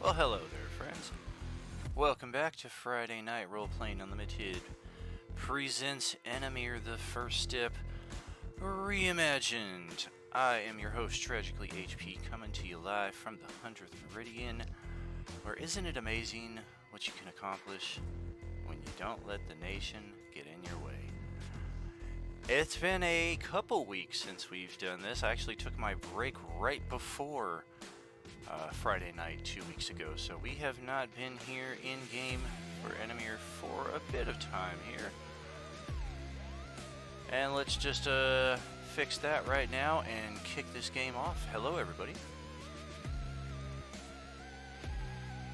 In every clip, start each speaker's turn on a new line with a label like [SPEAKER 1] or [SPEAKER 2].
[SPEAKER 1] Well, hello there, friends. Welcome back to Friday Night Role-Playing Unlimited presents Enemier the First Step Reimagined. I am your host, Tragically HP, coming to you live from the 100th Meridian, where isn't it amazing what you can accomplish when you don't let the nation get in your way? It's been a couple weeks since we've done this. I actually took my break right before Friday night 2 weeks ago, so we have not been here in-game for Enemier for a bit of time here. And let's just fix that right now and kick this game off. Hello, everybody.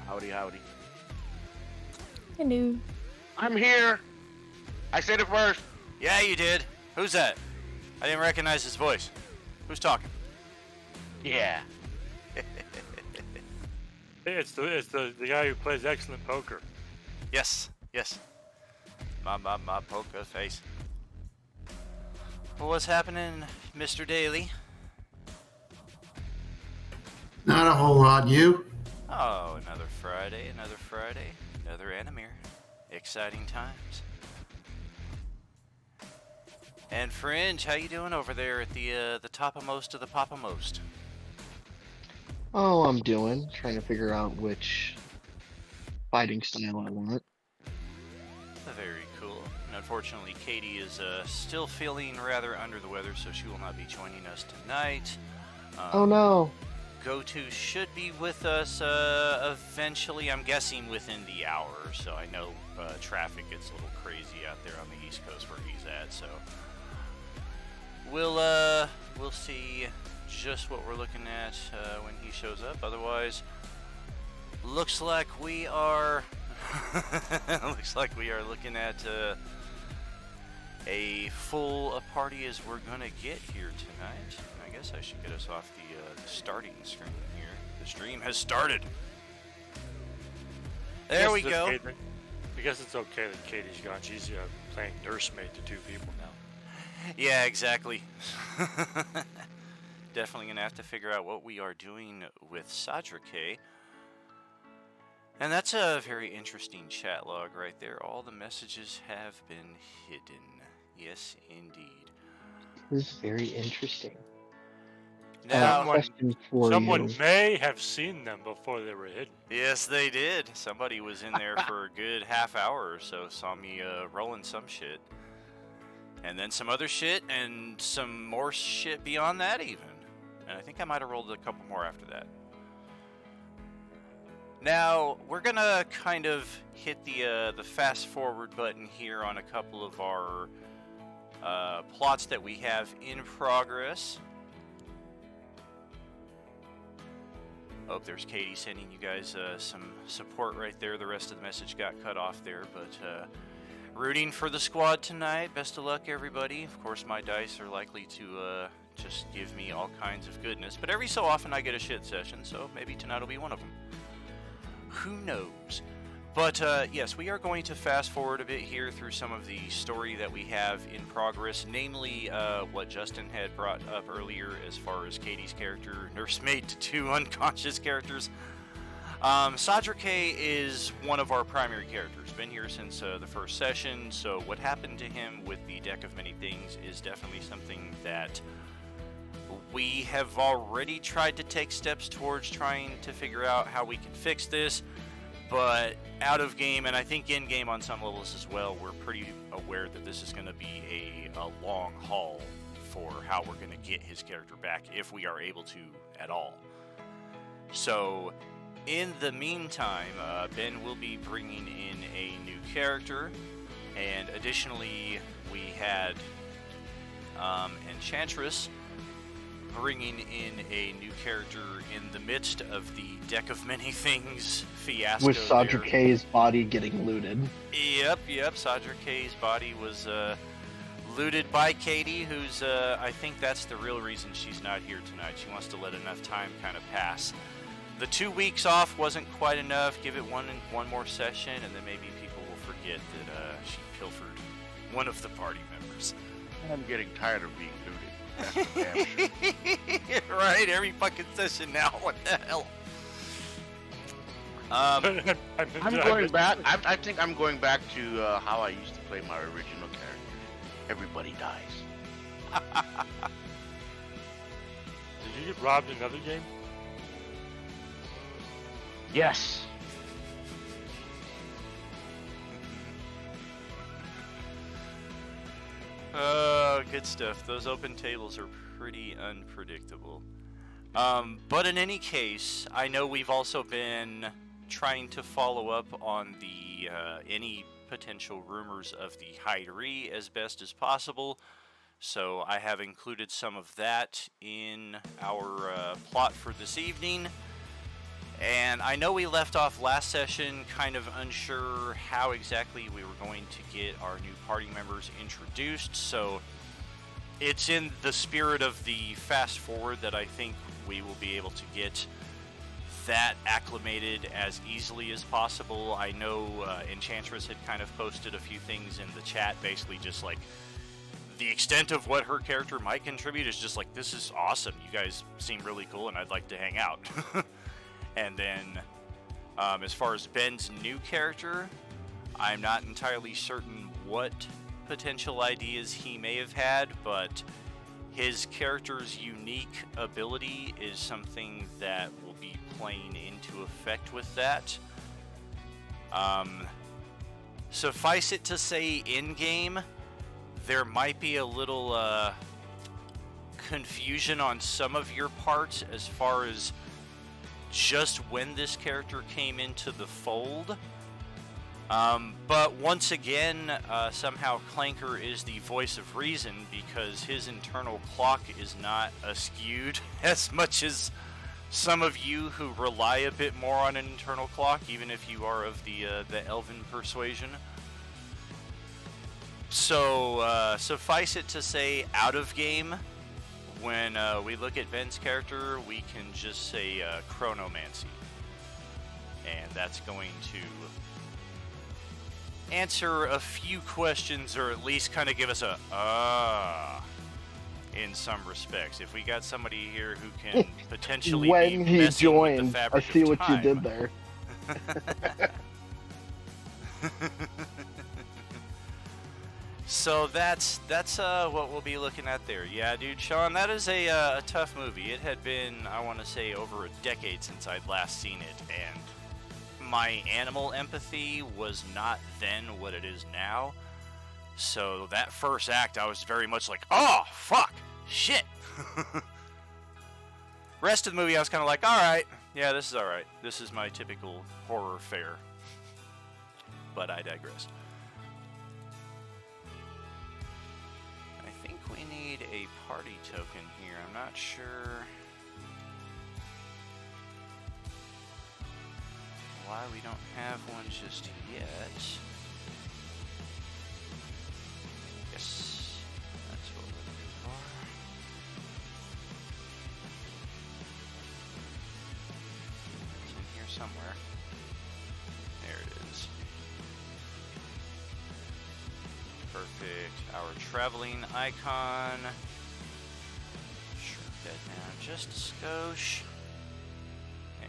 [SPEAKER 2] Howdy, howdy.
[SPEAKER 3] Hello.
[SPEAKER 2] I'm here. I said it first.
[SPEAKER 1] Yeah, you did. Who's that? I didn't recognize his voice. Who's talking?
[SPEAKER 2] Yeah.
[SPEAKER 4] It's the guy who plays excellent poker.
[SPEAKER 1] Yes. My poker face. Well, what's happening, Mr. Daly?
[SPEAKER 5] Not a whole lot, you?
[SPEAKER 1] Oh, another Friday, another Enemier. Exciting times. And Fringe, how you doing over there at the topmost of the poppamost?
[SPEAKER 6] Oh, I'm trying to figure out which fighting style I want.
[SPEAKER 1] Very cool. And unfortunately, Katie is still feeling rather under the weather, so she will not be joining us tonight.
[SPEAKER 6] Oh no!
[SPEAKER 1] Go-To should be with us eventually, I'm guessing within the hour, so I know traffic gets a little crazy out there on the East Coast where he's at, so we'll see just what we're looking at when he shows up. Otherwise, looks like we are looking at a full party as we're gonna get here tonight. I guess I should get us off the starting screen here. The stream has started. There we go.
[SPEAKER 4] I guess it's okay that Katie's gone. She's playing nursemaid to two people now.
[SPEAKER 1] Yeah, exactly. Definitely gonna have to figure out what we are doing with Sadrake. And that's a very interesting chat log right there. All the messages have been hidden. Yes, indeed.
[SPEAKER 6] This is very interesting.
[SPEAKER 1] Now,
[SPEAKER 6] Question for
[SPEAKER 4] Someone
[SPEAKER 6] you.
[SPEAKER 4] may have seen them before they were hidden.
[SPEAKER 1] yes, they did. Somebody was in there for a good half hour or so, saw me rolling some shit. And then some other shit, and some more shit beyond that even. And I think I might have rolled a couple more after that. Now, we're gonna kind of hit the fast forward button here on a couple of our plots that we have in progress. Oh, there's Katie sending you guys some support right there. The rest of the message got cut off there, but rooting for the squad tonight. Best of luck, everybody. Of course, my dice are likely to just give me all kinds of goodness, but every so often I get a shit session, so maybe tonight will be one of them. Who knows? But yes, we are going to fast forward a bit here through some of the story that we have in progress, namely what Justin had brought up earlier as far as Katie's character, nursemaid to two unconscious characters. Sadrake is one of our primary characters, been here since the first session, so what happened to him with the Deck of Many Things is definitely something that we have already tried to take steps towards trying to figure out how we can fix this, but out of game, and I think in game on some levels as well, we're pretty aware that this is going to be a long haul for how we're going to get his character back, if we are able to at all. So in the meantime, Ben will be bringing in a new character, and additionally we had Enchantress bringing in a new character in the midst of the Deck of Many Things fiasco.
[SPEAKER 6] With Sadrake's body getting looted.
[SPEAKER 1] Yep. Sadrake's body was looted by Katie, who's, I think that's the real reason she's not here tonight. She wants to let enough time kind of pass. The 2 weeks off wasn't quite enough. Give it one more session, and then maybe people will forget that she pilfered one of the party members.
[SPEAKER 2] I'm getting tired of being looted. That's for damn sure.
[SPEAKER 1] Right, every fucking session now. What the hell?
[SPEAKER 2] I'm going back. I think I'm going back to how I used to play my original character. Everybody dies.
[SPEAKER 4] Did you get robbed in another game?
[SPEAKER 2] Yes.
[SPEAKER 1] Good stuff. Those open tables are pretty unpredictable. But in any case, I know we've also been trying to follow up on the any potential rumors of the hidery as best as possible. So I have included some of that in our plot for this evening. And I know we left off last session kind of unsure how exactly we were going to get our new party members introduced, so it's in the spirit of the fast forward that I think we will be able to get that acclimated as easily as possible. I know Enchantress had kind of posted a few things in the chat, basically just like the extent of what her character might contribute is just like, this is awesome, you guys seem really cool and I'd like to hang out. And then, as far as Ben's new character, I'm not entirely certain what potential ideas he may have had, but his character's unique ability is something that will be playing into effect with that. Suffice it to say, in-game, there might be a little confusion on some of your parts as far as just when this character came into the fold. But once again, somehow Clanker is the voice of reason because his internal clock is not askewed as much as some of you who rely a bit more on an internal clock, even if you are of the elven persuasion. So suffice it to say, out of game, when we look at Ben's character, we can just say chronomancy. And that's going to answer a few questions, or at least kind of give us a in some respects. If we got somebody here who can potentially
[SPEAKER 6] when
[SPEAKER 1] be
[SPEAKER 6] he
[SPEAKER 1] messing
[SPEAKER 6] joined,
[SPEAKER 1] with the
[SPEAKER 6] I
[SPEAKER 1] fabric
[SPEAKER 6] see
[SPEAKER 1] of
[SPEAKER 6] what
[SPEAKER 1] time.
[SPEAKER 6] you did there.
[SPEAKER 1] So that's what we'll be looking at there. Yeah, dude, Sean, that is a tough movie. It had been, I want to say, over a decade since I'd last seen it, and my animal empathy was not then what it is now. So that first act, I was very much like, oh, fuck, shit. Rest of the movie, I was kind of like, all right, yeah, this is all right. This is my typical horror fare. But I digress. I think we need a party token here. I'm not sure why we don't have one just yet. Yes, that's what we're looking for. It's in here somewhere. There it is. Perfect. Our traveling icon. Shrink that down just a skosh.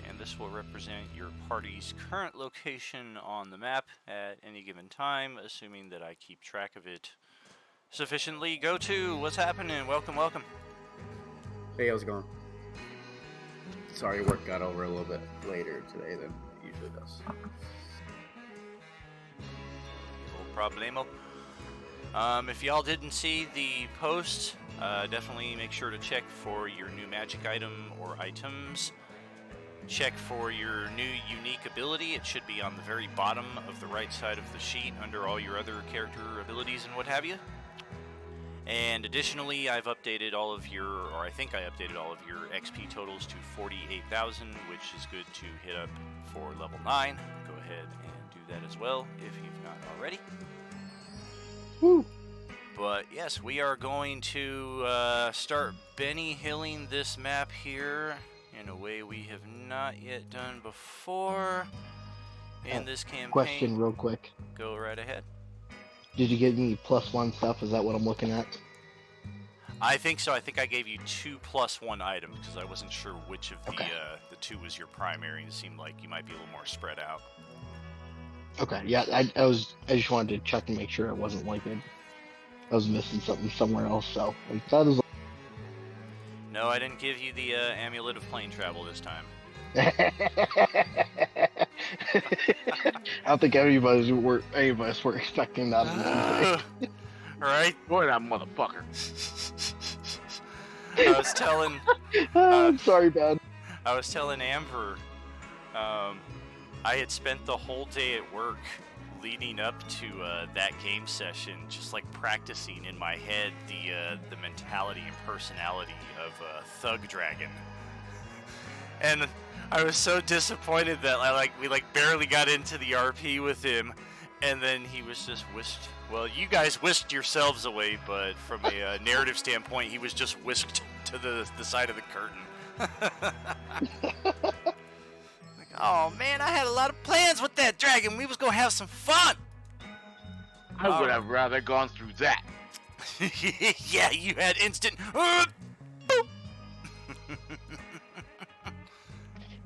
[SPEAKER 1] And this will represent your party's current location on the map at any given time, assuming that I keep track of it sufficiently. Go to, what's happening? Welcome, welcome.
[SPEAKER 3] Hey, how's it going? Sorry, work got over a little bit later today than it usually does.
[SPEAKER 1] No problemo. If y'all didn't see the post, definitely make sure to check for your new magic item or items. Check for your new unique ability. It should be on the very bottom of the right side of the sheet under all your other character abilities and what have you. And additionally, I've updated all of your, or I think I updated all of your XP totals to 48,000, which is good to hit up for level 9. Go ahead and do that as well if you've not already.
[SPEAKER 6] Woo.
[SPEAKER 1] But yes, we are going to start Benny Hilling this map here in a way we have not yet done before in this campaign.
[SPEAKER 6] Question real quick.
[SPEAKER 1] Go right ahead.
[SPEAKER 6] Did you get any +1 stuff? Is that what I'm looking at?
[SPEAKER 1] I think so. I think I gave you 2 plus 1 items because I wasn't sure which of
[SPEAKER 6] Okay.
[SPEAKER 1] the 2 was your primary. It seemed like you might be a little more spread out.
[SPEAKER 6] Okay, yeah, I just wanted to check and make sure it wasn't like I was missing something somewhere else. So that was.
[SPEAKER 1] No, I didn't give you the amulet of plane travel this time.
[SPEAKER 6] I don't think any of us were expecting that.
[SPEAKER 1] Right?
[SPEAKER 2] Boy, that motherfucker.
[SPEAKER 1] I was telling
[SPEAKER 6] I'm sorry, man.
[SPEAKER 1] I was telling Amber, I had spent the whole day at work leading up to that game session, just like practicing in my head the mentality and personality of Thug Dragon, and I was so disappointed that we barely got into the RP with him, and then he was just whisked. Well, you guys whisked yourselves away, but from a narrative standpoint, he was just whisked to the side of the curtain. Like, oh man, I had a lot of plans with that dragon. We was gonna have some fun.
[SPEAKER 2] I would have rather gone through that.
[SPEAKER 1] Yeah, you had instant.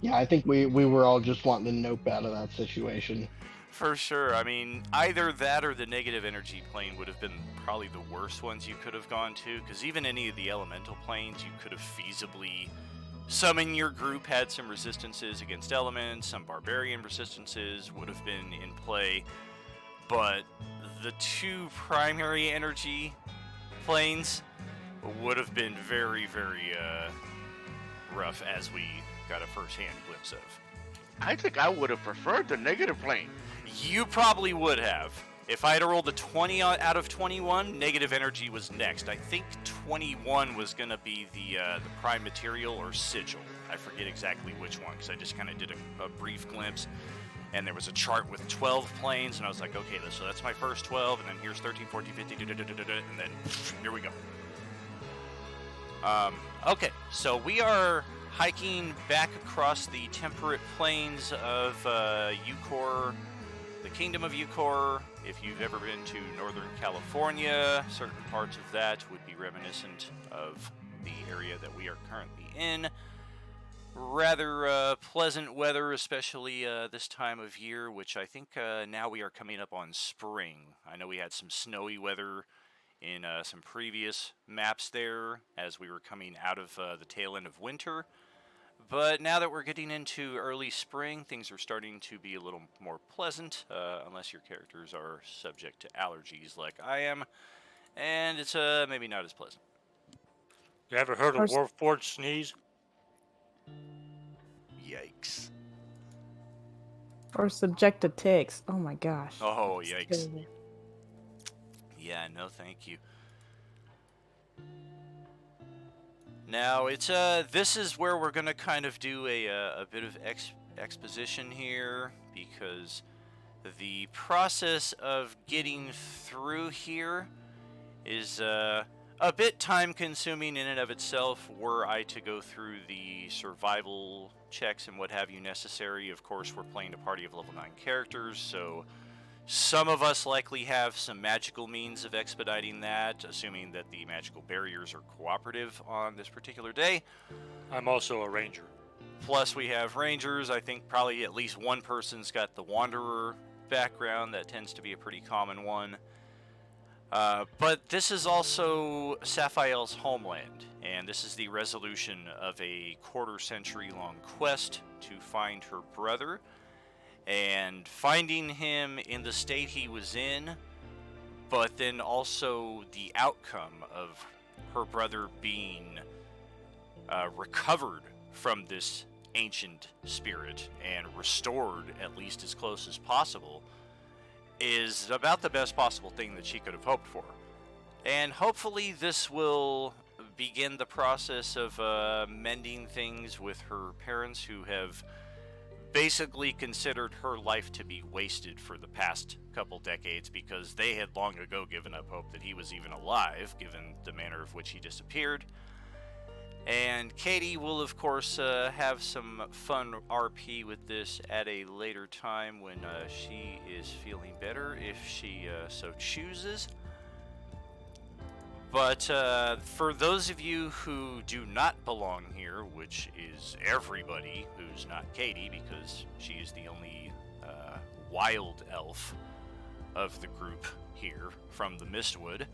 [SPEAKER 6] Yeah, I think we were all just wanting to nope out of that situation.
[SPEAKER 1] For sure. I mean, either that or the negative energy plane would have been probably the worst ones you could have gone to, because even any of the elemental planes, you could have feasibly. Some in your group had some resistances against elements, some barbarian resistances would have been in play, but the 2 primary energy planes would have been very, very rough, as we got a first-hand glimpse of.
[SPEAKER 2] I think I would have preferred the negative plane.
[SPEAKER 1] You probably would have. If I had rolled a 20 out of 21, negative energy was next. I think 21 was going to be the prime material or sigil. I forget exactly which one, because I just kind of did a brief glimpse. And there was a chart with 12 planes, and I was like, okay, so that's my first 12, and then here's 13, 14, 15, and then here we go. Okay, so we are hiking back across the temperate plains of Eucor, the Kingdom of Eucor. If you've ever been to Northern California, certain parts of that would be reminiscent of the area that we are currently in. Rather pleasant weather, especially this time of year, which I think now we are coming up on spring. I know we had some snowy weather in some previous maps there as we were coming out of the tail end of winter. But now that we're getting into early spring, things are starting to be a little more pleasant, unless your characters are subject to allergies like I am, and it's maybe not as pleasant.
[SPEAKER 4] You ever heard of Warforged sneeze?
[SPEAKER 1] Yikes.
[SPEAKER 7] Or subject to ticks. Oh my gosh.
[SPEAKER 1] Oh,
[SPEAKER 7] It's
[SPEAKER 1] yikes.
[SPEAKER 7] terrible.
[SPEAKER 1] Yeah, no thank you. Now, it's this is where we're gonna kind of do a bit of exposition here, because the process of getting through here is a bit time-consuming in and of itself. Were I to go through the survival checks and what have you necessary, of course, we're playing a party of level 9 characters, so some of us likely have some magical means of expediting that, assuming that the magical barriers are cooperative on this particular day.
[SPEAKER 4] I'm also a ranger.
[SPEAKER 1] Plus, we have rangers. I think probably at least one person's got the wanderer background. That tends to be a pretty common one. But this is also Saphiel's homeland, and this is the resolution of a quarter-century-long quest to find her brother. And finding him in the state he was in, but then also the outcome of her brother being recovered from this ancient spirit and restored at least as close as possible is about the best possible thing that she could have hoped for. And hopefully this will begin the process of mending things with her parents, who have basically considered her life to be wasted for the past couple decades, because they had long ago given up hope that he was even alive, given the manner of which he disappeared. And Katie will, of course, have some fun RP with this at a later time when she is feeling better, if she so chooses. But for those of you who do not belong here, which is everybody who's not Katie, because she is the only wild elf of the group here from the Mistwood,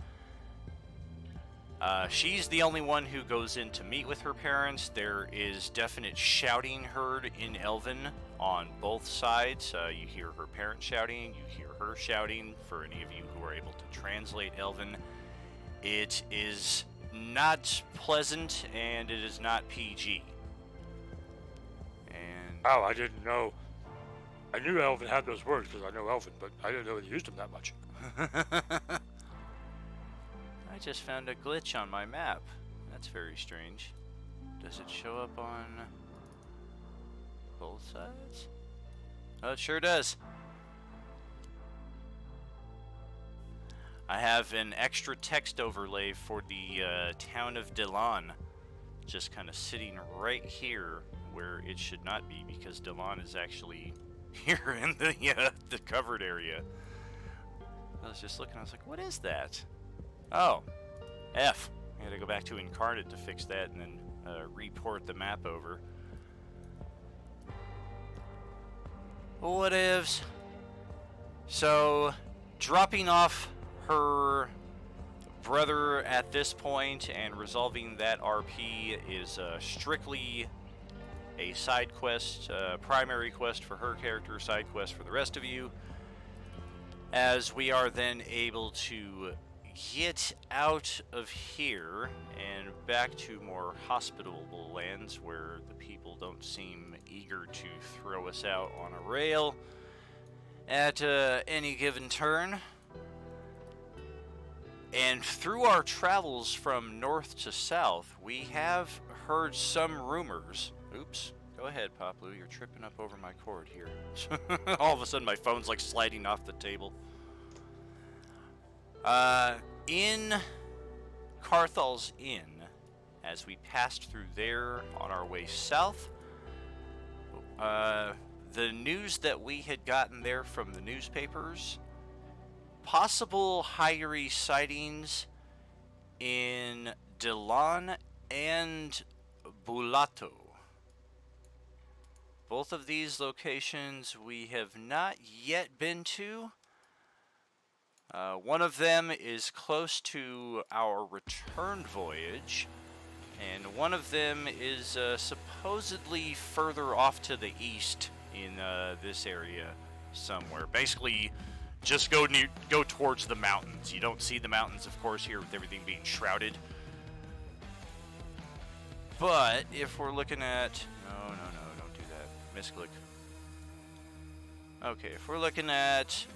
[SPEAKER 1] she's the only one who goes in to meet with her parents. There is definite shouting heard in Elven on both sides. You hear her parents shouting, you hear her shouting. For any of you who are able to translate Elven, it is not pleasant and it is not PG. And
[SPEAKER 4] Wow, I didn't know. I knew Elven had those words because I know Elven, but I didn't know they used them that much.
[SPEAKER 1] I just found a glitch on my map. That's very strange. Does it show up on both sides? Oh, it sure does. I have an extra text overlay for the town of Delon, just kind of sitting right here where it should not be, because Delon is actually here in the covered area. I was just looking, I was like, what is that? Oh, F. I gotta go back to Incarnate to fix that and then report the map over. Whatevs. So, dropping off her brother at this point and resolving that RP is strictly a side quest, primary quest for her character, side quest for the rest of you, as we are then able to get out of here and back to more hospitable lands where the people don't seem eager to throw us out on a rail at any given turn. And through our travels from north to south, we have heard some rumors. Oops. Go ahead, Poplu. You're tripping up over my cord here. All of a sudden, my phone's like sliding off the table. In Carthal's Inn, as we passed through there on our way south, the news that we had gotten there from the newspapers, possible Hyri sightings in Delon and Bulato. Both of these locations we have not yet been to. One of them is close to our return voyage, and one of them is supposedly further off to the east in this area somewhere. Basically, just go towards the mountains. You don't see the mountains, of course, here with everything being shrouded. But if we're looking at... No, don't do that. Misclick. Okay, if we're looking at...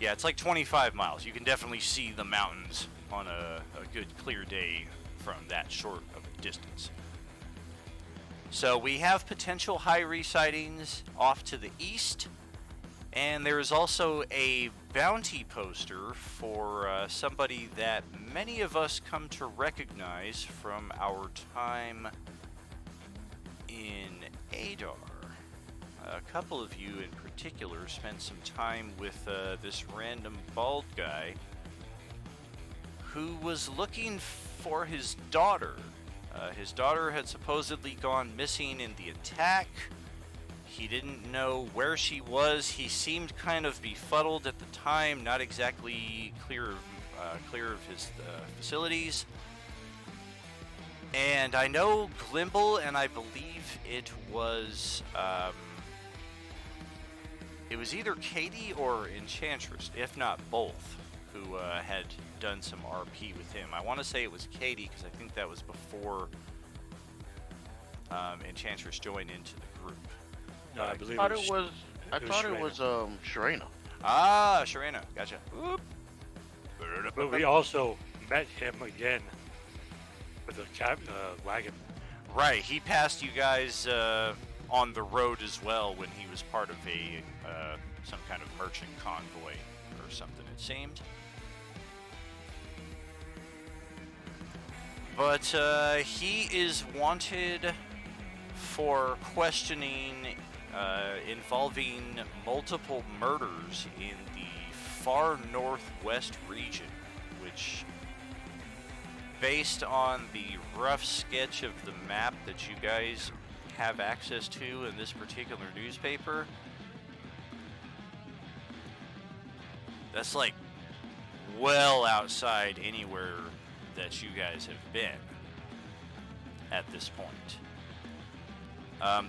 [SPEAKER 1] Yeah, it's like 25 miles. You can definitely see the mountains on a good clear day from that short of a distance. So we have potential Hyri sightings off to the east. And there is also a bounty poster for somebody that many of us come to recognize from our time in Adar. A couple of you in particular spent some time with this random bald guy who was looking for his daughter. His daughter had supposedly gone missing in the attack. He didn't know where she was. He seemed kind of befuddled at the time, not exactly clear of his facilities. And I know Glimble, and I believe it was either Katie or Enchantress, if not both, who had done some RP with him. I want to say it was Katie, because I think that was before Enchantress joined into the group.
[SPEAKER 4] No, I believe
[SPEAKER 2] I thought it was Sharena.
[SPEAKER 1] Ah, Sharena. Gotcha. Whoop.
[SPEAKER 4] But we also met him again with a wagon.
[SPEAKER 1] Right, he passed you guys on the road as well when he was part of a some kind of merchant convoy or something, it seemed. But he is wanted for questioning involving multiple murders in the far northwest region, which based on the rough sketch of the map that you guys have access to in this particular newspaper, that's like well outside anywhere that you guys have been at this point.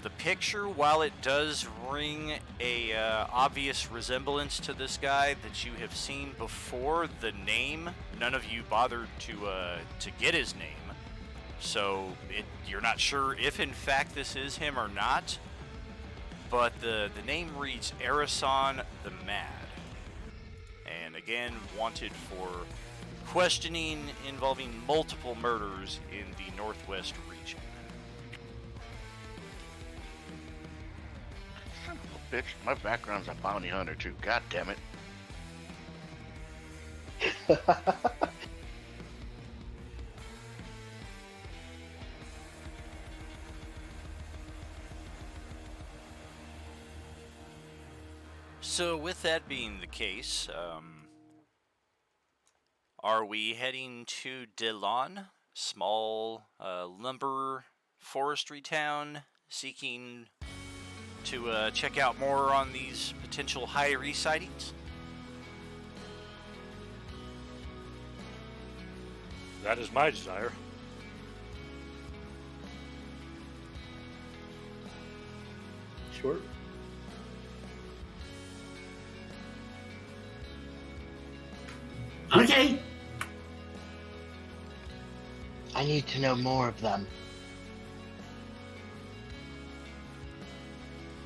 [SPEAKER 1] The picture, while it does ring a obvious resemblance to this guy that you have seen before, the name, none of you bothered to get his name, so you're not sure if in fact this is him or not. But the name reads Erison the Mad, and again wanted for questioning involving multiple murders in the Northwest region.
[SPEAKER 2] Bitch, my background's a bounty hunter too. God damn it.
[SPEAKER 1] So with that being the case, are we heading to Delon, small lumber forestry town, seeking to check out more on these potential high sightings?
[SPEAKER 4] That is my desire.
[SPEAKER 3] Sure.
[SPEAKER 5] Okay.
[SPEAKER 6] I need to know more of them.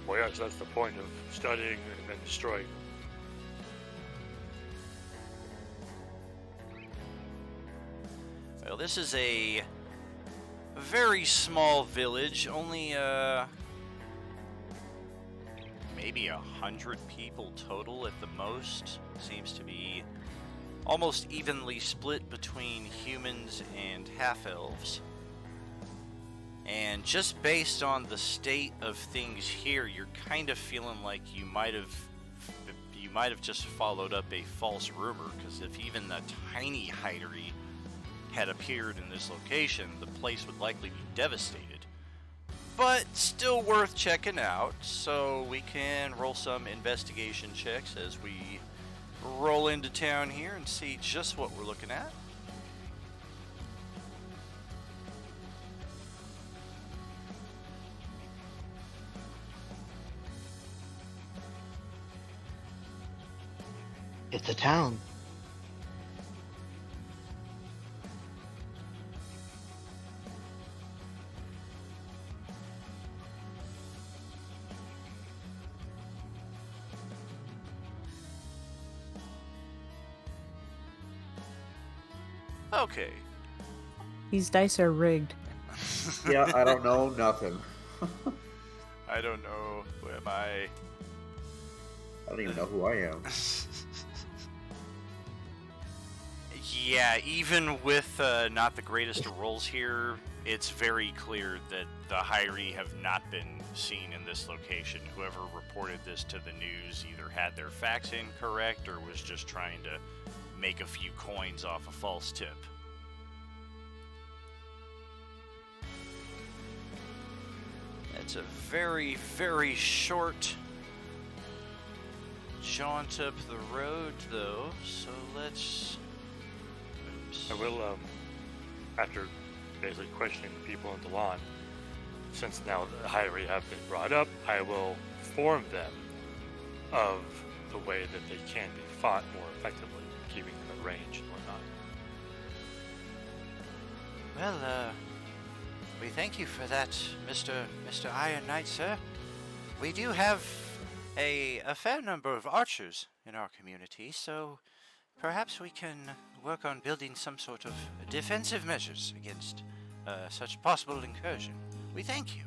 [SPEAKER 4] Well, yes, that's the point of studying and then destroying.
[SPEAKER 1] Well, this is a very small village, only maybe 100 people total at the most. Seems to be almost evenly split between humans and half-elves. And just based on the state of things here, you're kind of feeling like you might have just followed up a false rumor, because if even a tiny hidery had appeared in this location, the place would likely be devastated. But still worth checking out, so we can roll some investigation checks as we roll into town here and see just what we're looking at.
[SPEAKER 6] It's a town.
[SPEAKER 1] Okay.
[SPEAKER 7] These dice are rigged.
[SPEAKER 3] Yeah, I don't know nothing.
[SPEAKER 1] I don't know. Who am I?
[SPEAKER 3] I don't even know who I am.
[SPEAKER 1] Yeah, even with not the greatest of rolls here, it's very clear that the Hyri have not been seen in this location. Whoever reported this to the news either had their facts incorrect or was just trying to make a few coins off a false tip. It's a very, very short jaunt up the road, though, so let's... Oops.
[SPEAKER 4] I will, after basically questioning the people in Delon, since now the Hyri have been brought up, I will inform them of the way that they can be fought more effectively, keeping them at range and whatnot.
[SPEAKER 1] Well, we thank you for that, Mr. Iron Knight, sir. We do have a fair number of archers in our community, so perhaps we can work on building some sort of defensive measures against such possible incursion. We thank you.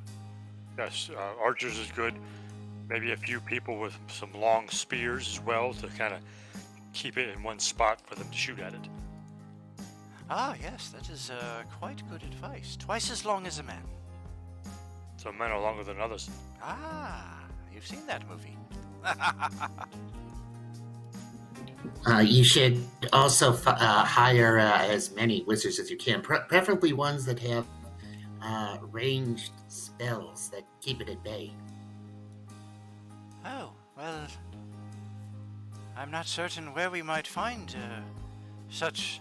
[SPEAKER 4] Yes, archers is good. Maybe a few people with some long spears as well to kind of keep it in one spot for them to shoot at it.
[SPEAKER 1] Ah, yes, that is quite good advice. Twice as long as a man.
[SPEAKER 4] Some men are longer than others.
[SPEAKER 1] Ah, you've seen that movie.
[SPEAKER 5] You should also hire as many wizards as you can, preferably ones that have ranged spells that keep it at bay.
[SPEAKER 1] Oh, well, I'm not certain where we might find such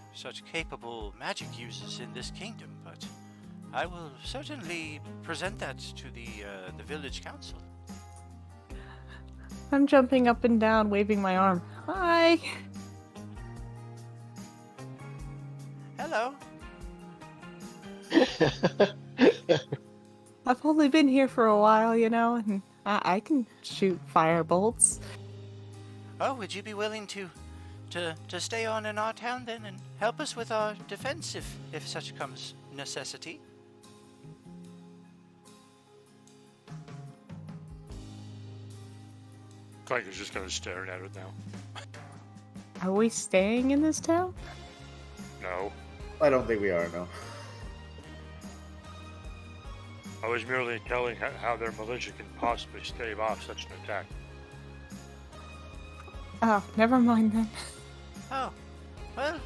[SPEAKER 1] capable magic users in this kingdom, but I will certainly present that to the village council.
[SPEAKER 7] I'm jumping up and down, waving my arm. Hi!
[SPEAKER 1] Hello.
[SPEAKER 7] I've only been here for a while, you know, and I can shoot fire bolts.
[SPEAKER 1] Oh, would you be willing to stay on in our town then and help us with our defense if such comes necessity?
[SPEAKER 4] Clank is just kind of staring at it now.
[SPEAKER 7] Are we staying in this town?
[SPEAKER 4] No.
[SPEAKER 3] I don't think we are, no.
[SPEAKER 4] I was merely telling how their militia can possibly stave off such an attack.
[SPEAKER 7] Oh, never mind then.
[SPEAKER 1] Oh, well,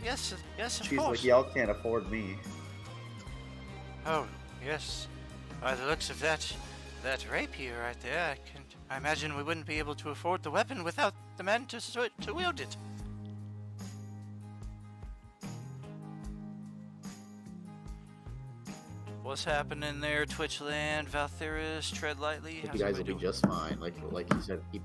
[SPEAKER 1] yes, of
[SPEAKER 3] She's
[SPEAKER 1] course.
[SPEAKER 3] like, y'all can't afford me.
[SPEAKER 1] Oh, yes. By the looks of that rapier right there, I imagine we wouldn't be able to afford the weapon without the man to wield it. What's happening there, Twitchland, Valtheris, tread lightly?
[SPEAKER 3] I think
[SPEAKER 1] How's
[SPEAKER 3] you guys will
[SPEAKER 1] everybody
[SPEAKER 3] be
[SPEAKER 1] doing?
[SPEAKER 3] just fine. Like you said, keep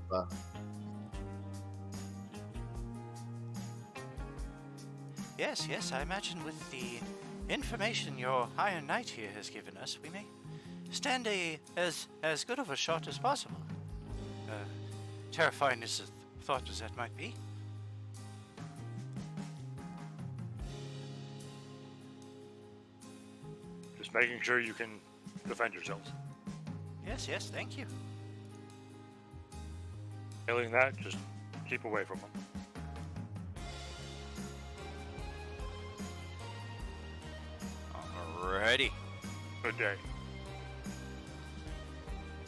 [SPEAKER 1] Yes, I imagine with the information your Iron Knight here has given us, we may stand as good of a shot as possible. Terrifying as a thought as that might be.
[SPEAKER 4] Just making sure you can defend yourselves.
[SPEAKER 1] Yes, thank you.
[SPEAKER 4] Failing that, just keep away from them.
[SPEAKER 1] Alrighty.
[SPEAKER 4] Good day.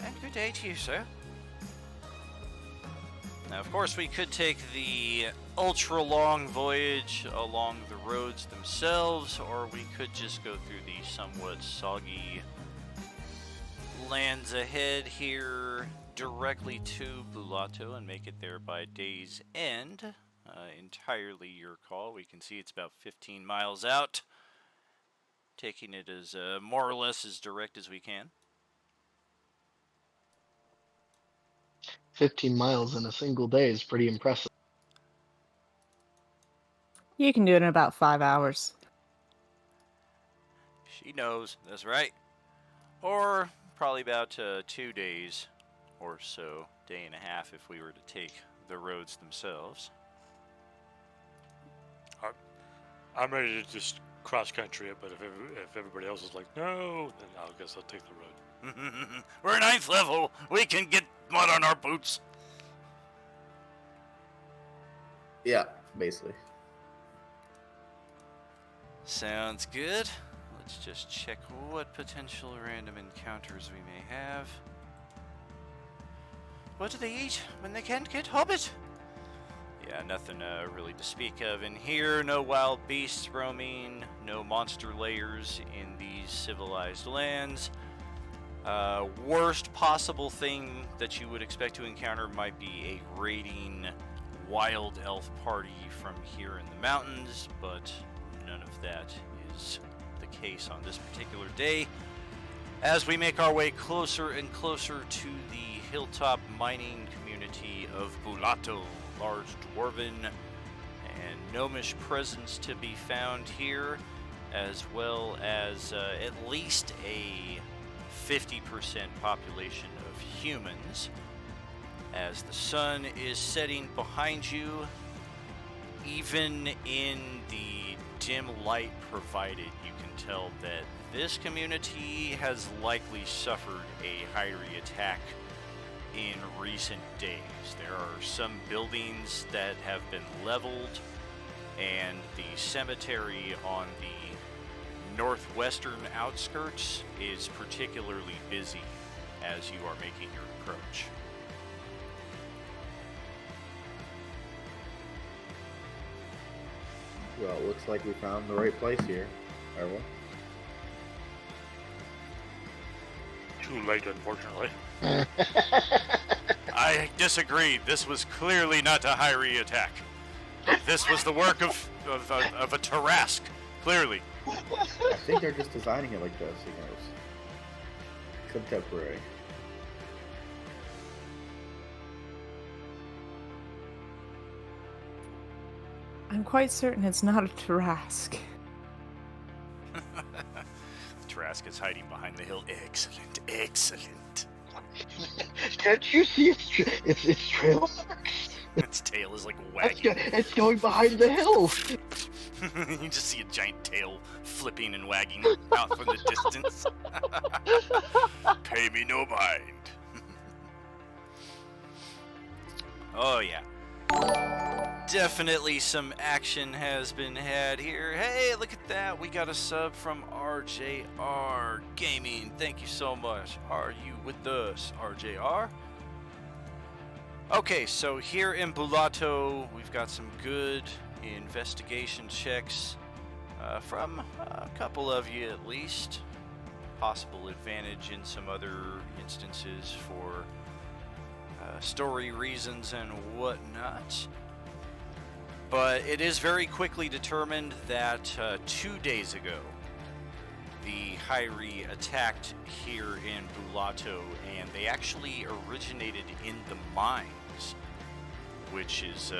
[SPEAKER 1] And good day to you, sir. Now, of course, we could take the ultra-long voyage along the roads themselves, or we could just go through the somewhat soggy lands ahead here directly to Bulato and make it there by day's end. Entirely your call. We can see it's about 15 miles out. Taking it as more or less as direct as we can.
[SPEAKER 6] 15 miles in a single day is pretty impressive.
[SPEAKER 7] You can do it in about 5 hours.
[SPEAKER 1] She knows, that's right. Or probably about 2 days or so, day and a half if we were to take the roads themselves.
[SPEAKER 4] I'm ready to just cross country it, but if everybody else is like, no, then I guess I'll take the road.
[SPEAKER 1] We're 9th level. We can get mud on our boots.
[SPEAKER 3] yeah, basically.
[SPEAKER 1] Sounds good. Let's just check what potential random encounters we may have. What do they eat when they can't get hobbit? Yeah, nothing really to speak of in here. No wild beasts roaming, no monster lairs in these civilized lands. Worst possible thing that you would expect to encounter might be a raiding wild elf party from here in the mountains, but none of that is the case on this particular day. As we make our way closer and closer to the hilltop mining community of Bulato, large dwarven and gnomish presence to be found here, as well as at least a 50% population of humans. As the sun is setting behind you, even in the dim light provided, you can tell that this community has likely suffered a Hyrie attack in recent days. There are some buildings that have been leveled, and the cemetery on the northwestern outskirts is particularly busy as you are making your approach.
[SPEAKER 3] Well, it looks like we found the right place here, Errol.
[SPEAKER 4] Too late, unfortunately.
[SPEAKER 1] I disagree. This was clearly not a Hyrie attack. This was the work of a Tarask, clearly.
[SPEAKER 3] I think they're just designing it like this, you know. Contemporary.
[SPEAKER 7] I'm quite certain it's not a Tarask.
[SPEAKER 1] Tarask is hiding behind the hill. Excellent, excellent.
[SPEAKER 6] Can't you see its trail marks?
[SPEAKER 1] Its tail is like wagging.
[SPEAKER 6] It's going behind the hill.
[SPEAKER 1] You just see a giant tail flipping and wagging out from the distance. Pay me no mind. Oh yeah. Definitely some action has been had here. Hey, look at that. We got a sub from RJR Gaming. Thank you so much. Are you with us, RJR? Okay, so here in Bulato, we've got some good investigation checks from a couple of you at least. Possible advantage in some other instances for story reasons and whatnot. But it is very quickly determined that 2 days ago, the Hyrie attacked here in Bulato, and they actually originated in the mines, which is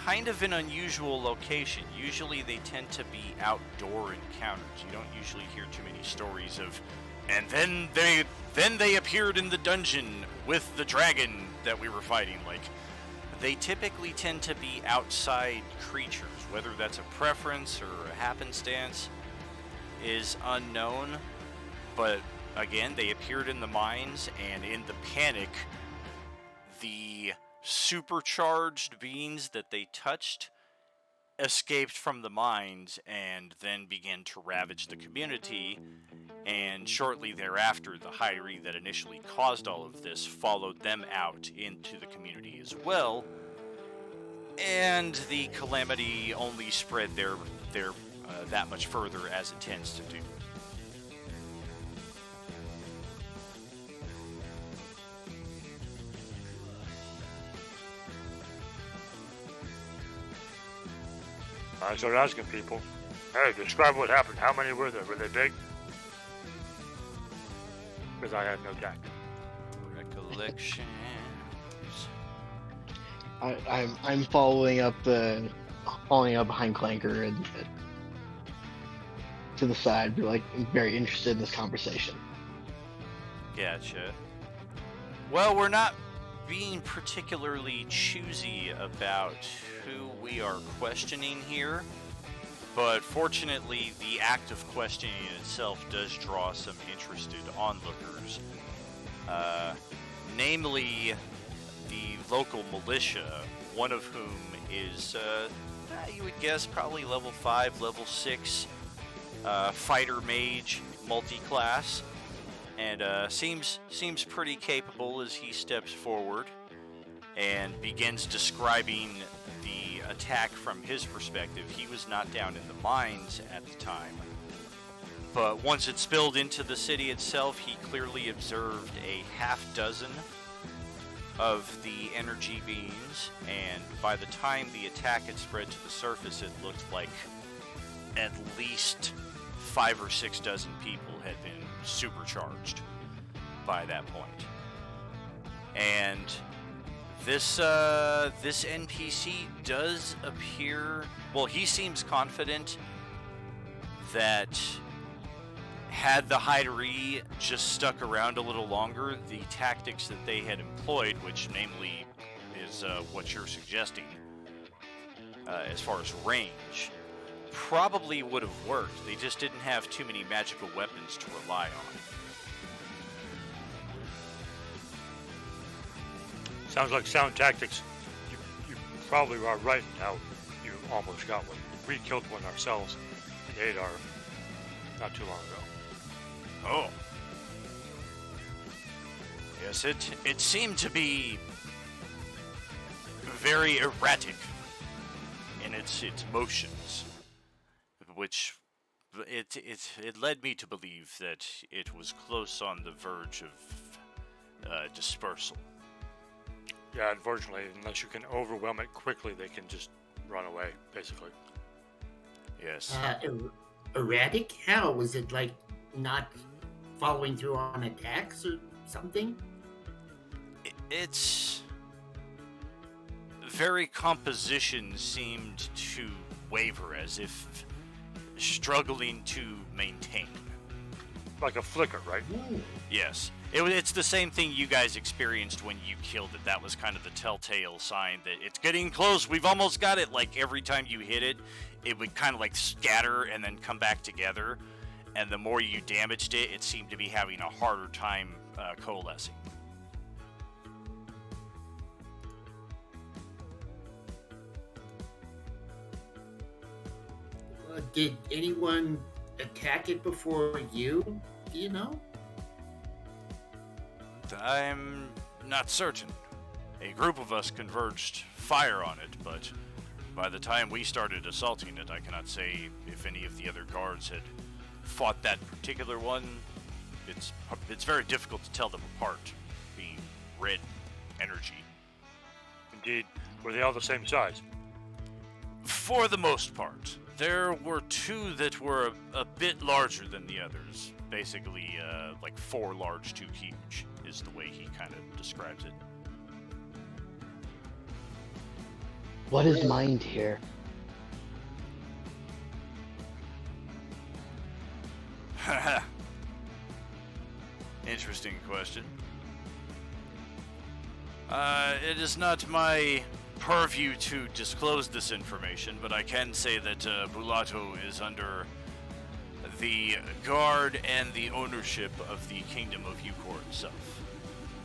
[SPEAKER 1] kind of an unusual location. Usually they tend to be outdoor encounters. You don't usually hear too many stories of, and then they appeared in the dungeon with the dragon that we were fighting. Like, they typically tend to be outside creatures. Whether that's a preference or a happenstance is unknown, but again, they appeared in the mines, and in the panic, the supercharged beings that they touched escaped from the mines and then began to ravage the community. And shortly thereafter, the Hyrie that initially caused all of this followed them out into the community as well, and the calamity only spread there that much further, as it tends to do.
[SPEAKER 4] I started asking people, hey, describe what happened. How many were there? Were they big? Because I had no deck.
[SPEAKER 1] Recollections.
[SPEAKER 6] I'm following up behind Clanker and to the side. Be like, I'm very interested in this conversation.
[SPEAKER 1] Gotcha. Well, we're not being particularly choosy about who we are questioning here, but fortunately the act of questioning itself does draw some interested onlookers, namely the local militia, one of whom is, you would guess, probably level 5, level 6 fighter mage multi-class, and seems pretty capable as he steps forward and begins describing the attack from his perspective. He was not down in the mines at the time, but once it spilled into the city itself, he clearly observed a half dozen of the energy beings, and by the time the attack had spread to the surface, it looked like at least 5 or 6 dozen people had been supercharged by that point. And this NPC does appear, well, he seems confident that had the Hyrie just stuck around a little longer, the tactics that they had employed, which namely is what you're suggesting as far as range, probably would have worked. They just didn't have too many magical weapons to rely on.
[SPEAKER 4] Sounds like sound tactics. You probably are right now. You almost got one. We killed one ourselves in Adar not too long ago.
[SPEAKER 1] Oh. Yes, it seemed to be very erratic in in its motions, which it led me to believe that it was close on the verge of dispersal.
[SPEAKER 4] Yeah, unfortunately, unless you can overwhelm it quickly, they can just run away, basically.
[SPEAKER 1] Yes.
[SPEAKER 5] Erratic? How? Was it like not following through on attacks or something?
[SPEAKER 1] Its very composition seemed to waver, as if struggling to maintain.
[SPEAKER 4] Like a flicker, right?
[SPEAKER 5] Ooh.
[SPEAKER 1] Yes. It's the same thing you guys experienced when you killed it. That was kind of the telltale sign that it's getting close. We've almost got it. Like every time you hit it, it would kind of like scatter and then come back together. And the more you damaged it, it seemed to be having a harder time coalescing.
[SPEAKER 5] Did anyone attack it before you? Do you know?
[SPEAKER 1] I'm not certain. A group of us converged fire on it, but by the time we started assaulting it, I cannot say if any of the other guards had fought that particular one. It's very difficult to tell them apart, being red energy.
[SPEAKER 4] Indeed. Were they all the same size?
[SPEAKER 1] For the most part. There were two that were a bit larger than the others. Basically, like 4 large, 2 huge, is the way he kind of describes it.
[SPEAKER 6] What is mind here?
[SPEAKER 1] Interesting question. It is not my purview to disclose this information, but I can say that Bulato is under the guard and the ownership of the Kingdom of Eucor itself,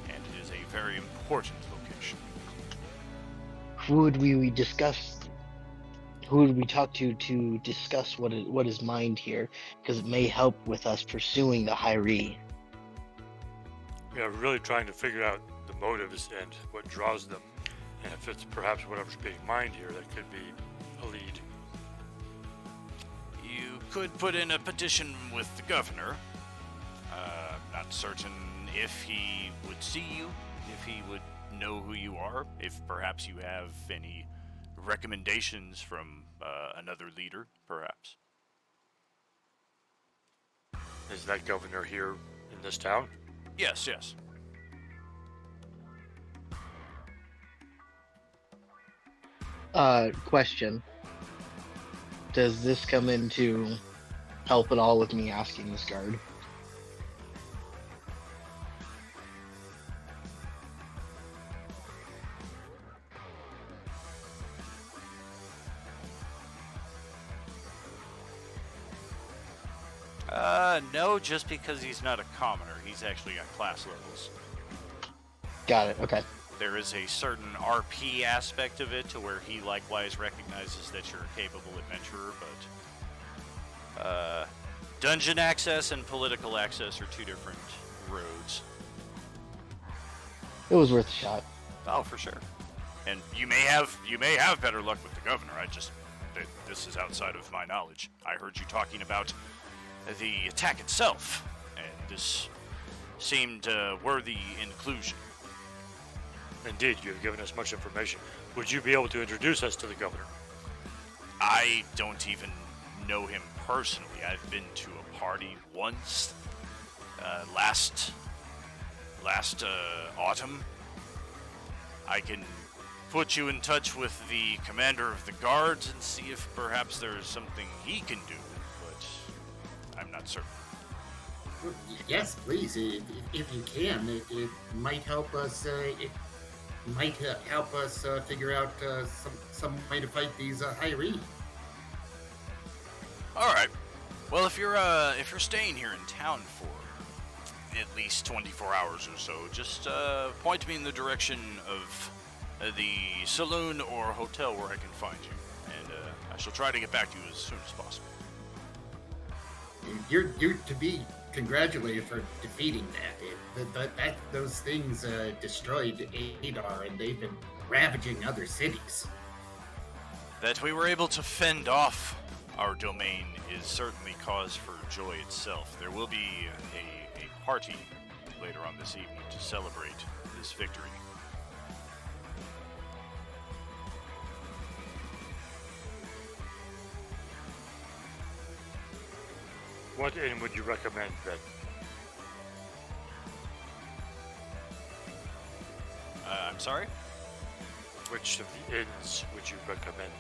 [SPEAKER 1] and it is a very important location.
[SPEAKER 6] Who would we discuss? Who would we talk to discuss what is mind here? Because it may help with us pursuing the Hyri.
[SPEAKER 4] Yeah, really trying to figure out the motives and what draws them. And if it's perhaps whatever's being mined here, that could be a lead.
[SPEAKER 1] You could put in a petition with the governor. Not certain if he would see you, if he would know who you are, if perhaps you have any recommendations from another leader, perhaps.
[SPEAKER 4] Is that governor here in this town?
[SPEAKER 1] Yes, yes.
[SPEAKER 6] Question. Does this come into help at all with me asking this guard?
[SPEAKER 1] No, just because he's not a commoner. He's actually got class levels.
[SPEAKER 6] Got it. Okay.
[SPEAKER 1] There is a certain RP aspect of it to where he likewise recognizes that you're a capable adventurer, but dungeon access and political access are 2 different roads.
[SPEAKER 6] It was worth a shot.
[SPEAKER 1] Oh, for sure. And you may have better luck with the governor. This is outside of my knowledge. I heard you talking about the attack itself, and this seemed worthy inclusion.
[SPEAKER 4] Indeed, you have given us much information. Would you be able to introduce us to the governor?
[SPEAKER 1] I don't even know him personally. I've been to a party once, last autumn. I can put you in touch with the commander of the guards and see if perhaps there is something he can do, but I'm not certain.
[SPEAKER 5] Well, yes, please, if you can. It might help us. It might help us figure out some way to fight these Hyri.
[SPEAKER 1] All right. Well, if you're staying here in town for at least 24 hours or so, just point me in the direction of the saloon or hotel where I can find you, and I shall try to get back to you as soon as possible.
[SPEAKER 5] You're to be congratulated for defeating that. Those things destroyed Adar, and they've been ravaging other cities.
[SPEAKER 1] That we were able to fend off our domain is certainly cause for joy itself. There will be a party later on this evening to celebrate this victory.
[SPEAKER 4] What inn would you recommend then?
[SPEAKER 1] I'm sorry?
[SPEAKER 4] Which of the inns would you recommend?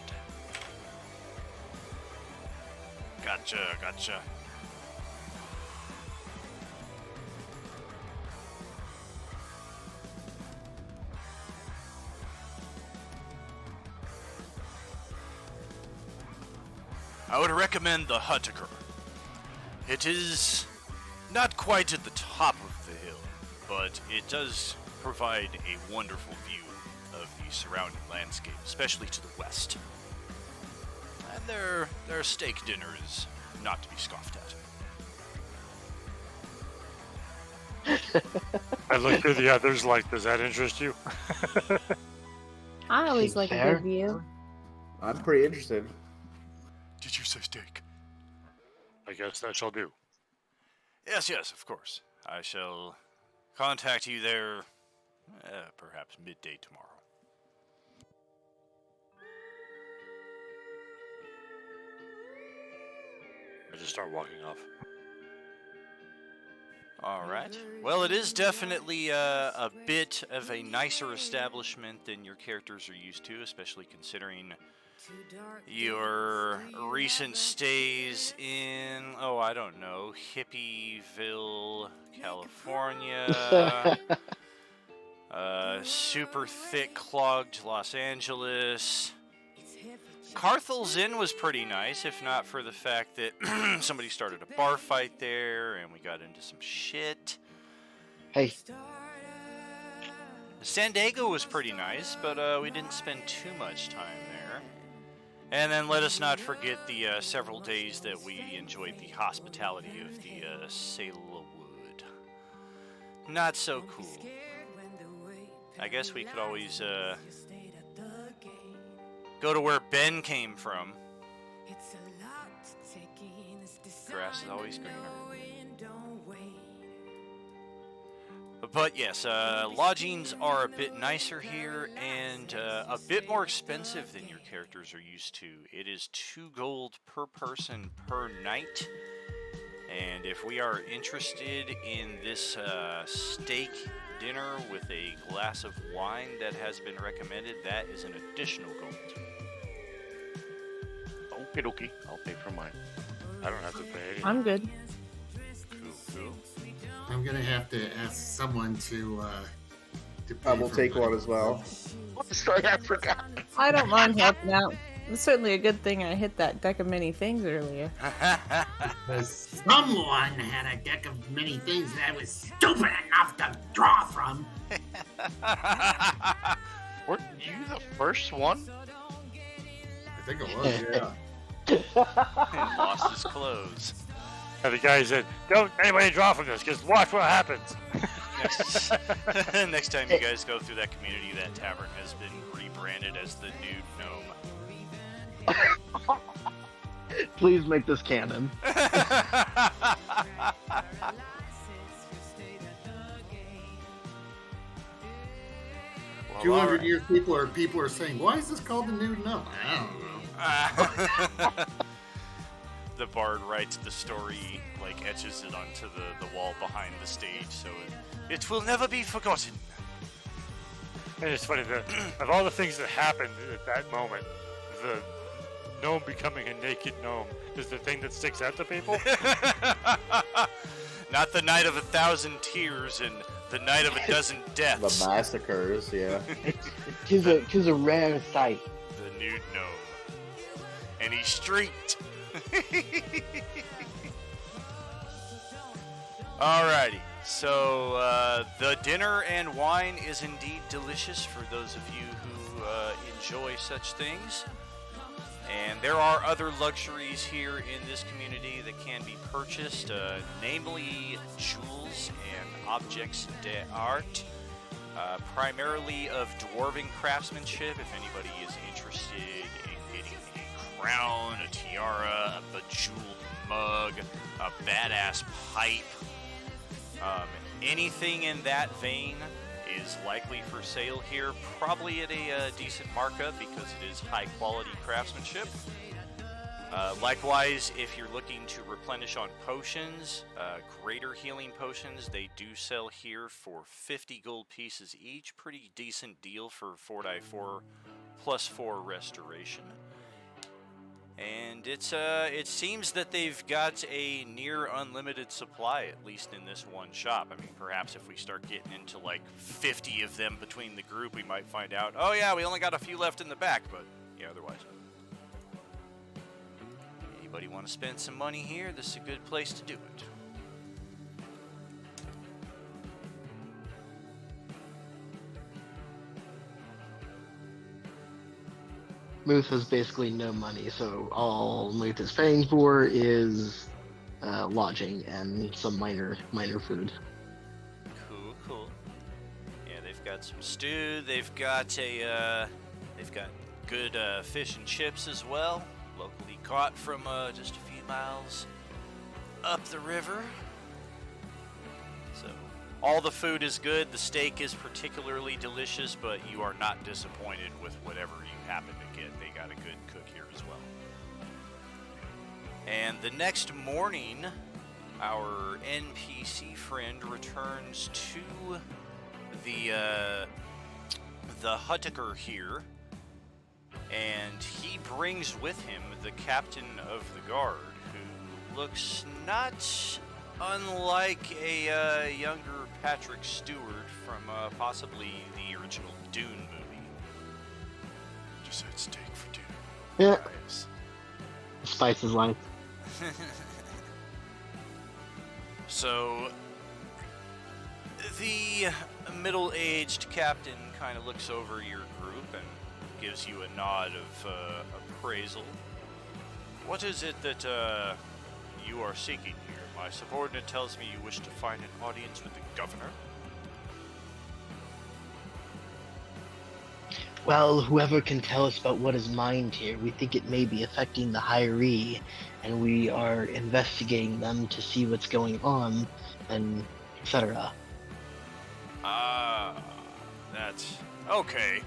[SPEAKER 1] Gotcha. I would recommend the Huttiker. It is not quite at the top of the hill, but it does provide a wonderful view of the surrounding landscape, especially to the west. And their steak dinner is not to be scoffed at.
[SPEAKER 4] I look through the others like, does that interest you?
[SPEAKER 7] I always
[SPEAKER 6] Seems
[SPEAKER 7] like a
[SPEAKER 6] fair.
[SPEAKER 7] good view.
[SPEAKER 3] I'm pretty interested.
[SPEAKER 1] Did you say steak?
[SPEAKER 4] I guess that shall do.
[SPEAKER 1] Yes, of course. I shall contact you there, perhaps midday tomorrow.
[SPEAKER 4] I just start walking off.
[SPEAKER 1] All right. Well, it is definitely a bit of a nicer establishment than your characters are used to, especially considering your recent stays in, I don't know, Hippieville, California, super thick clogged Los Angeles. Carthel's Inn was pretty nice, if not for the fact that somebody started a bar fight there and we got into some shit.
[SPEAKER 6] Hey,
[SPEAKER 1] San Diego was pretty nice, but we didn't spend too much time there. And then let us not forget the several days that we enjoyed the hospitality of the Salewood. Not so cool. I guess we could always go to where Ben came from. Grass is always greener. But yes, lodgings are a bit nicer here and a bit more expensive than your characters are used to. It is 2 gold per person per night. And if we are interested in this steak dinner with a glass of wine that has been recommended, that is an additional gold.
[SPEAKER 2] Okie, I'll pay for mine.
[SPEAKER 4] I don't have to pay anything.
[SPEAKER 7] I'm good.
[SPEAKER 1] Cool.
[SPEAKER 5] I'm gonna have to ask someone to pay
[SPEAKER 3] I will
[SPEAKER 5] for
[SPEAKER 3] take
[SPEAKER 5] mine.
[SPEAKER 3] one as well.
[SPEAKER 2] Sorry, I forgot.
[SPEAKER 7] I don't mind helping out. It's certainly a good thing I hit that deck of many things earlier.
[SPEAKER 5] Because someone had a deck of many things that I was stupid enough to draw from.
[SPEAKER 2] Weren't you the first one?
[SPEAKER 5] I think it was, yeah.
[SPEAKER 1] And lost his clothes.
[SPEAKER 4] And the guy said, don't anybody draw from this, because watch what happens.
[SPEAKER 1] Next time you guys go through that community, that tavern has been rebranded as the Nude Gnome.
[SPEAKER 6] please make this canon.
[SPEAKER 1] Well,
[SPEAKER 5] 200 years people are saying, why is this called the Nude Gnome? I don't know.
[SPEAKER 1] The bard writes the story, like etches it onto the wall behind the stage, so it will never be forgotten.
[SPEAKER 4] And it's funny that of all the things that happened at that moment, the gnome becoming a naked gnome is the thing that sticks out to people.
[SPEAKER 1] Not the night of 1,000 tears and the night of 12 deaths.
[SPEAKER 3] The massacres, yeah.
[SPEAKER 6] Tis a rare sight.
[SPEAKER 1] The nude gnome. And he streaked. Alrighty, so the dinner and wine is indeed delicious for those of you who enjoy such things. And there are other luxuries here in this community that can be purchased, namely jewels and objects d'art, primarily of dwarven craftsmanship. If anybody is interested in getting crown, a tiara, a bejeweled mug, a badass pipe. Anything in that vein is likely for sale here, probably at a decent markup because it is high quality craftsmanship. Likewise, if you're looking to replenish on potions, greater healing potions, they do sell here for 50 gold pieces each. Pretty decent deal for 4x4 plus 4 restoration. And it seems that they've got a near unlimited supply, at least in this one shop. I mean, perhaps if we start getting into like 50 of them between the group, we might find out, oh yeah, we only got a few left in the back, but yeah, otherwise. Anybody want to spend some money here? This is a good place to do it.
[SPEAKER 6] Muth has basically no money, so all Muth is paying for is lodging and some minor food.
[SPEAKER 1] Cool. Yeah, they've got some stew. They've got good fish and chips as well, locally caught from just a few miles up the river. So all the food is good. The steak is particularly delicious, but you are not disappointed with whatever you happen to get. They got a good cook here as well. And the next morning, our NPC friend returns to the Huttiker here, and he brings with him the captain of the guard, who looks not unlike a younger Patrick Stewart from possibly the original Dune movie. Just said steak for Dune.
[SPEAKER 6] Yeah.
[SPEAKER 1] Nice.
[SPEAKER 6] Spice is life.
[SPEAKER 1] So, the middle-aged captain kind of looks over your group and gives you a nod of appraisal. What is it that you are seeking here? My subordinate tells me you wish to find an audience with the governor.
[SPEAKER 6] Well, whoever can tell us about what is mined here, we think it may be affecting the Hiree, and we are investigating them to see what's going on, and etc.
[SPEAKER 1] That's okay.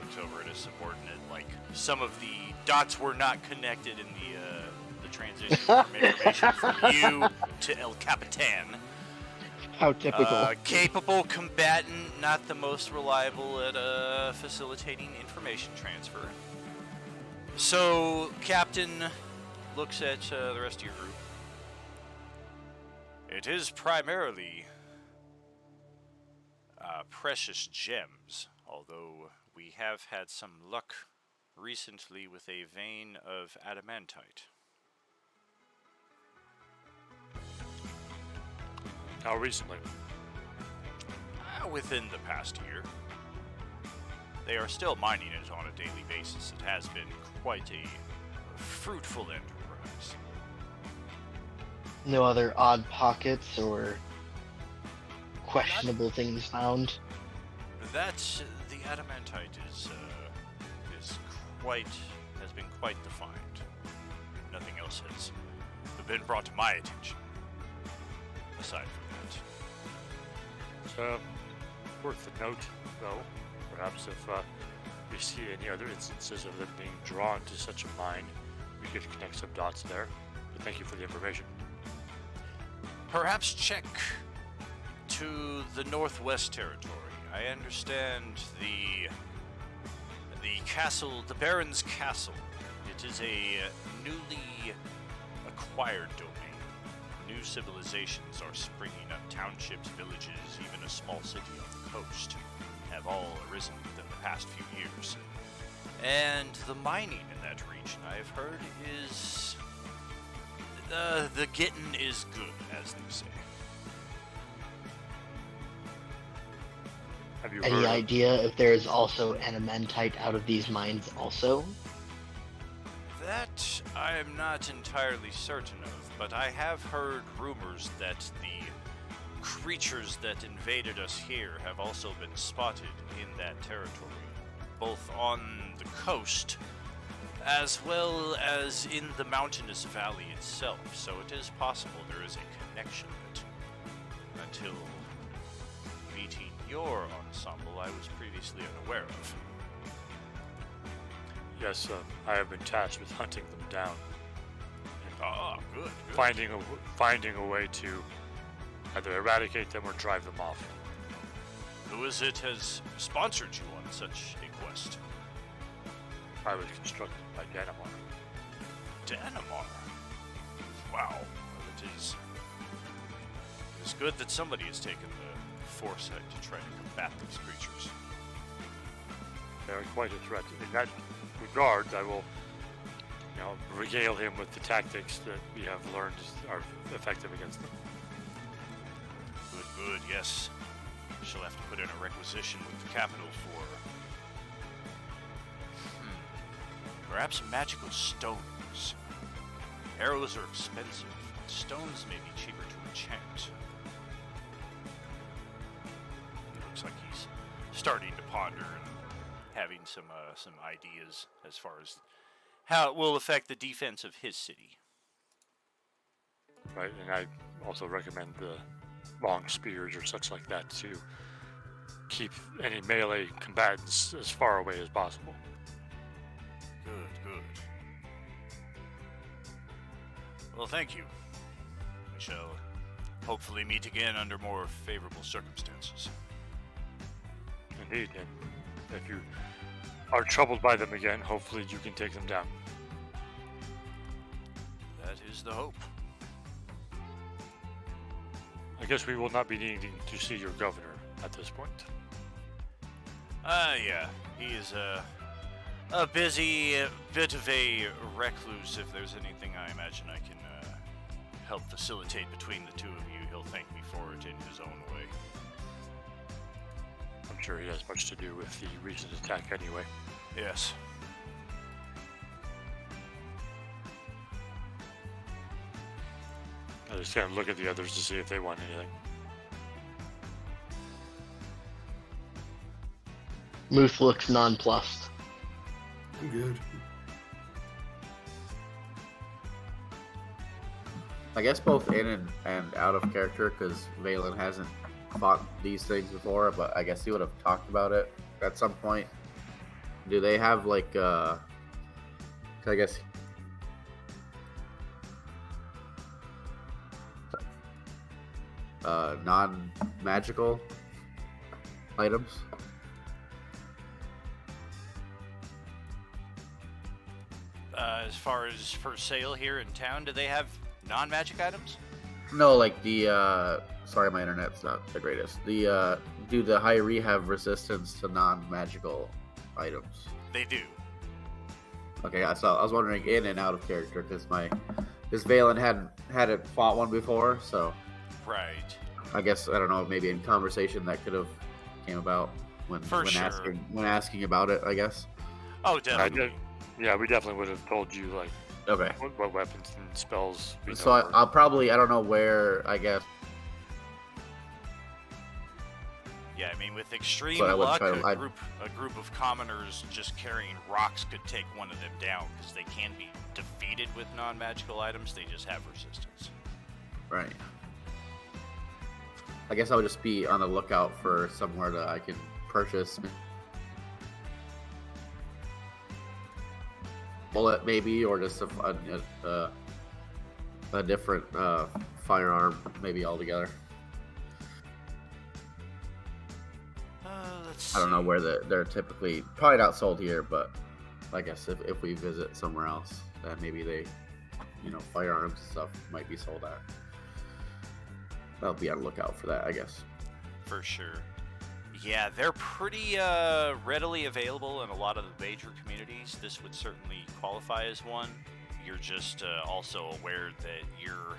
[SPEAKER 1] Looks over at his subordinate, like some of the dots were not connected in the transition from information from you to El Capitan.
[SPEAKER 6] How typical.
[SPEAKER 1] Capable combatant, not the most reliable at facilitating information transfer. So, Captain looks at the rest of your group. It is primarily precious gems, although we have had some luck recently with a vein of adamantite.
[SPEAKER 4] How recently?
[SPEAKER 1] Within the past year. They are still mining it on a daily basis. It has been quite a fruitful enterprise.
[SPEAKER 6] No other odd pockets or questionable things found?
[SPEAKER 1] That the adamantite is has been quite defined. Nothing else has been brought to my attention. Aside from that.
[SPEAKER 4] So, worth the note, though. Perhaps if we see any other instances of them being drawn to such a mine, we could connect some dots there. But thank you for the information.
[SPEAKER 1] Perhaps check to the Northwest Territory. I understand the castle, the Baron's Castle. It is a newly acquired domain. New civilizations are springing up. Townships, villages, even a small city on the coast have all arisen within the past few years. And the mining in that region, I've heard, is the getting is good, as they say.
[SPEAKER 4] Have you
[SPEAKER 6] Any
[SPEAKER 4] heard
[SPEAKER 6] idea if there is also adamantite out of these mines also?
[SPEAKER 1] That I am not entirely certain of, but I have heard rumors that the creatures that invaded us here have also been spotted in that territory, both on the coast as well as in the mountainous valley itself, so it is possible there is a connection that, until meeting your ensemble, I was previously unaware of.
[SPEAKER 4] Yes, I have been tasked with hunting them down,
[SPEAKER 1] Ah, good.
[SPEAKER 4] finding a way to either eradicate them or drive them off.
[SPEAKER 1] Who is it has sponsored you on such a quest?
[SPEAKER 4] I was constructed by Enemier.
[SPEAKER 1] Enemier? Wow. Well, it is good that somebody has taken the foresight to try to combat these creatures.
[SPEAKER 4] They are quite a threat. In that regard, I will, regale him with the tactics that we have learned are effective against them.
[SPEAKER 1] Good, yes. She'll have to put in a requisition with the capital for... perhaps magical stones. Arrows are expensive. Stones may be cheaper to enchant. It looks like he's starting to ponder and having some ideas as far as how it will affect the defense of his city.
[SPEAKER 4] Right, and I also recommend the long spears or such like that to keep any melee combatants as far away as possible.
[SPEAKER 1] Good. Well, thank you. We shall hopefully meet again under more favorable circumstances.
[SPEAKER 4] Indeed, and if you are troubled by them again, hopefully you can take them down.
[SPEAKER 1] That is the hope.
[SPEAKER 4] I guess we will not be needing to see your governor at this point.
[SPEAKER 1] Yeah. He is a busy bit of a recluse. If there's anything I imagine I can help facilitate between the two of you, he'll thank me for it in his own way.
[SPEAKER 4] I'm sure he has much to do with the recent attack anyway.
[SPEAKER 1] Yes.
[SPEAKER 4] I just kind of look at the others to see if they want anything.
[SPEAKER 6] Moose looks nonplussed.
[SPEAKER 5] I'm good.
[SPEAKER 3] I guess both in and out of character, because Valen hasn't fought these things before, but I guess he would have talked about it at some point. Do they have like I guess non-magical items?
[SPEAKER 1] As far as for sale here in town, do they have non-magic items?
[SPEAKER 3] No, like the sorry, my internet's not the greatest. The do the Hyri have resistance to non-magical items?
[SPEAKER 1] They do.
[SPEAKER 3] Okay, I was wondering in and out of character because Valen hadn't fought one before, so
[SPEAKER 1] Right.
[SPEAKER 3] I guess I don't know, maybe in conversation that could have came about when
[SPEAKER 1] For sure.
[SPEAKER 3] asking about it, I guess.
[SPEAKER 1] Oh, definitely.
[SPEAKER 4] Yeah, we definitely would have told you like
[SPEAKER 3] Okay.
[SPEAKER 4] what weapons and spells. We
[SPEAKER 3] So
[SPEAKER 4] know
[SPEAKER 3] I'll probably, I don't know where, I guess.
[SPEAKER 1] Yeah, I mean, with extreme
[SPEAKER 3] But I would
[SPEAKER 1] luck,
[SPEAKER 3] try to-
[SPEAKER 1] a group of commoners just carrying rocks could take one of them down because they can be defeated with non-magical items. They just have resistance.
[SPEAKER 3] Right. I guess I'll just be on the lookout for somewhere that I can purchase bullet, maybe, or just a different firearm, maybe altogether.
[SPEAKER 1] Let's
[SPEAKER 3] I don't know
[SPEAKER 1] see.
[SPEAKER 3] where they're typically probably not sold here, but I guess if we visit somewhere else, then maybe they, firearms and stuff might be sold at. I'll be on the lookout for that, I guess.
[SPEAKER 1] For sure. Yeah, they're pretty readily available in a lot of the major communities. This would certainly qualify as one. You're just also aware that you're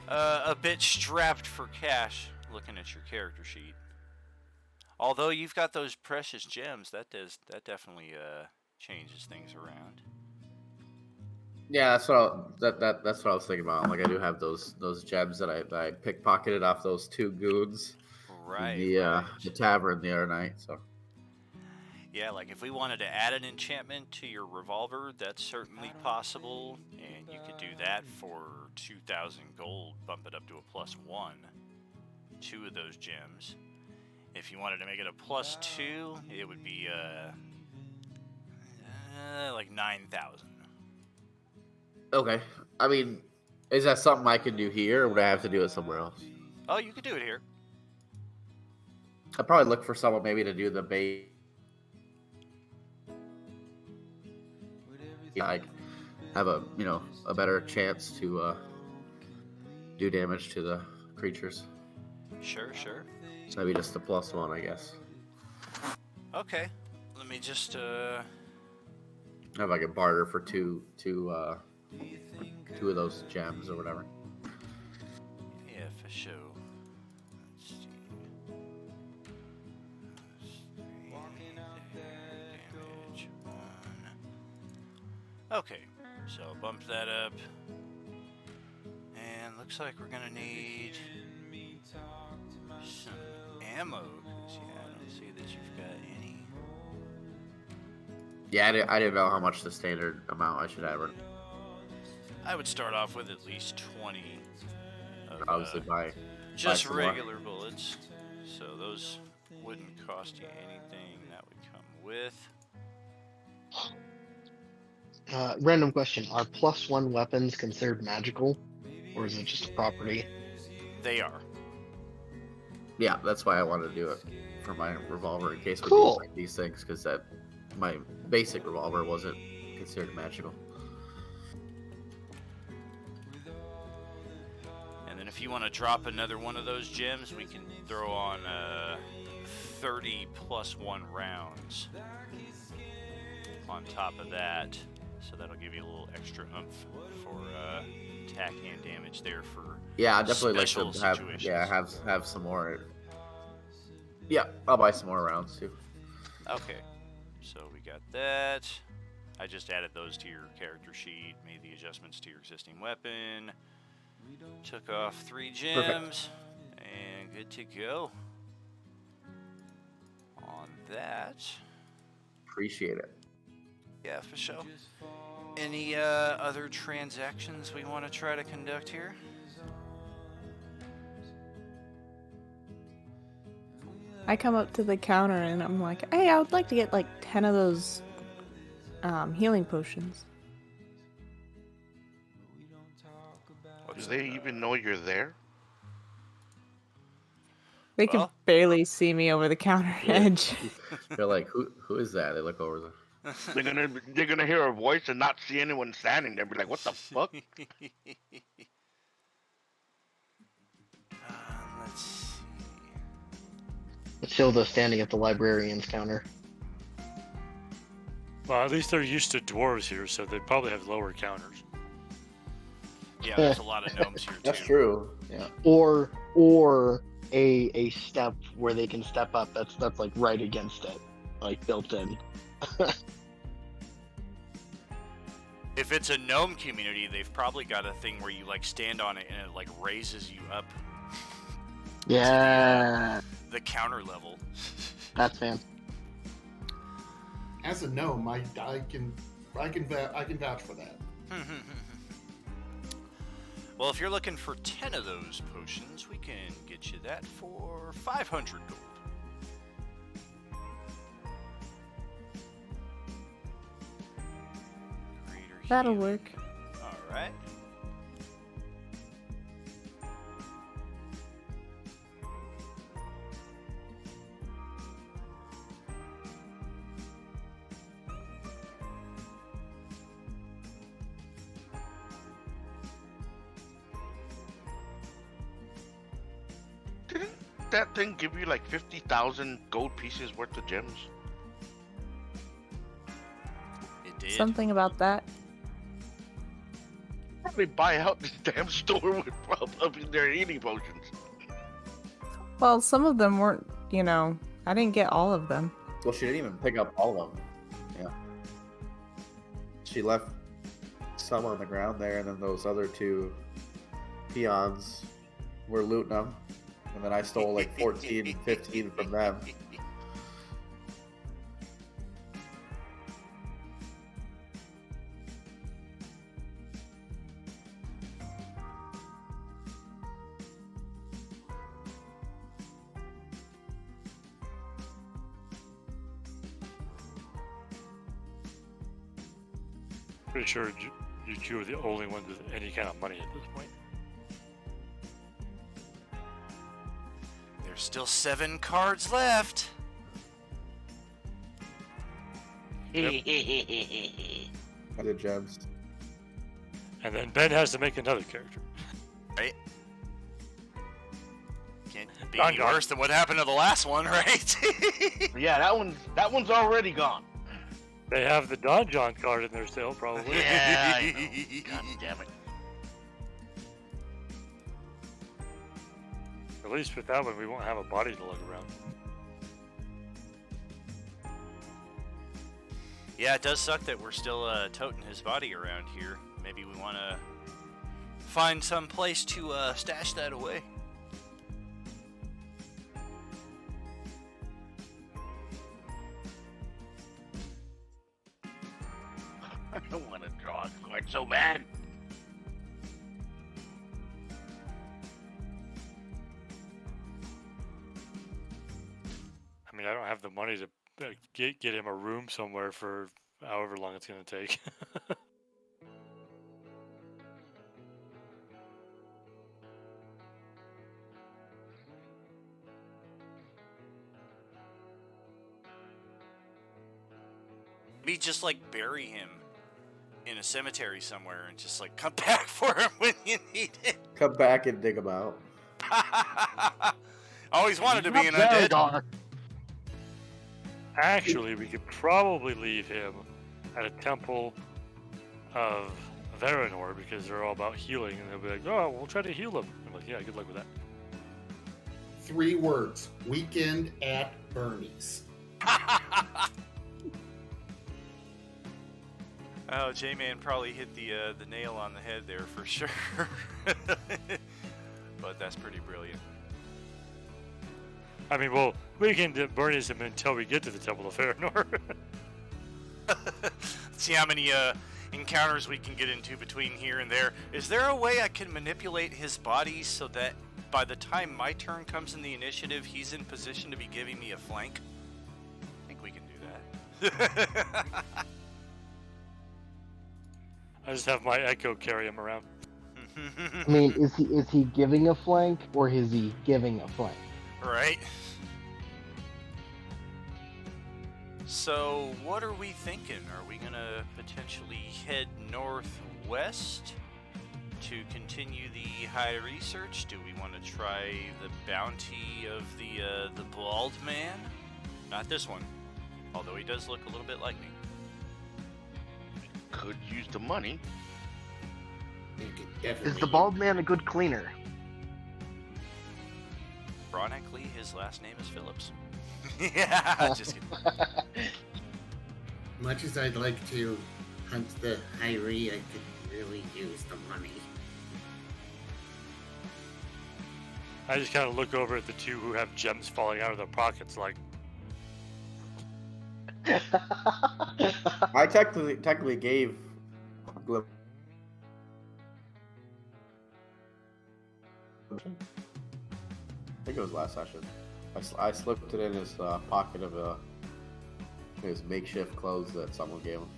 [SPEAKER 1] a bit strapped for cash looking at your character sheet. Although you've got those precious gems, that definitely changes things around.
[SPEAKER 3] Yeah, that's what I was thinking about. Like I do have those gems that I pickpocketed off those two goons
[SPEAKER 1] Right.
[SPEAKER 3] in the tavern the other night. So
[SPEAKER 1] Yeah, like if we wanted to add an enchantment to your revolver, that's certainly possible, and you could do that for 2,000 gold, bump it up to a +1, 2 of those gems. If you wanted to make it a +2, it would be like 9,000.
[SPEAKER 3] Okay. I mean, is that something I can do here, or would I have to do it somewhere else?
[SPEAKER 1] Oh, you could do it here.
[SPEAKER 3] I'd probably look for someone maybe to do the bait. Like, have a a better chance to do damage to the creatures.
[SPEAKER 1] Sure.
[SPEAKER 3] So maybe just the +1, I guess.
[SPEAKER 1] Okay, let me just
[SPEAKER 3] Have like a barter for two of those gems or whatever.
[SPEAKER 1] yeah, for sure. Let's see. Damage 1. Okay, so bump that up. And looks like we're gonna need some ammo, because I don't see that you've got any.
[SPEAKER 3] Yeah, I didn't know how much the standard amount I should have.
[SPEAKER 1] I would start off with at least 20 of
[SPEAKER 3] Obviously, buy
[SPEAKER 1] just
[SPEAKER 3] some more.
[SPEAKER 1] regular bullets. So those wouldn't cost you anything. That would come with.
[SPEAKER 6] Random question: are +1 weapons considered magical, or is it just a property?
[SPEAKER 1] They are.
[SPEAKER 3] Yeah, that's why I wanted to do it for my revolver in case we
[SPEAKER 6] Cool.
[SPEAKER 3] do like these things, because my basic revolver wasn't considered magical.
[SPEAKER 1] And then if you want to drop another one of those gems, we can throw on 30 +1 rounds on top of that. So that'll give you a little extra oomph for attack and damage there for
[SPEAKER 3] Yeah, I'd definitely like
[SPEAKER 1] special
[SPEAKER 3] to have
[SPEAKER 1] situations.
[SPEAKER 3] have some more. Yeah, I'll buy some more rounds too.
[SPEAKER 1] Okay, so we got that. I just added those to your character sheet, made the adjustments to your existing weapon, took off 3 gems, and good to go on that.
[SPEAKER 3] Appreciate it.
[SPEAKER 1] Yeah, for sure. Any other transactions we want to try to conduct here?
[SPEAKER 7] I come up to the counter and I'm like, hey, I would like to get like 10 of those healing potions.
[SPEAKER 2] Do they even know you're there?
[SPEAKER 7] They can
[SPEAKER 1] Well-
[SPEAKER 7] barely see me over the counter edge.
[SPEAKER 3] They're like, who is that? They look over the.
[SPEAKER 2] They're gonna hear a voice and not see anyone standing there. Be like, what the fuck?
[SPEAKER 1] Let's see.
[SPEAKER 6] Matilda standing at the librarian's counter.
[SPEAKER 4] Well, at least they're used to dwarves here, so they probably have lower counters.
[SPEAKER 1] Yeah, there's a lot of gnomes here too.
[SPEAKER 3] That's true. Yeah.
[SPEAKER 6] Or a step where they can step up that's like right against it, like built in.
[SPEAKER 1] If it's a gnome community, they've probably got a thing where you like stand on it and it like raises you up
[SPEAKER 6] Yeah,
[SPEAKER 1] the counter level.
[SPEAKER 6] that's fan.
[SPEAKER 5] As a gnome, I can vouch for that.
[SPEAKER 1] Well, if you're looking for 10 of those potions, we can get you that for 500 gold. Greater
[SPEAKER 7] That'll
[SPEAKER 1] healing.
[SPEAKER 7] work.
[SPEAKER 1] All right.
[SPEAKER 2] Didn't that thing give you like 50,000 gold pieces worth of gems?
[SPEAKER 1] It did.
[SPEAKER 7] Something about that.
[SPEAKER 2] Probably buy out this damn store with probably their healing potions.
[SPEAKER 7] Well, some of them weren't, I didn't get all of them.
[SPEAKER 3] Well, she didn't even pick up all of them. Yeah. She left some on the ground there, and then those other 2 peons were looting them. And then I stole like 14, 15 from them.
[SPEAKER 4] Pretty sure you two are the only ones with any kind of money at this point.
[SPEAKER 1] There's still 7 cards left.
[SPEAKER 4] Yep.
[SPEAKER 3] The gems.
[SPEAKER 4] And then Ben has to make another character.
[SPEAKER 1] Right? Can't be
[SPEAKER 4] Gone,
[SPEAKER 1] any
[SPEAKER 4] gone.
[SPEAKER 1] worse than what happened to the last one, right?
[SPEAKER 2] Yeah, that one's already gone.
[SPEAKER 4] They have the Donjon card in their sale, probably.
[SPEAKER 2] Yeah, I know. God damn it.
[SPEAKER 4] At least with that one, we won't have a body to look around.
[SPEAKER 1] Yeah, it does suck that we're still toting his body around here. Maybe we want to find some place to stash that away.
[SPEAKER 2] I don't want to draw a card so bad.
[SPEAKER 4] I mean, I don't have the money to get him a room somewhere for however long it's going to take.
[SPEAKER 1] Maybe just like bury him in a cemetery somewhere and just like come back for him when you need it.
[SPEAKER 3] Come back and dig them out.
[SPEAKER 1] Always wanted to be an
[SPEAKER 5] Not very
[SPEAKER 1] undead.
[SPEAKER 5] dark.
[SPEAKER 4] Actually, we could probably leave him at a temple of Varanor because they're all about healing, and they'll be like, "Oh, we'll try to heal him." I'm like, "Yeah, good luck with that."
[SPEAKER 5] 3 words. Weekend at Bernie's.
[SPEAKER 1] Oh, J-Man probably hit the nail on the head there for sure. But that's pretty brilliant.
[SPEAKER 4] I mean, well, we can burn him until we get to the Temple of Varanor.
[SPEAKER 1] See how many encounters we can get into between here and there. Is there a way I can manipulate his body so that by the time my turn comes in the initiative, he's in position to be giving me a flank? I think we can do that.
[SPEAKER 4] I just have my Echo carry him around.
[SPEAKER 6] I mean, is he giving a flank or is he giving a flank?
[SPEAKER 1] Right. So, what are we thinking? Are we gonna potentially head northwest to continue the high research? Do we want to try the bounty of the bald man? Not this one, although he does look a little bit like me.
[SPEAKER 2] Could use the money.
[SPEAKER 5] You could definitely
[SPEAKER 6] Is the bald man a good cleaner?
[SPEAKER 1] Ironically, his last name is Phillips. Yeah, just kidding.
[SPEAKER 5] Much as I'd like to hunt the Hyrie, I could really use the money.
[SPEAKER 4] I just kind of look over at the two who have gems falling out of their pockets, like,
[SPEAKER 3] I technically gave Glim. I think it was last session. I slipped it in his pocket of his makeshift clothes that someone gave him.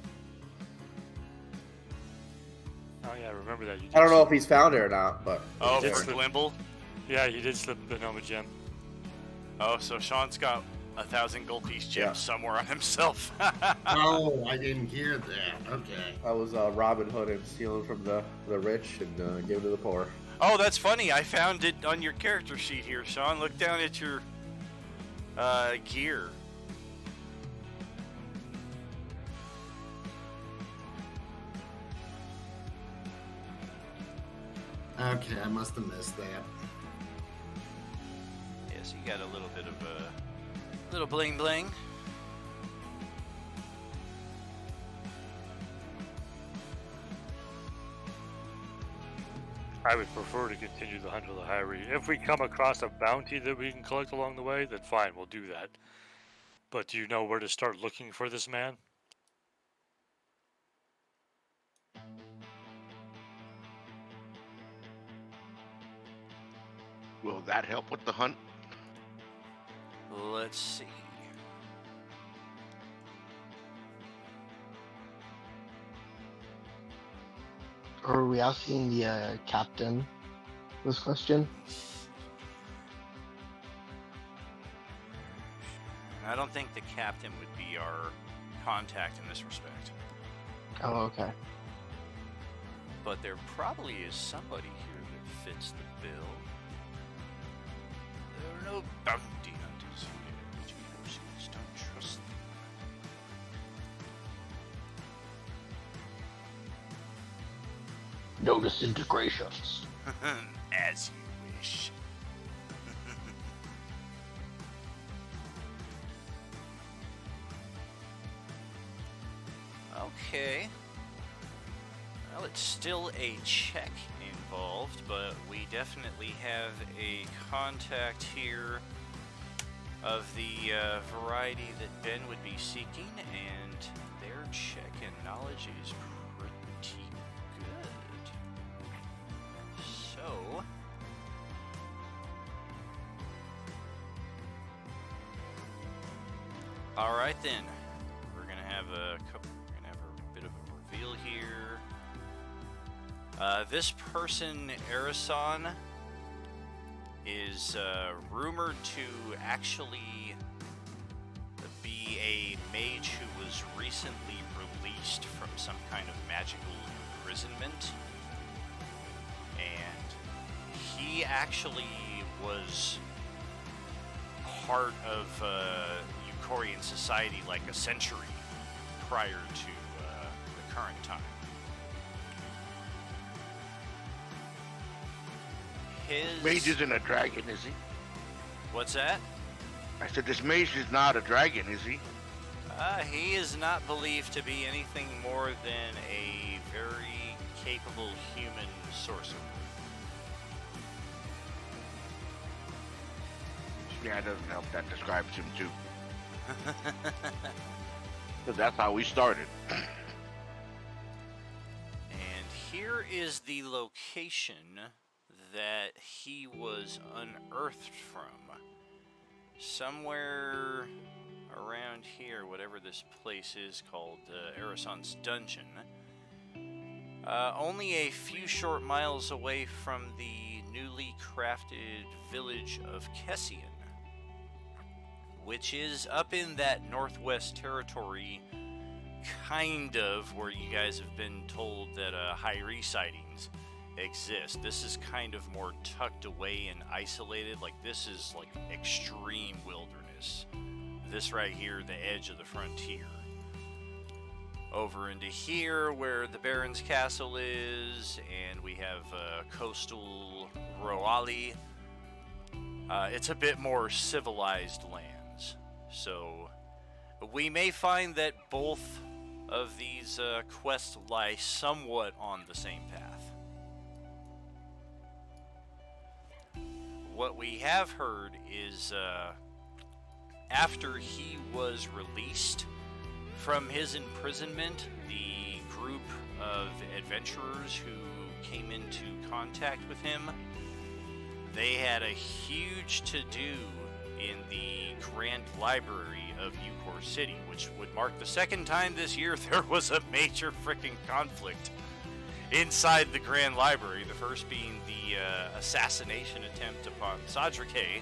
[SPEAKER 4] "Oh yeah, I remember that." You
[SPEAKER 3] I don't
[SPEAKER 4] did
[SPEAKER 3] know if he's found it or not, but
[SPEAKER 1] Oh,
[SPEAKER 4] It's
[SPEAKER 1] for
[SPEAKER 4] the-
[SPEAKER 1] Glimble?
[SPEAKER 4] Yeah, you did slip the Noma gem.
[SPEAKER 1] Oh, so Sean's got 1,000 gold piece gems
[SPEAKER 3] Yeah.
[SPEAKER 1] somewhere on himself.
[SPEAKER 5] Oh, I didn't hear that. Okay.
[SPEAKER 3] I was Robin Hood and stealing from the rich and giving to the poor.
[SPEAKER 1] Oh, that's funny. I found it on your character sheet here, Sean. Look down at your gear.
[SPEAKER 5] Okay, I must have missed that.
[SPEAKER 1] Yes, you got a little bit of little bling bling.
[SPEAKER 4] I would prefer to continue the hunt of the Hyrie. If we come across a bounty that we can collect along the way, then fine, we'll do that. But do you know where to start looking for this man?
[SPEAKER 2] Will that help with the hunt?
[SPEAKER 1] Let's see.
[SPEAKER 6] Are we asking the captain this question?
[SPEAKER 1] I don't think the captain would be our contact in this respect.
[SPEAKER 6] Oh, okay.
[SPEAKER 1] But there probably is somebody here that fits the bill. There are no bounty hunters here. Universities don't trust them.
[SPEAKER 6] No disintegrations.
[SPEAKER 1] As you wish. Okay. Well, it's still a check involved, but we definitely have a contact here of the variety that Ben would be seeking, and their check and knowledge is pretty good. So, all right then, we're gonna have a bit of a reveal here. This person, Erison, is rumored to actually be a mage who was recently released from some kind of magical imprisonment. And he actually was part of Eucorian society like a century prior to the current time.
[SPEAKER 2] Mage isn't a dragon, is he?
[SPEAKER 1] What's that?
[SPEAKER 2] I said this mage is not a dragon, is he?
[SPEAKER 1] He is not believed to be anything more than a very capable human sorcerer.
[SPEAKER 2] Yeah, it doesn't help. That describes him too. Because that's how we started.
[SPEAKER 1] And here is the location that he was unearthed from. Somewhere around here, whatever this place is called, Erison's Dungeon. Only a few short miles away from the newly crafted village of Kessian, which is up in that northwest territory, kind of where you guys have been told that Hyrie sightings exist. This is kind of more tucked away and isolated. Like, this is like extreme wilderness. This right here, the edge of the frontier. Over into here where the Baron's Castle is, and we have coastal Roali. It's a bit more civilized lands. So we may find that both of these quests lie somewhat on the same path. What we have heard is after he was released from his imprisonment, the group of adventurers who came into contact with him, they had a huge to-do in the Grand Library of Eucor City, which would mark the second time this year there was a major freaking conflict inside the Grand Library. The first being the assassination attempt upon Sadrike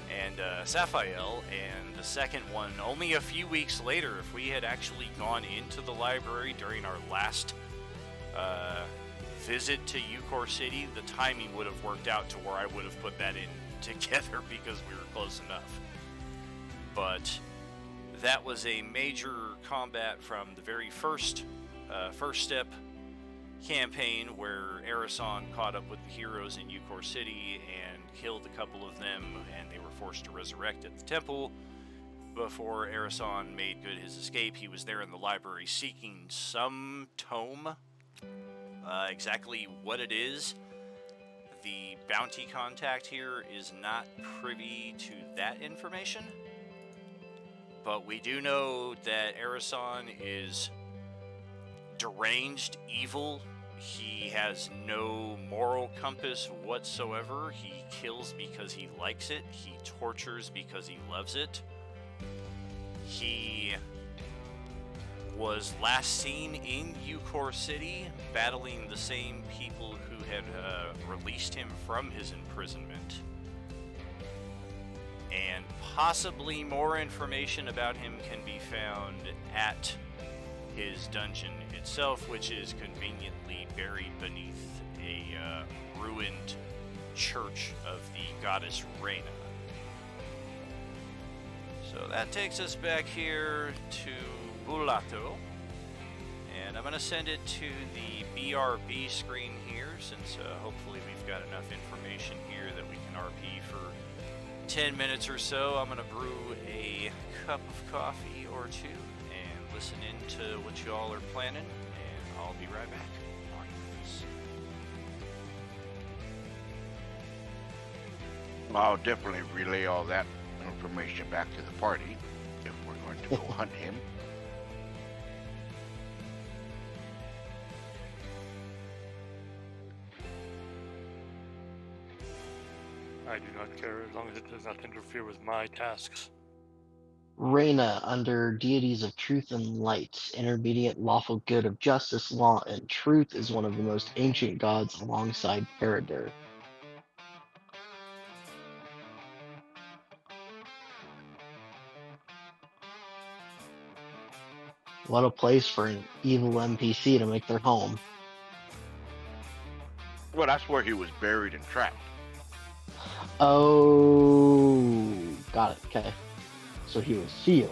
[SPEAKER 1] and Saphael, and the second one only a few weeks later. If we had actually gone into the library during our last visit to Eucor City, the timing would have worked out to where I would have put that in together because we were close enough. But that was a major combat from the very first step campaign, where Erison caught up with the heroes in Eucor City and killed a couple of them, and they were forced to resurrect at the temple. Before Erison made good his escape, he was there in the library seeking some tome. Exactly what it is, the bounty contact here is not privy to that information. But we do know that Erison is deranged, evil. He has no moral compass whatsoever. He kills because he likes it. He tortures because he loves it. He was last seen in Ucor City, battling the same people who had released him from his imprisonment. And possibly more information about him can be found at his dungeon itself, which is conveniently buried beneath a ruined church of the goddess Reina. So that takes us back here to Bulato, and I'm going to send it to the BRB screen here, since hopefully we've got enough information here that we can RP for 10 minutes or so. I'm going to brew a cup of coffee or two and listen in to what you all are planning, and I'll be right back.
[SPEAKER 2] Well, I'll definitely relay all that information back to the party if we're going to go hunt him.
[SPEAKER 4] I do not care as long as it does not interfere with my tasks.
[SPEAKER 6] Reina, under deities of truth and light, intermediate lawful good of justice, law, and truth, is one of the most ancient gods alongside Paradur. What a place for an evil NPC to make their home.
[SPEAKER 2] Well, that's where he was buried and trapped.
[SPEAKER 6] Oh, got it. Okay. So he was sealed.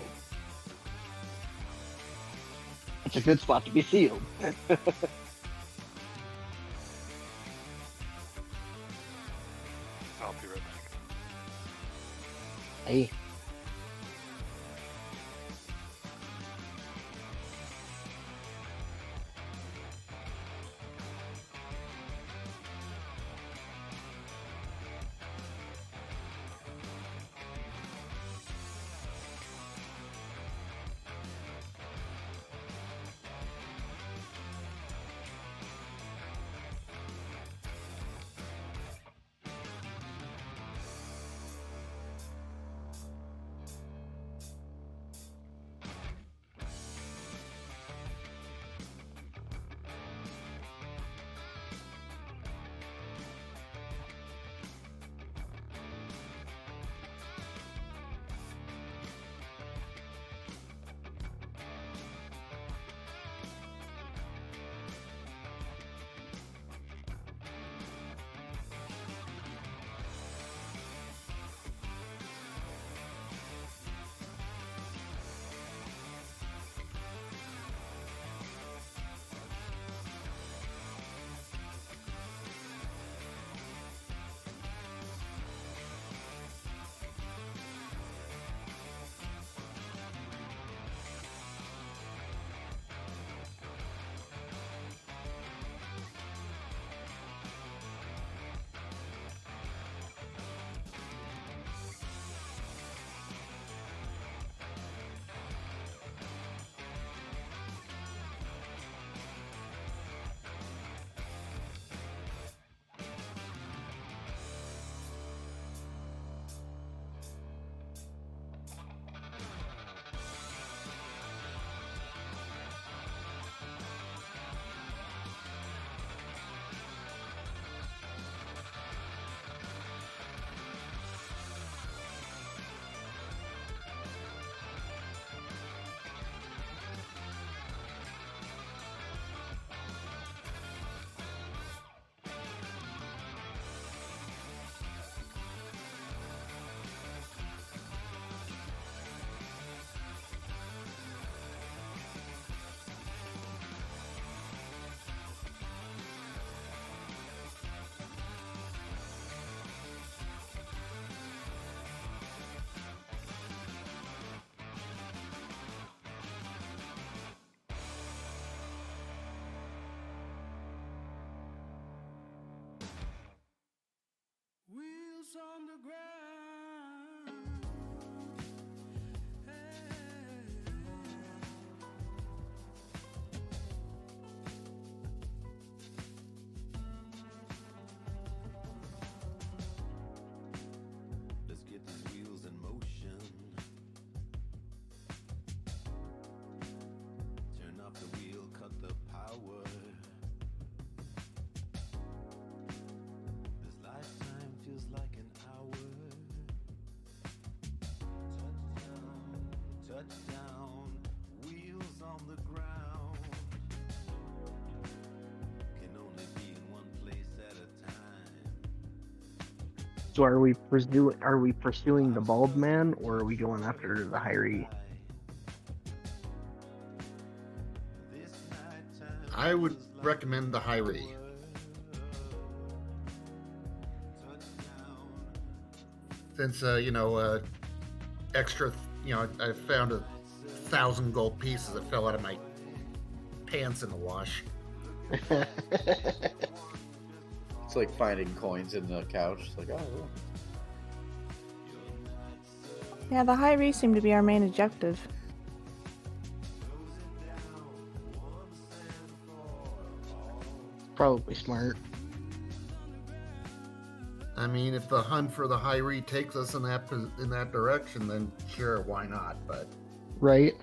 [SPEAKER 6] It's a good spot to be sealed.
[SPEAKER 4] I'll be right back.
[SPEAKER 6] Hey.
[SPEAKER 8] Wheels on the ground. Let's get these wheels in motion. Touchdown, wheels on the ground. Can only be in one place at a time.
[SPEAKER 6] So are we pursuing the bald man, or are we going after the Hyrie?
[SPEAKER 5] I would recommend the Hyrie. Since extra, I found 1,000 gold pieces that fell out of my pants in the wash.
[SPEAKER 3] It's like finding coins in the couch. It's like, oh, look.
[SPEAKER 7] Yeah, the Hyrie seem to be our main objective.
[SPEAKER 6] Probably smart.
[SPEAKER 5] I mean, if the hunt for the Hyrie takes us in that direction, then sure, why not? But
[SPEAKER 6] Right?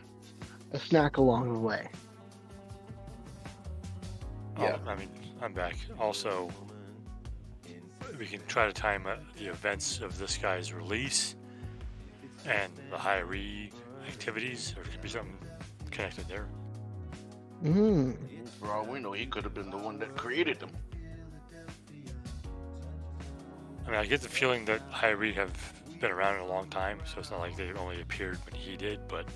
[SPEAKER 6] A snack along the way.
[SPEAKER 3] Yeah.
[SPEAKER 4] I mean, I'm back. Also, we can try to time the events of this guy's release and the Hyrie activities, or it could be something connected there.
[SPEAKER 6] Hmm.
[SPEAKER 2] For all we know, he could have been the one that created them.
[SPEAKER 4] I mean, I get the feeling that Hyrie have been around in a long time, so it's not like they only appeared when he did, but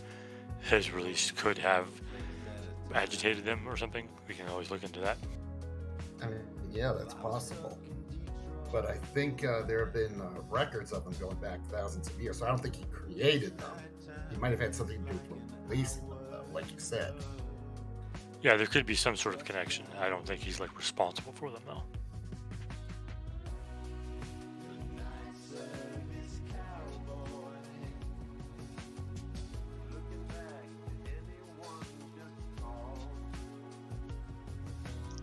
[SPEAKER 4] his release could have agitated them or something. We can always look into that.
[SPEAKER 5] I mean, yeah, that's possible. But I think there have been records of them going back thousands of years, so I don't think he created them. He might have had something to do with releasing them, though, like you said.
[SPEAKER 4] Yeah, there could be some sort of connection. I don't think he's like responsible for them though.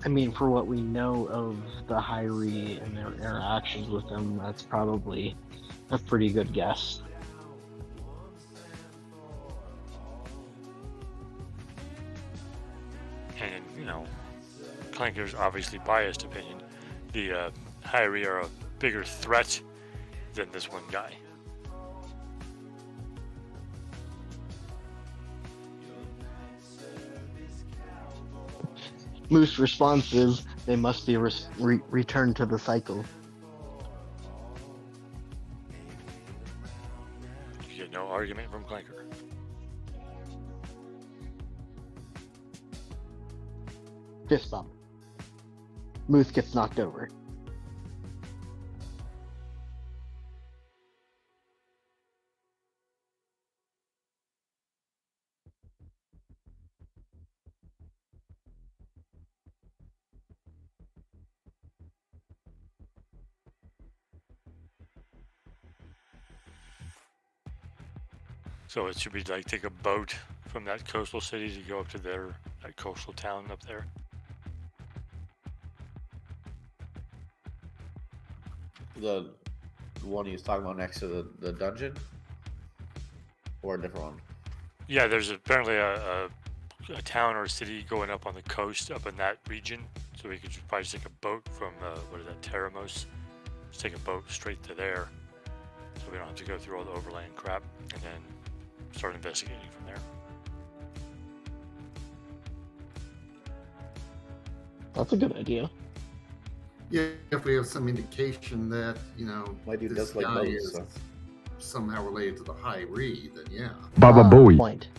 [SPEAKER 6] I mean, for what we know of the Hyrie and their interactions with them, that's probably a pretty good guess.
[SPEAKER 4] And, Clanker's obviously biased opinion. The Hyrie are a bigger threat than this one guy.
[SPEAKER 6] Moose response is they must be returned to the cycle.
[SPEAKER 4] You get no argument from Clanker.
[SPEAKER 6] Fist bump. Moose gets knocked over.
[SPEAKER 4] So it should be like take a boat from that coastal city to go up to that coastal town up there.
[SPEAKER 3] The one he was talking about next to the dungeon? Or a different one?
[SPEAKER 4] Yeah, there's apparently a town or a city going up on the coast up in that region. So we could probably just take a boat from, what is that, Teramos? Just take a boat straight to there. So we don't have to go through all the overland crap. And then start investigating from there.
[SPEAKER 6] That's a good idea.
[SPEAKER 5] Yeah, if we have some indication that,
[SPEAKER 3] My dude
[SPEAKER 5] this
[SPEAKER 3] does like
[SPEAKER 5] guy
[SPEAKER 3] boats,
[SPEAKER 5] is
[SPEAKER 3] so.
[SPEAKER 5] somehow related to the Hyrie, then yeah.
[SPEAKER 9] Baba Booey.
[SPEAKER 6] Point.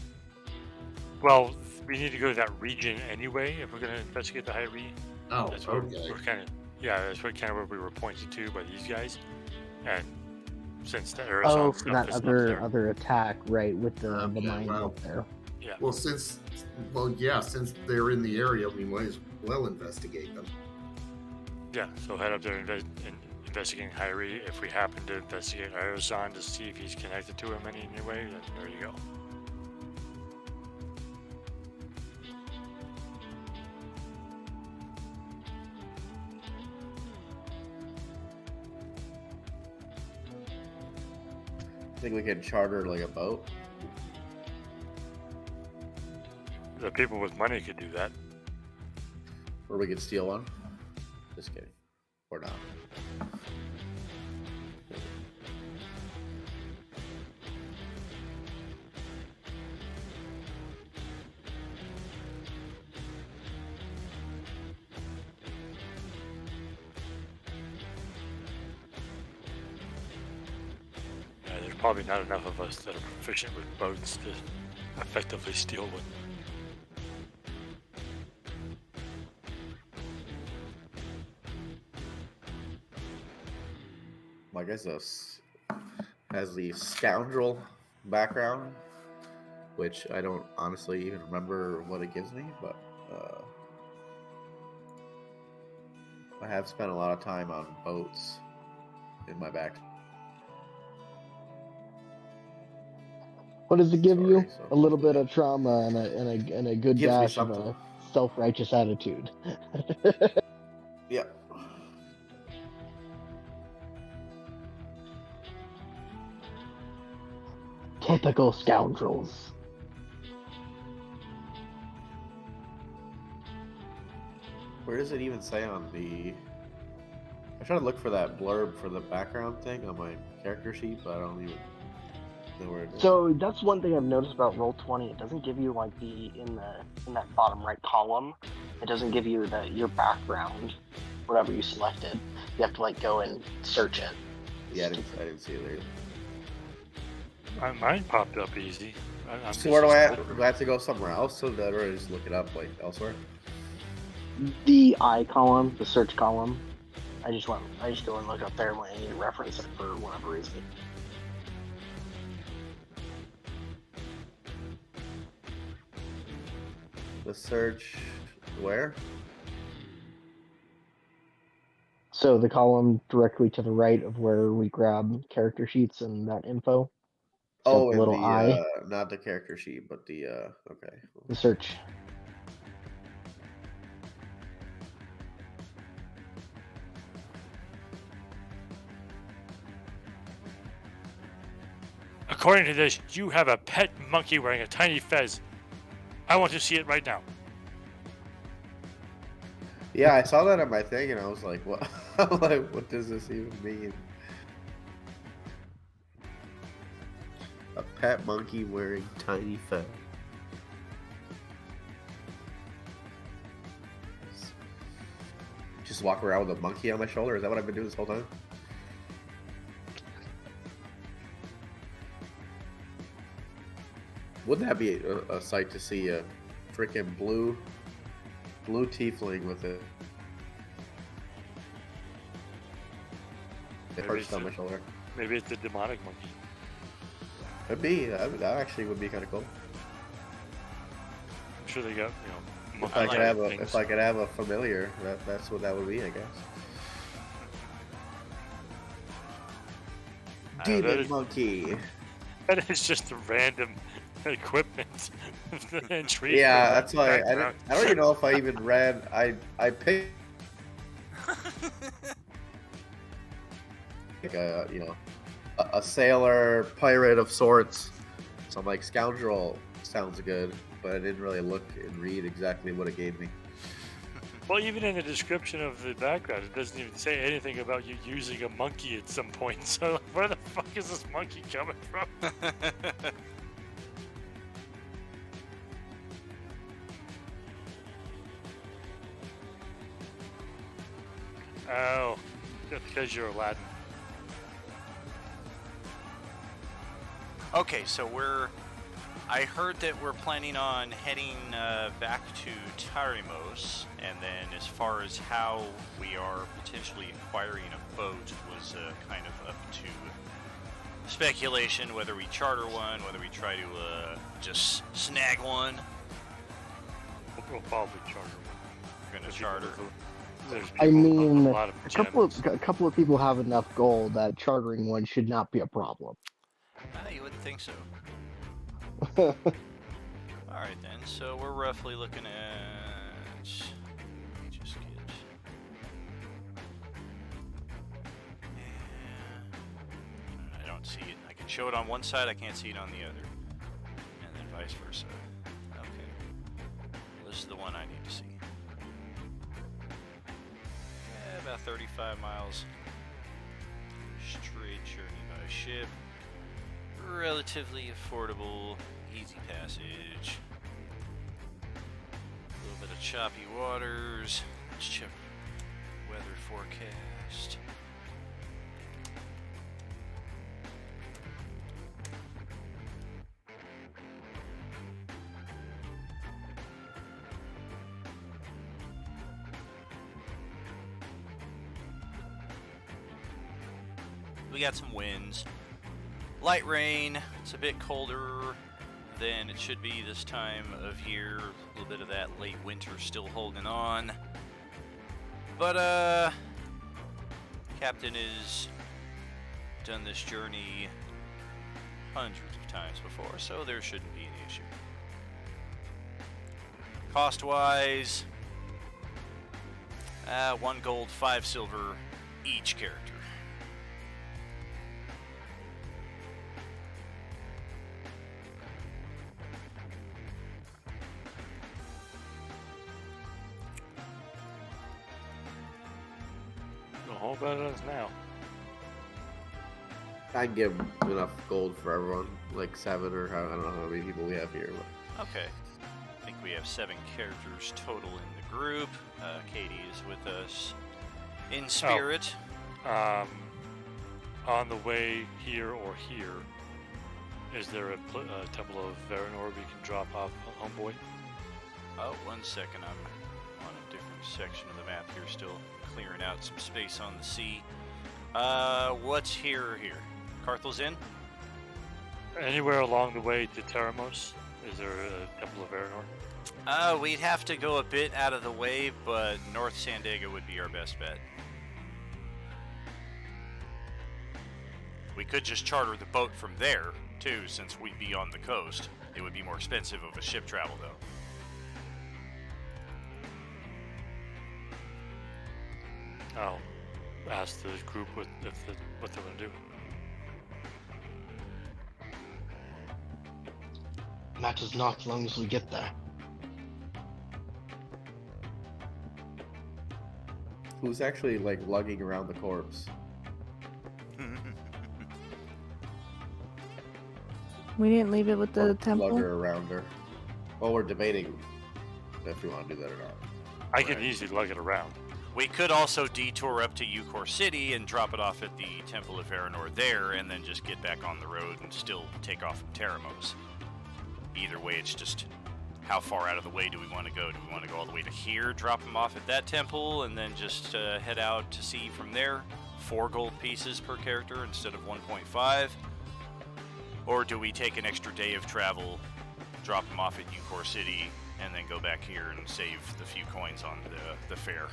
[SPEAKER 4] Well, we need to go to that region anyway if we're going to investigate the Hyrie.
[SPEAKER 5] Oh,
[SPEAKER 4] That's what
[SPEAKER 5] okay.
[SPEAKER 4] we're kind of, that's what kind of what we were pointed to by these guys. And since the Arizona
[SPEAKER 6] Oh,
[SPEAKER 4] stuff
[SPEAKER 6] for that
[SPEAKER 4] is up there,
[SPEAKER 6] other attack, right, with the
[SPEAKER 5] Okay,
[SPEAKER 6] mine
[SPEAKER 5] well.
[SPEAKER 6] up there.
[SPEAKER 4] yeah.
[SPEAKER 5] Well, since they're in the area, we might as well investigate them.
[SPEAKER 4] Yeah, so head up there and investigating Hyrie. If we happen to investigate Arizona to see if he's connected to him in any way, then there you go.
[SPEAKER 3] I think we could charter like a boat.
[SPEAKER 4] The people with money could do that.
[SPEAKER 3] Or we could steal one. Just kidding. Or not.
[SPEAKER 4] probably not enough of us that are proficient with boats to effectively steal one.
[SPEAKER 3] I guess this has the scoundrel background, which I don't honestly even remember what it gives me, but I have spent a lot of time on boats in my back.
[SPEAKER 6] What does it give
[SPEAKER 3] Sorry,
[SPEAKER 6] you?
[SPEAKER 3] so
[SPEAKER 6] A little bit
[SPEAKER 3] hopefully
[SPEAKER 6] of trauma and a good
[SPEAKER 3] gives me
[SPEAKER 6] dash of
[SPEAKER 3] something.
[SPEAKER 6] a self-righteous attitude.
[SPEAKER 3] Yeah.
[SPEAKER 6] Typical scoundrels.
[SPEAKER 3] Where does it even say on the? I try to look for that blurb for the background thing on my character sheet, but I don't even know where it is.
[SPEAKER 6] So that's one thing I've noticed about Roll20. It doesn't give you like in that bottom right column. It doesn't give you your background, whatever you selected. You have to like go and search it.
[SPEAKER 3] Yeah, I didn't see it there.
[SPEAKER 4] Mine popped up easy. I'm
[SPEAKER 3] So where do
[SPEAKER 4] just-
[SPEAKER 3] I have to go somewhere else so that, or just look it up like elsewhere?
[SPEAKER 6] The I column, the search column. I just go and look up there when I need to reference it for whatever reason.
[SPEAKER 3] The search where?
[SPEAKER 6] So the column directly to the right of where we grab character sheets and that info.
[SPEAKER 3] Oh,
[SPEAKER 6] the
[SPEAKER 3] in
[SPEAKER 6] little
[SPEAKER 3] the
[SPEAKER 6] I.
[SPEAKER 3] not the character sheet, but the okay.
[SPEAKER 6] The search.
[SPEAKER 4] According to this, you have a pet monkey wearing a tiny fez. I want to see it right now.
[SPEAKER 3] Yeah, I saw that on my thing and I was like, what? I'm like, what does this even mean? A pet monkey wearing tiny fez. Just walk around with a monkey on my shoulder? Is that what I've been doing this whole time? Wouldn't that be a sight to see a freaking blue tiefling with a
[SPEAKER 4] Maybe
[SPEAKER 3] perched
[SPEAKER 4] it's
[SPEAKER 3] on
[SPEAKER 4] a-
[SPEAKER 3] my shoulder?
[SPEAKER 4] Maybe it's a demonic monkey.
[SPEAKER 3] Could be. That actually would be kind of cool.
[SPEAKER 4] I'm sure they got,
[SPEAKER 3] If I could have a,
[SPEAKER 4] things.
[SPEAKER 3] if I could have a familiar, that's what that would be, I guess.
[SPEAKER 4] That
[SPEAKER 3] Demon
[SPEAKER 4] is-
[SPEAKER 3] monkey.
[SPEAKER 4] That is just a random equipment and treatment.
[SPEAKER 3] Yeah, that's why I
[SPEAKER 4] background.
[SPEAKER 3] don't even know if I even read. I picked like a sailor pirate of sorts. So I'm like, scoundrel sounds good, but I didn't really look and read exactly what it gave me.
[SPEAKER 4] Well, even in the description of the background, it doesn't even say anything about you using a monkey at some point. So, where the fuck is this monkey coming from? Oh, that's because you're Aladdin.
[SPEAKER 1] Okay, so I heard that we're planning on heading back to Tarimos, and then as far as how we are potentially acquiring a boat was kind of up to speculation, whether we charter one, whether we try to just snag one.
[SPEAKER 4] We'll probably charter one.
[SPEAKER 1] We're going to charter.
[SPEAKER 4] There's
[SPEAKER 6] I
[SPEAKER 4] people-
[SPEAKER 6] mean,
[SPEAKER 4] a lot of
[SPEAKER 6] a couple
[SPEAKER 4] gems.
[SPEAKER 6] of people have enough gold that chartering one should not be a problem.
[SPEAKER 1] You wouldn't think so. Alright then, so we're roughly looking at... Let me just get... I don't see it. I can show it on one side, I can't see it on the other. And then vice versa. Okay. Well, this is the one I need to see. Yeah, about 35 miles. Straight journey by ship. Relatively affordable, easy passage. A little bit of choppy waters. Let's check weather forecast. we got some winds. Light rain. It's a bit colder than it should be this time of year. A little bit of that late winter still holding on. But, Captain has done this journey hundreds of times before, so there shouldn't be any issue. Cost-wise, 1 gold, 5 silver each character.
[SPEAKER 4] A whole bet it is now.
[SPEAKER 3] I'd give enough gold for everyone, like 7 or I don't know how many people we have here. But
[SPEAKER 1] Okay. I think we have 7 characters total in the group. Katie is with us in spirit.
[SPEAKER 4] On the way here or here, is there a Temple of Varanor we can drop off Homeboy?
[SPEAKER 1] Oh, 1 second. I'm on a different section of the map here, still clearing out some space on the sea. What's here or here? Carthel's Inn?
[SPEAKER 4] Anywhere along the way to Teramos? Is there a Temple of Varanor?
[SPEAKER 1] We'd have to go a bit out of the way, but North Sandaga would be our best bet. We could just charter the boat from there, too, since we'd be on the coast. It would be more expensive of a ship travel, though.
[SPEAKER 4] I'll ask the group what they're going to do.
[SPEAKER 6] Matters not as long as we get there.
[SPEAKER 3] who's actually like lugging around the corpse?
[SPEAKER 7] We didn't leave it with the temple.
[SPEAKER 3] Lug her around her. Well, we're debating if we want to do that or not.
[SPEAKER 4] I can easily lug it around.
[SPEAKER 1] We could also detour up to Eucor City and drop it off at the Temple of Varanor there, and then just get back on the road and still take off from Teramos. Either way, it's just how far out of the way do we want to go? Do we want to go all the way to here, drop them off at that temple, and then just head out to sea from there? 4 gold pieces per character instead of 1.5? Or do we take an extra day of travel, drop them off at Eucor City, and then go back here and save the few coins on the fare?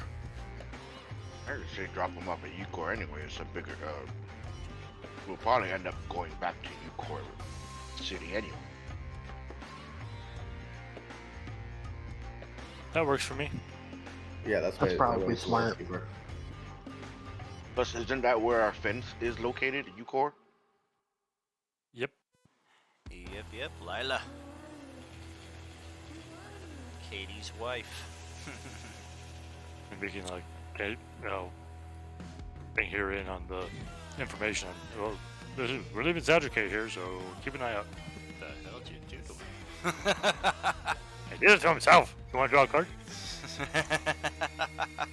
[SPEAKER 2] I would say drop them off at Eucor anyway. It's a bigger. We'll probably end up going back to Eucor City anyway.
[SPEAKER 4] That works for me.
[SPEAKER 3] Yeah, that's
[SPEAKER 6] probably smart.
[SPEAKER 2] Plus, isn't that where our fence is located, Eucor?
[SPEAKER 4] Yep.
[SPEAKER 1] Yep, Lila. Katie's wife.
[SPEAKER 4] And we can like, okay, bring her in on the information. Well, we're leaving Zadricate here, so keep an eye out.
[SPEAKER 1] What the hell did you do to him?
[SPEAKER 4] He did it to himself. You want to draw a card?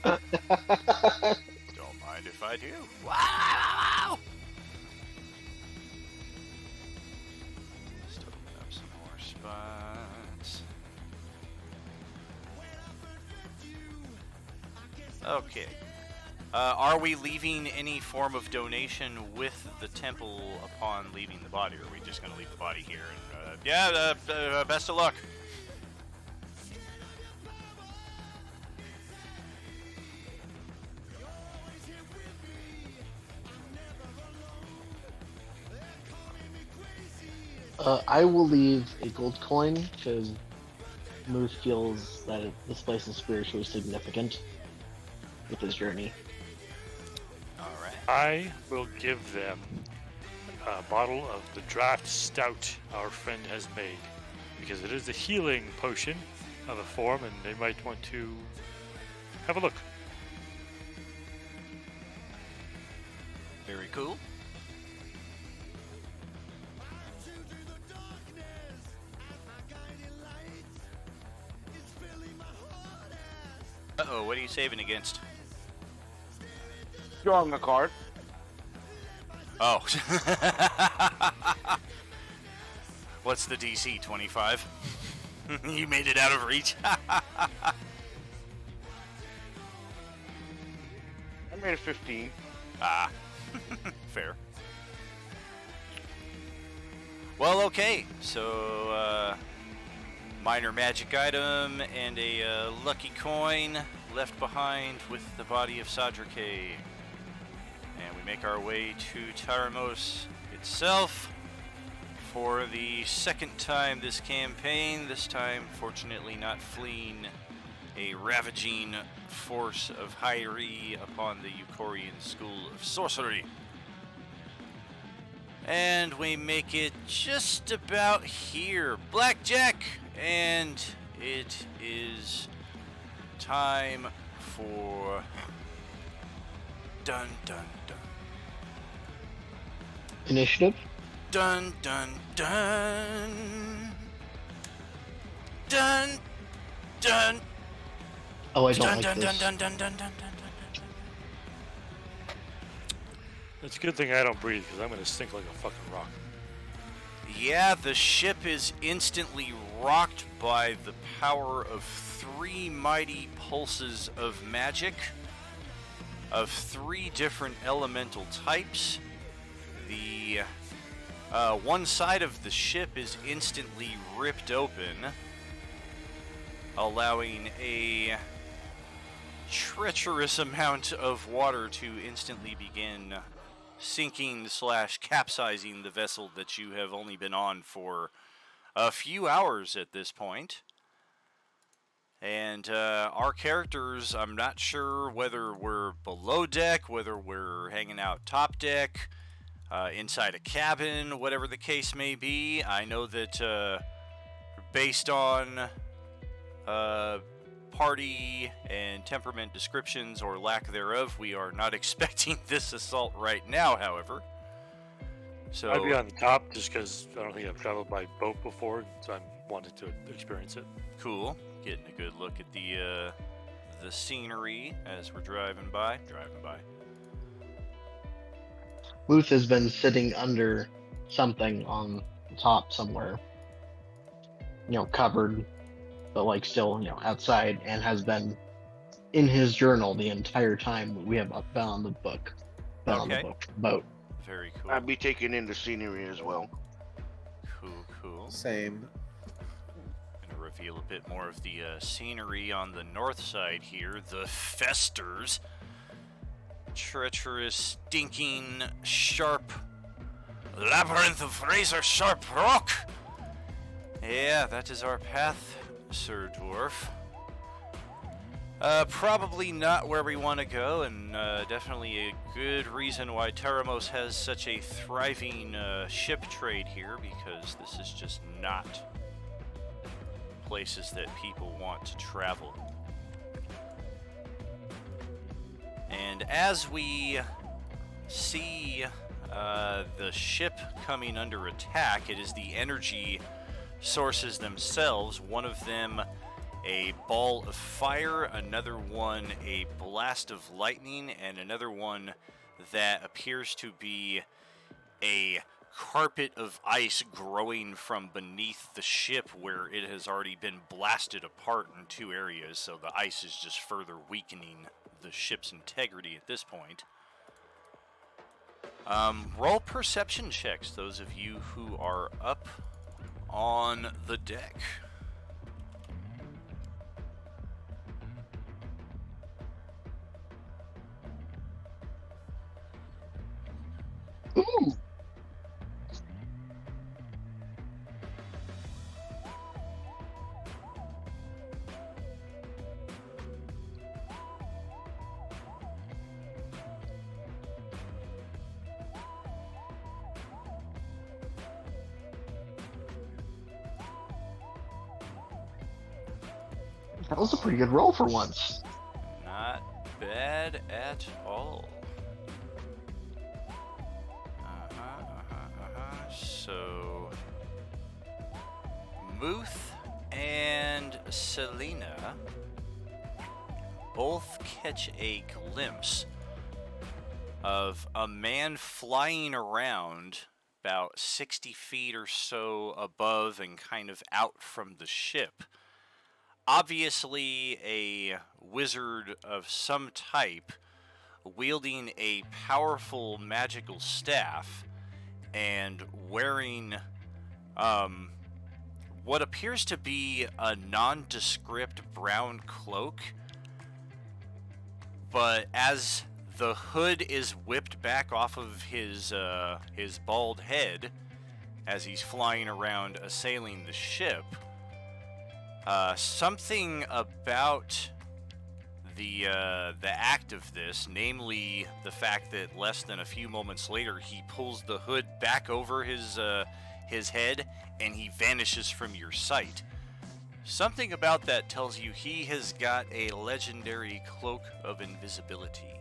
[SPEAKER 1] Don't mind if I do. Wow! Just open up some more spots. Okay. Are we leaving any form of donation with the temple upon leaving the body, or are we just going to leave the body here? And, best of luck.
[SPEAKER 6] I will leave a gold coin because Moose feels that this place is spiritually significant with his journey.
[SPEAKER 1] Alright.
[SPEAKER 4] I will give them a bottle of the draft stout our friend has made, because it is a healing potion of a form, and they might want to have a look.
[SPEAKER 1] Very cool. Uh-oh, what are you saving against?
[SPEAKER 2] Drawing a card.
[SPEAKER 1] Oh. What's the DC? 25? You made it out of reach.
[SPEAKER 2] I made a 15.
[SPEAKER 1] Ah. Fair. Well, okay. So, minor magic item and a lucky coin left behind with the body of Sadrake. And we make our way to Taramos itself for the second time this campaign. This time, fortunately, not fleeing a ravaging force of Hyri upon the Eucorian School of Sorcery. And we make it just about here. Blackjack! And it is time for dun dun dun.
[SPEAKER 6] Initiative.
[SPEAKER 1] Dun dun dun. Dun dun
[SPEAKER 6] Oh, I don't
[SPEAKER 1] dun
[SPEAKER 6] like
[SPEAKER 1] dun
[SPEAKER 6] this.
[SPEAKER 1] dun dun dun dun dun dun.
[SPEAKER 4] It's a good thing I don't breathe, because I'm going to stink like a fucking rock.
[SPEAKER 1] Yeah, the ship is instantly rocked by the power of 3 mighty pulses of magic of 3 different elemental types. The one side of the ship is instantly ripped open, allowing a treacherous amount of water to instantly begin sinking / capsizing the vessel that you have only been on for a few hours at this point. And our characters, I'm not sure whether we're below deck, whether we're hanging out top deck, inside a cabin, whatever the case may be. I know that based on party and temperament descriptions or lack thereof, we are not expecting this assault right now, however. So
[SPEAKER 4] I'd be on the top just because I don't think I've traveled by boat before, so I'm wanting to experience it.
[SPEAKER 1] cool. Getting a good look at the scenery as we're driving by.
[SPEAKER 6] Luth has been sitting under something on the top somewhere. Covered, but like still, outside, and has been in his journal the entire time we have been on the book. On the boat.
[SPEAKER 1] Very cool.
[SPEAKER 2] I'd be taking in the scenery as well.
[SPEAKER 1] Cool.
[SPEAKER 3] Same.
[SPEAKER 1] Gonna reveal a bit more of the scenery on the north side here. The Festers. Treacherous, stinking, sharp labyrinth of razor-sharp rock. Yeah, that is our path, Sir Dwarf. Probably not where we want to go, and definitely a good reason why Teramos has such a thriving ship trade here, because this is just not places that people want to travel. And as we see the ship coming under attack, it is the energy sources themselves. One of them a ball of fire, another one a blast of lightning, and another one that appears to be a carpet of ice growing from beneath the ship, where it has already been blasted apart in 2 areas, so the ice is just further weakening the ship's integrity at this point. Roll perception checks, those of you who are up on the deck.
[SPEAKER 6] Ooh. That was a pretty good roll for once.
[SPEAKER 1] Not bad at all. So, Muth and Selena both catch a glimpse of a man flying around about 60 feet or so above and kind of out from the ship. Obviously a wizard of some type, wielding a powerful magical staff and wearing what appears to be a nondescript brown cloak, but as the hood is whipped back off of his bald head as he's flying around assailing the ship, something about the act of this, namely the fact that less than a few moments later he pulls the hood back over his head and he vanishes from your sight. Something about that tells you he has got a legendary cloak of invisibility.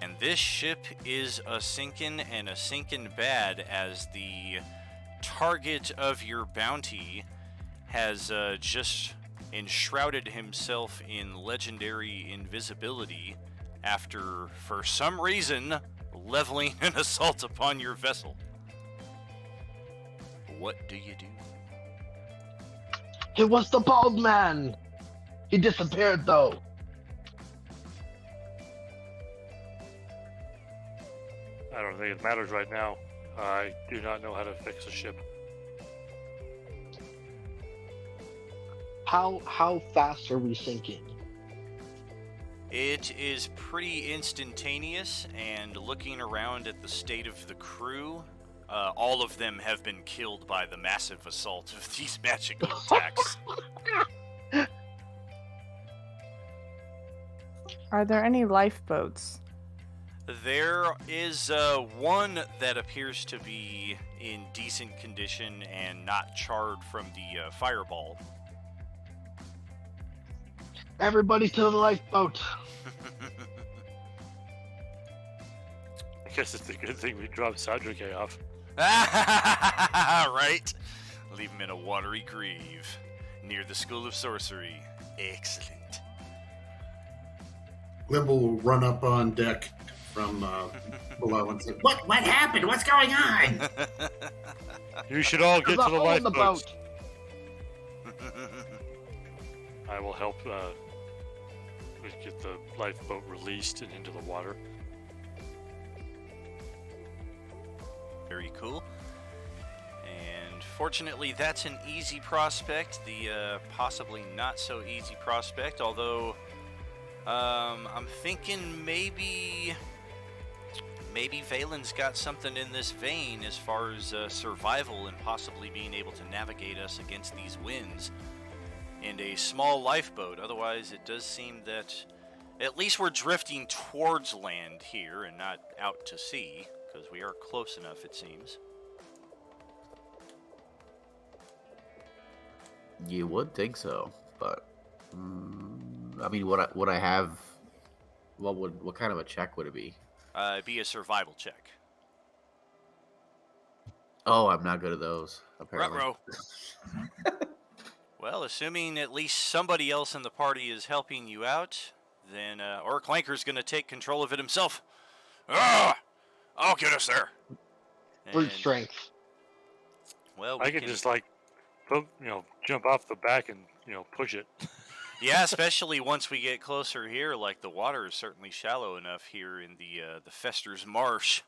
[SPEAKER 1] And this ship is a sinkin', and a sinkin' bad, as the target of your bounty has just enshrouded himself in legendary invisibility after, for some reason, leveling an assault upon your vessel. What do you do?
[SPEAKER 6] It was the bald man! He disappeared, though.
[SPEAKER 4] I don't think it matters right now. I do not know how to fix a ship.
[SPEAKER 6] How fast are we sinking?
[SPEAKER 1] It is pretty instantaneous, and looking around at the state of the crew, all of them have been killed by the massive assault of these magical attacks.
[SPEAKER 7] Are there any lifeboats?
[SPEAKER 1] There is one that appears to be in decent condition and not charred from the fireball.
[SPEAKER 6] Everybody to the lifeboat.
[SPEAKER 4] I guess it's a good thing we dropped Sadrike off.
[SPEAKER 1] Right? Leave him in a watery grave near the School of Sorcery. Excellent.
[SPEAKER 5] Limbo will run up on deck from below and say, What happened? What's going on?
[SPEAKER 4] You should all get to the
[SPEAKER 6] on the
[SPEAKER 4] lifeboats.
[SPEAKER 6] boat.
[SPEAKER 4] I will help get the lifeboat released and into the water.
[SPEAKER 1] Very cool. And fortunately, that's an easy prospect. The possibly not so easy prospect, although I'm thinking maybe Valen's got something in this vein as far as survival and possibly being able to navigate us against these winds in a small lifeboat. Otherwise, it does seem that at least we're drifting towards land here and not out to sea, because we are close enough, it seems.
[SPEAKER 3] You would think so, but I mean, what I have, what kind of a check would it be?
[SPEAKER 1] It'd be a survival check.
[SPEAKER 3] Oh, I'm not good at those, apparently.
[SPEAKER 1] Ruh-roh. Well, assuming at least somebody else in the party is helping you out, then or Clanker's going to take control of it himself. Ah! I'll get us there.
[SPEAKER 6] Brute
[SPEAKER 1] And,
[SPEAKER 6] strength.
[SPEAKER 1] well,
[SPEAKER 4] I can just jump off the back and push it.
[SPEAKER 1] Yeah, especially once we get closer here, like the water is certainly shallow enough here in the Fester's Marsh.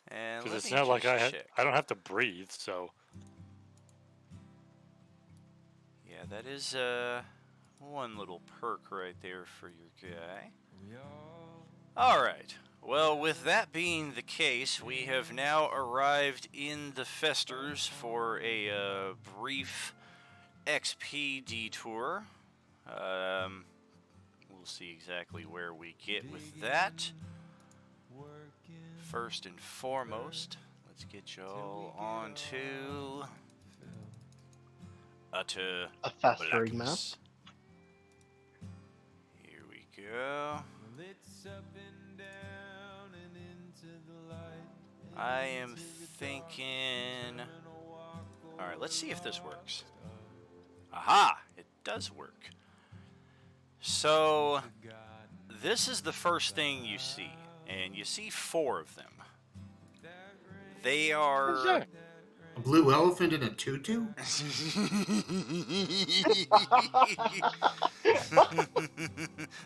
[SPEAKER 1] And
[SPEAKER 4] Because
[SPEAKER 1] let
[SPEAKER 4] it's
[SPEAKER 1] me
[SPEAKER 4] not like
[SPEAKER 1] just check.
[SPEAKER 4] I don't have to breathe, so
[SPEAKER 1] Yeah, that is one little perk right there for your guy. All right. Well, with that being the case, we have now arrived in the Festers for a brief XP detour. We'll see exactly where we get with that. First and foremost, let's get y'all on to
[SPEAKER 6] A festering map.
[SPEAKER 1] Blackness. Here we go. I am thinking... Alright, let's see if this works. Aha! It does work. So, this is the first thing you see, and you see 4 of them. They are...
[SPEAKER 5] A blue elephant in a tutu?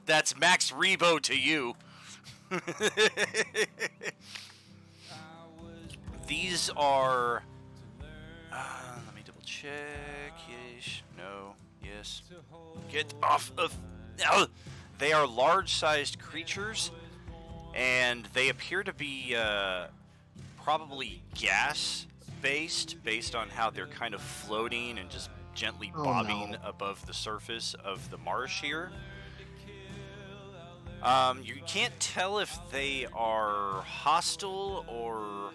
[SPEAKER 1] That's Max Rebo to you. These are. Let me double check. Yes. No. Yes. Get off of. They are large-sized creatures, and they appear to be probably gas-based, based on how they're kind of floating and just gently bobbing above the surface of the marsh here. You can't tell if they are hostile or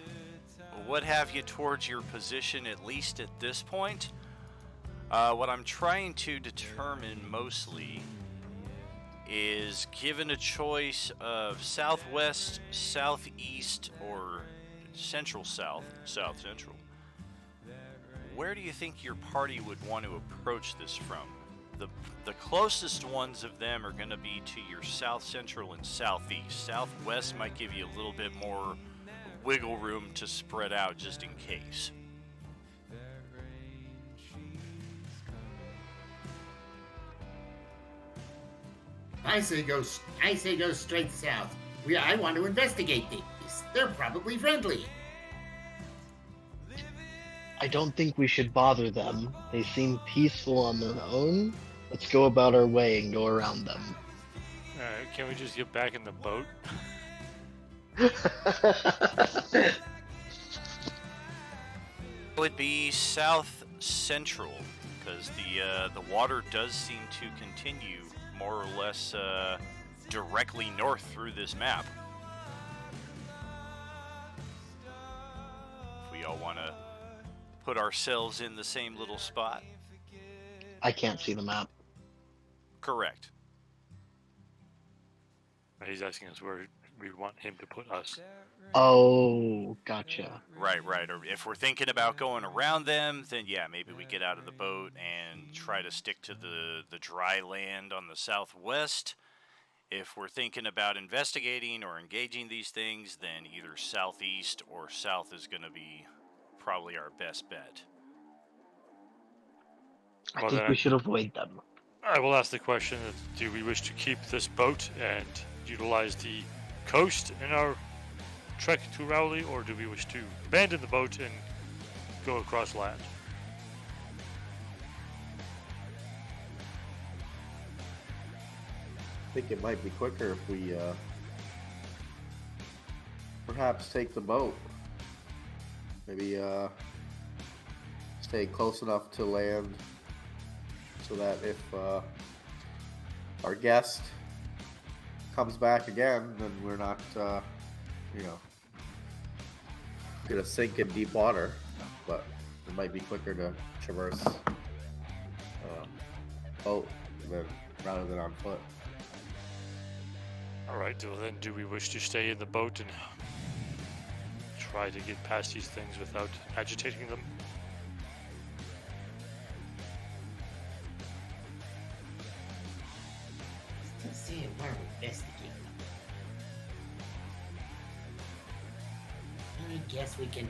[SPEAKER 1] what have you towards your position, at least at this point. What I'm trying to determine mostly is, given a choice of southwest, southeast, or central south, south central, where do you think your party would want to approach this from? The closest ones of them are going to be to your south central and southeast. Southwest might give you a little bit more wiggle room to spread out just in case.
[SPEAKER 9] I say go straight south. I want to investigate these. They're probably friendly.
[SPEAKER 6] I don't think we should bother them. They seem peaceful on their own. Let's go about our way and go around them.
[SPEAKER 4] Can we just get back in the boat?
[SPEAKER 1] Would be south central, because the water does seem to continue more or less directly north through this map. If we all want to put ourselves in the same little spot.
[SPEAKER 6] I can't see the map.
[SPEAKER 1] Correct.
[SPEAKER 4] He's asking us where we want him to put us.
[SPEAKER 6] Oh, gotcha.
[SPEAKER 1] Right. Or if we're thinking about going around them, then yeah, maybe we get out of the boat and try to stick to the dry land on the southwest. If we're thinking about investigating or engaging these things, then either southeast or south is going to be probably our best bet.
[SPEAKER 6] I think we should avoid them.
[SPEAKER 4] I will ask the question, do we wish to keep this boat and utilize the coast in our trek to Rowley, or do we wish to abandon the boat and go across land?
[SPEAKER 3] I think it might be quicker if we perhaps take the boat. Maybe stay close enough to land so that if our guest comes back again, then we're not, gonna sink in deep water. But it might be quicker to traverse boat rather than on foot.
[SPEAKER 4] Alright, well then do we wish to stay in the boat and try to get past these things without agitating them?
[SPEAKER 9] Still say I want to investigate them. I guess we can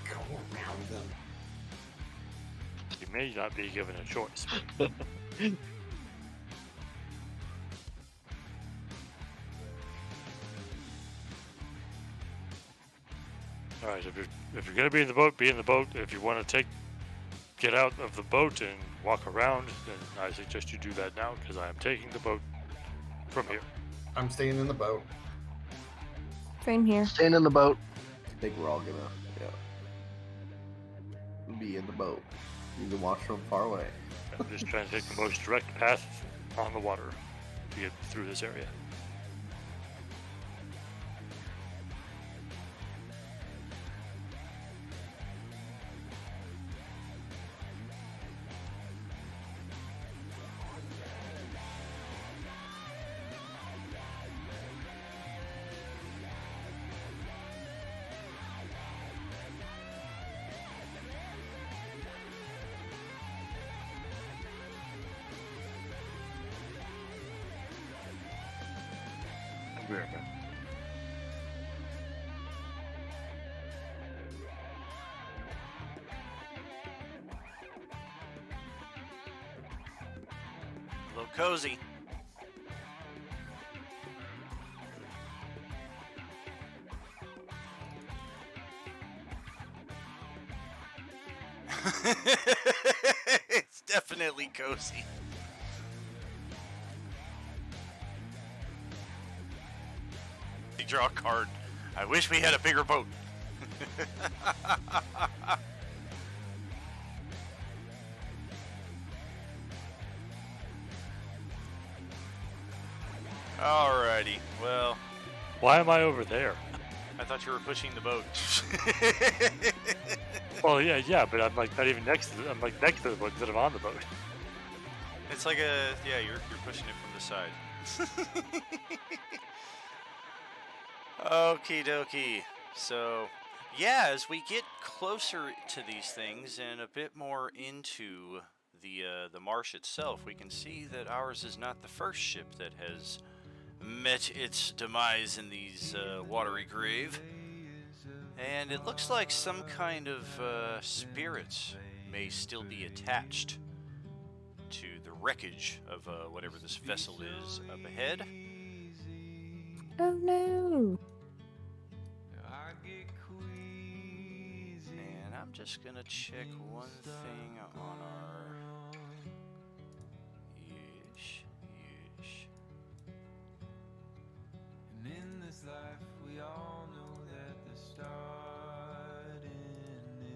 [SPEAKER 9] go around them.
[SPEAKER 4] You may not be given a choice. Alright, if you're gonna be in the boat, be in the boat. If you want to get out of the boat and walk around, then I suggest you do that now, because I am taking the boat from here.
[SPEAKER 5] I'm staying in the boat.
[SPEAKER 7] Same here.
[SPEAKER 6] Staying in the boat.
[SPEAKER 3] I think we're all gonna, be in the boat. You can watch from far away.
[SPEAKER 4] I'm just trying to take the most direct path on the water to get through this area.
[SPEAKER 1] A little cozy. It's definitely cozy. You draw a card. I wish we had a bigger boat. Alrighty, well,
[SPEAKER 4] Why am I over there?
[SPEAKER 1] I thought you were pushing the boat.
[SPEAKER 4] Well, yeah, but I'm like not even next to I'm like next to the boat instead of on the boat.
[SPEAKER 1] It's like you're pushing it from the side. Okie dokie. So, yeah, as we get closer to these things and a bit more into the marsh itself, we can see that ours is not the first ship that has met its demise in these watery grave. And it looks like some kind of spirits may still be attached to the wreckage of whatever this vessel is up ahead.
[SPEAKER 7] Oh no!
[SPEAKER 1] And I'm just gonna check one thing on our... Yeesh.
[SPEAKER 8] And in this life, we all know that the starting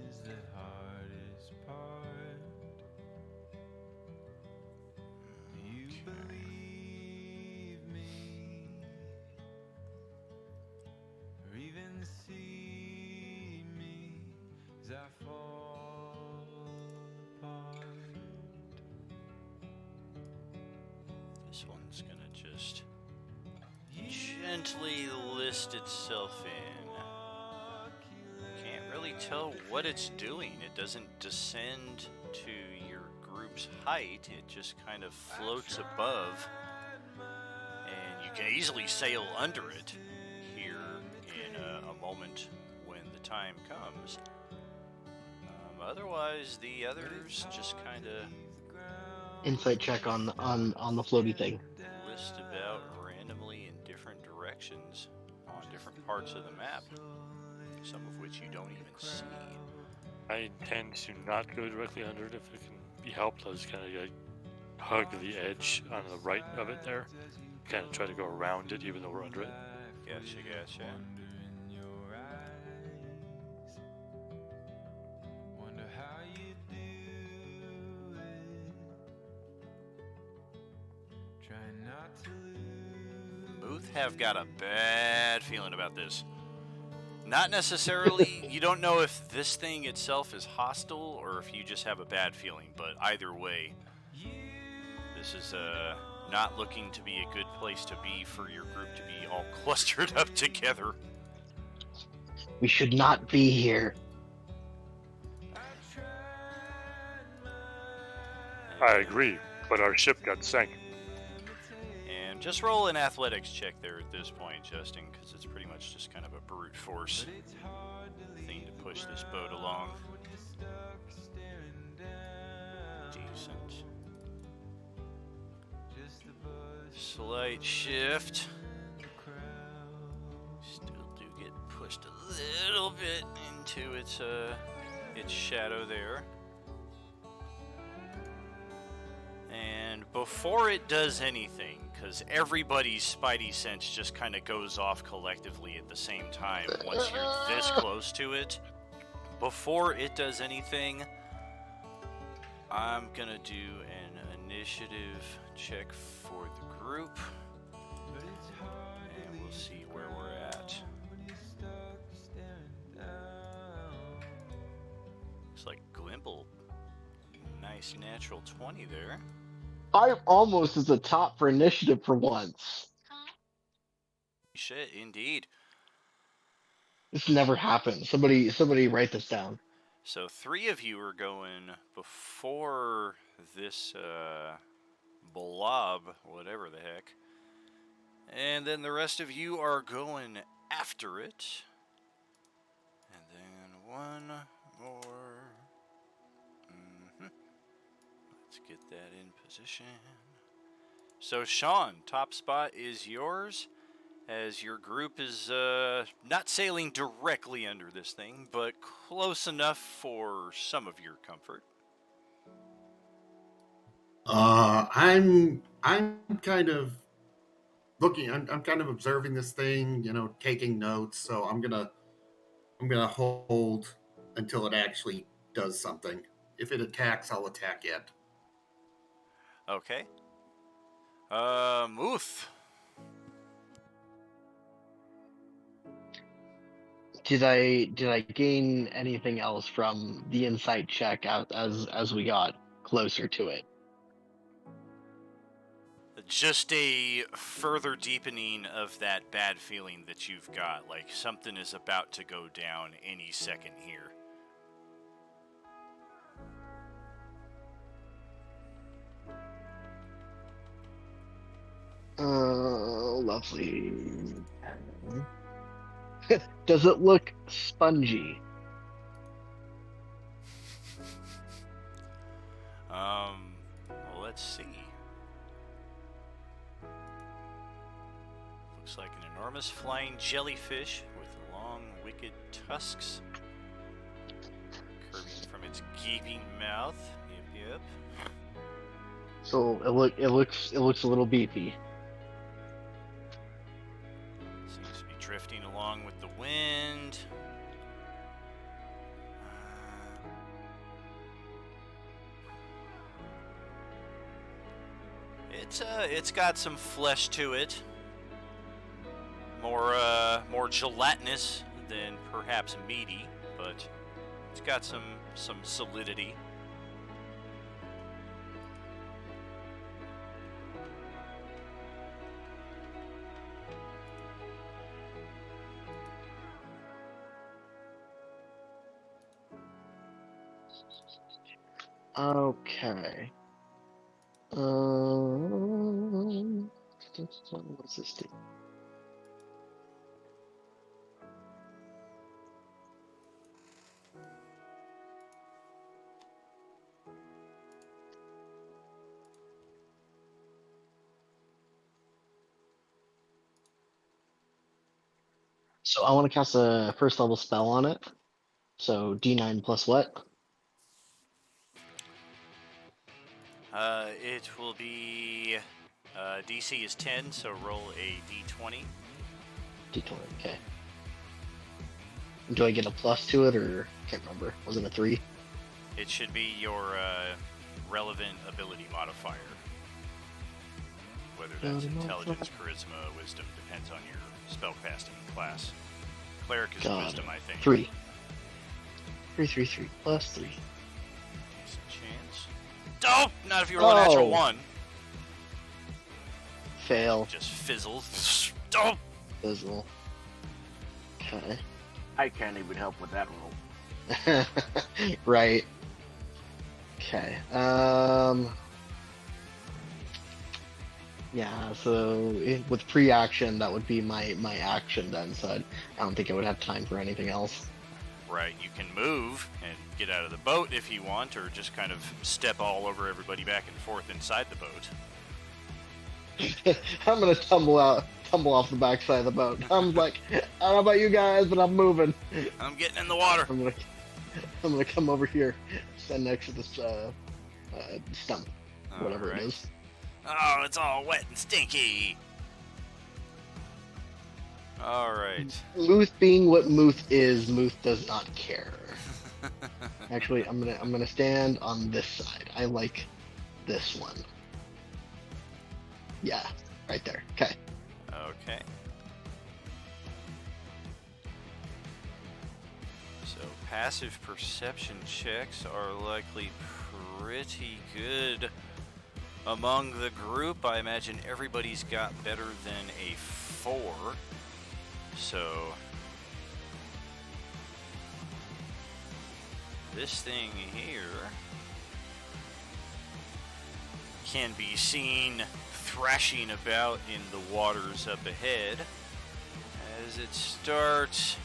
[SPEAKER 8] is the hardest part. Do you believe me? Or even see me as I fall apart?
[SPEAKER 1] This one's gonna just gently list itself in. Can't really tell what it's doing. It doesn't descend to your group's height. It just kind of floats above, and you can easily sail under it here in a moment when the time comes. Otherwise, the others just kind of
[SPEAKER 6] Insight check on the floaty thing.
[SPEAKER 1] list about randomly in different directions on different parts of the map, some of which you don't even see.
[SPEAKER 4] I intend to not go directly under it if it can be helped. I'll just kind of like hug the edge on the right of it there. Kind of try to go around it even though we're under it.
[SPEAKER 1] Gotcha.
[SPEAKER 8] Wonder how you do it. Try not to lose.
[SPEAKER 1] Both have got a bad feeling about this. Not necessarily, you don't know if this thing itself is hostile or if you just have a bad feeling, but either way, this is not looking to be a good place to be for your group to be all clustered up together.
[SPEAKER 6] We should not be here.
[SPEAKER 4] I agree, but our ship got sank.
[SPEAKER 1] And just roll an athletics check there at this point, Justin, because it's pretty much just kind of a brute force thing to push this boat along. Decent. Slight shift. Still do get pushed a little bit into its shadow there. And before it does anything, because everybody's spidey sense just kind of goes off collectively at the same time once you're this close to it, before it does anything, I'm gonna do an initiative check for the group, and we'll see where we're at. Looks like Glimble, nice natural 20 there.
[SPEAKER 6] I'm almost as a top for initiative for once.
[SPEAKER 1] Shit, indeed.
[SPEAKER 6] This never happened. Somebody write this down.
[SPEAKER 1] So 3 of you are going before this blob, whatever the heck. And then the rest of you are going after it. And then one more. Let's get that in position. So Sean, top spot is yours. as your group is not sailing directly under this thing, but close enough for some of your comfort.
[SPEAKER 5] I'm kind of looking. I'm kind of observing this thing. Taking notes. So I'm gonna hold until it actually does something. If it attacks, I'll attack it.
[SPEAKER 1] Okay. Muth.
[SPEAKER 6] Did I gain anything else from the insight check as we got closer to it?
[SPEAKER 1] Just a further deepening of that bad feeling that you've got, like something is about to go down any second here.
[SPEAKER 6] Lovely. Does it look spongy?
[SPEAKER 1] Let's see. Looks like an enormous flying jellyfish with long, wicked tusks curving from its gaping mouth. Yep.
[SPEAKER 6] So it looks a little beefy.
[SPEAKER 1] Seems to be drifting along with the wind. It's got some flesh to it. More gelatinous than perhaps meaty, but it's got some solidity.
[SPEAKER 6] Okay. What's this do? So I want to cast a first level spell on it. So D9 plus what?
[SPEAKER 1] It will be DC is 10, so roll a D20.
[SPEAKER 6] D20. Okay. Do I get a plus to it, or can't remember? Was it a 3?
[SPEAKER 1] It should be your relevant ability modifier. Whether that's intelligence, charisma, wisdom, depends on your spellcasting class. Cleric is wisdom, I think.
[SPEAKER 6] 3. 3 plus 3.
[SPEAKER 1] Decent chance. Oh, not if you roll a natural 1.
[SPEAKER 6] Fail.
[SPEAKER 1] Just fizzle. Oh.
[SPEAKER 6] Fizzle. Okay.
[SPEAKER 2] I can't even help with that roll.
[SPEAKER 6] Right. Okay. Yeah, so with pre-action, that would be my action then, so I don't think I would have time for anything else.
[SPEAKER 1] Right, you can move and get out of the boat if you want, or just kind of step all over everybody back and forth inside the boat.
[SPEAKER 6] I'm gonna tumble off the backside of the boat. I'm like, I don't know about you guys, but I'm moving.
[SPEAKER 1] I'm getting in the water.
[SPEAKER 6] I'm gonna come over here, stand next to this stump, whatever it is.
[SPEAKER 1] Oh, it's all wet and stinky. All right.
[SPEAKER 6] Muth being what Muth is, Muth does not care. Actually, I'm gonna stand on this side. I like this one. Yeah, right there. Okay.
[SPEAKER 1] Okay. So passive perception checks are likely pretty good among the group. I imagine everybody's got better than a 4. So this thing here can be seen thrashing about in the waters up ahead as it starts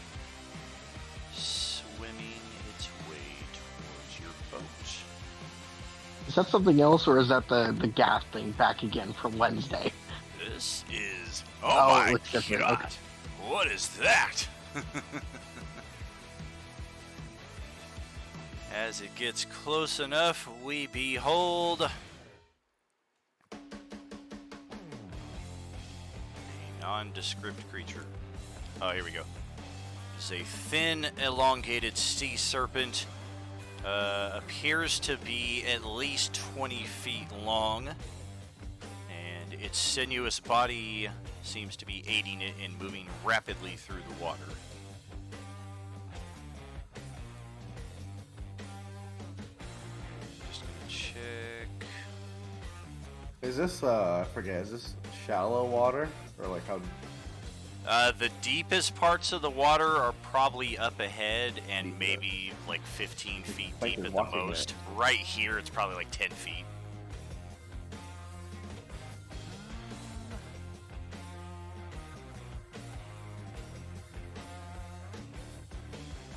[SPEAKER 1] swimming its way towards your boat.
[SPEAKER 6] Is that something else, or is that the gas thing back again from Wednesday?
[SPEAKER 1] This is.
[SPEAKER 6] Oh,
[SPEAKER 1] Oh,
[SPEAKER 6] it
[SPEAKER 1] my
[SPEAKER 6] looks different,
[SPEAKER 1] god!
[SPEAKER 6] okay.
[SPEAKER 1] What is that? As it gets close enough, we behold a nondescript creature. Oh, here we go. It's a thin, elongated sea serpent. Appears to be at least 20 feet long, and its sinuous body seems to be aiding it in moving rapidly through the water. Just gonna check.
[SPEAKER 3] Is this I forget? Is this shallow water or like how?
[SPEAKER 1] The deepest parts of the water are probably up ahead and
[SPEAKER 3] Deeper.
[SPEAKER 1] maybe like 15 feet
[SPEAKER 3] Like
[SPEAKER 1] deep
[SPEAKER 3] you're
[SPEAKER 1] at the
[SPEAKER 3] walking
[SPEAKER 1] most. Right here, it's probably like 10 feet.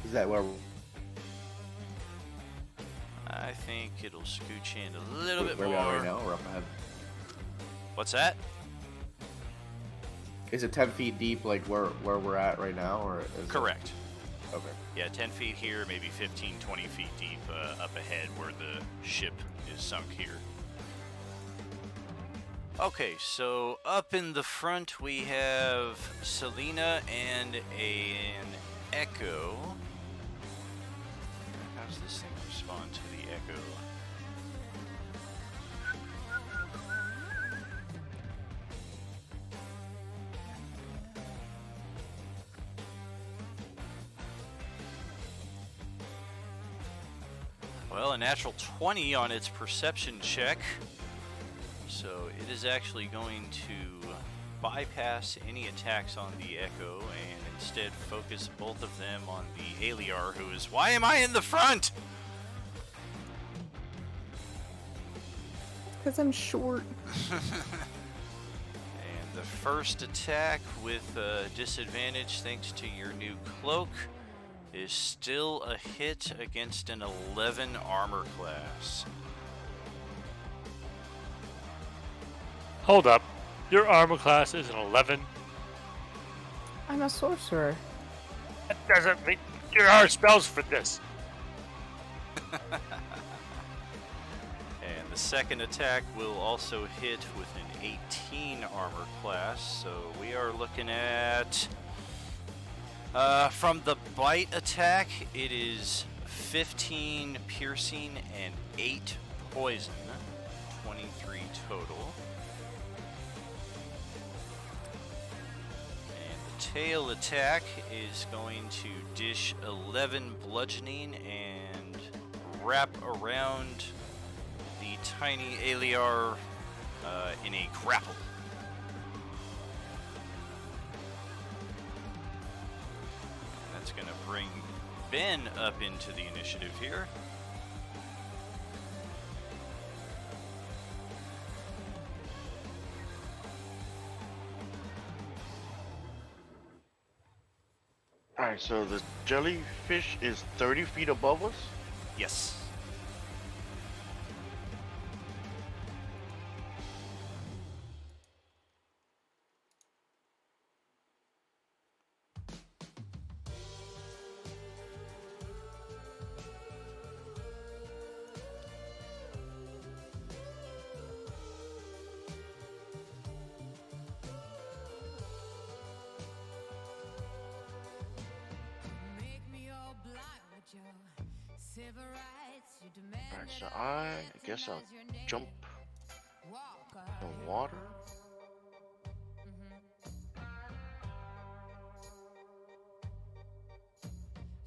[SPEAKER 3] Is that where?
[SPEAKER 1] I think it'll scooch in a little bit
[SPEAKER 3] Where we are right
[SPEAKER 1] more.
[SPEAKER 3] now, or up ahead?
[SPEAKER 1] What's that?
[SPEAKER 3] Is it 10 feet deep, like where we're at right now, or is
[SPEAKER 1] Correct.
[SPEAKER 3] It... Okay.
[SPEAKER 1] Yeah, 10 feet here, maybe 15, 20 feet deep up ahead where the ship is sunk here. Okay, so up in the front we have Selena and an Echo. How does this thing respond to the Echo? Well, a natural 20 on its perception check. So it is actually going to bypass any attacks on the Echo and instead focus both of them on the Aliar, who is, why am I in the front?
[SPEAKER 7] Because I'm short.
[SPEAKER 1] And the first attack with disadvantage thanks to your new cloak is still a hit against an 11 armor class.
[SPEAKER 4] Hold up. Your armor class is an 11.
[SPEAKER 7] I'm a sorcerer.
[SPEAKER 4] That doesn't mean there are spells for this.
[SPEAKER 1] And the second attack will also hit with an 18 armor class, so we are looking at... from the bite attack, it is 15 piercing and 8 poison, 23 total. And the tail attack is going to dish 11 bludgeoning and wrap around the tiny Aliar in a grapple. That's going to bring Ben up into the initiative here.
[SPEAKER 2] Alright, so the jellyfish is 30 feet above us?
[SPEAKER 1] Yes.
[SPEAKER 2] Alright, so I guess I'll jump the water.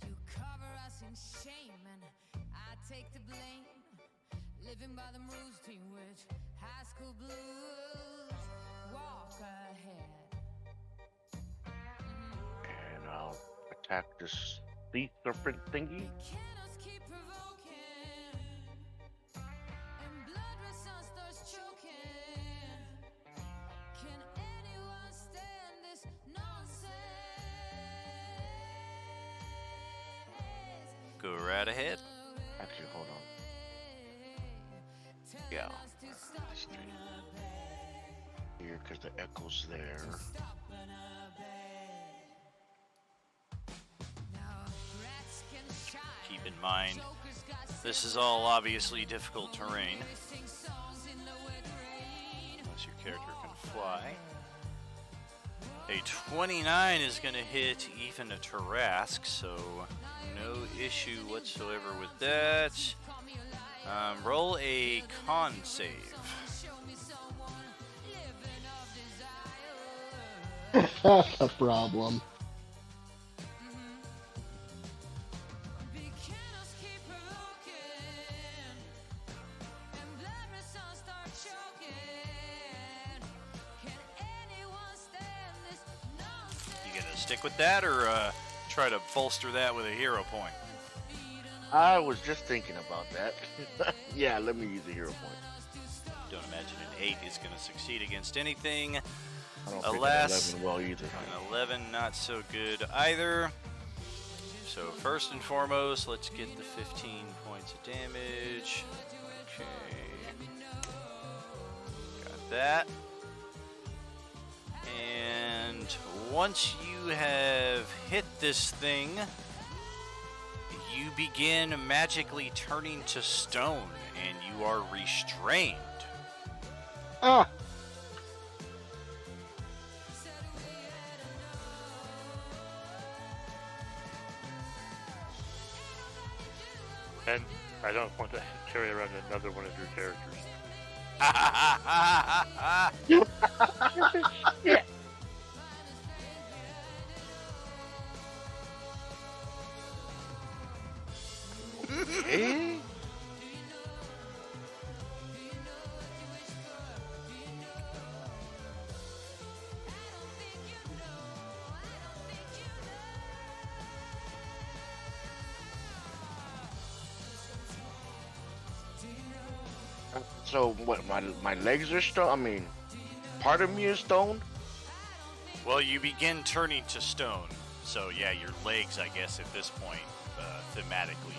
[SPEAKER 10] You cover us in shame and I take the blame. Living by the rules, teen witch, high school blues. Walk ahead.
[SPEAKER 2] And I'll attack this sea serpent thingy.
[SPEAKER 10] Can us keep provoking? And blood response starts choking. Can anyone stand this nonsense?
[SPEAKER 1] Go right ahead.
[SPEAKER 2] Actually, hold on. Yeah. This three. here because the echo's there.
[SPEAKER 1] Keep in mind, this is all obviously difficult terrain. Unless your character can fly. A 29 is going to hit even a Tarrasque, so no issue whatsoever with that. Roll a con save.
[SPEAKER 6] That's a problem.
[SPEAKER 1] You gonna stick with that, or try to bolster that with a hero point?
[SPEAKER 2] I was just thinking about that. Yeah, let me use a hero point.
[SPEAKER 1] Don't imagine an 8 is gonna succeed against anything.
[SPEAKER 2] I don't think
[SPEAKER 1] Alas,
[SPEAKER 2] an 11 well either.
[SPEAKER 1] an 11 not so good either. So first and foremost, let's get the 15 points of damage. Okay. Got that. And once you have hit this thing, you begin magically turning to stone and you are restrained.
[SPEAKER 6] Ah!
[SPEAKER 4] And I don't want to carry around another one of your characters.
[SPEAKER 2] Hey? So what? My legs are stone. I mean, part of me is stone.
[SPEAKER 1] Well, you begin turning to stone. So yeah, your legs, I guess, at this point, thematically.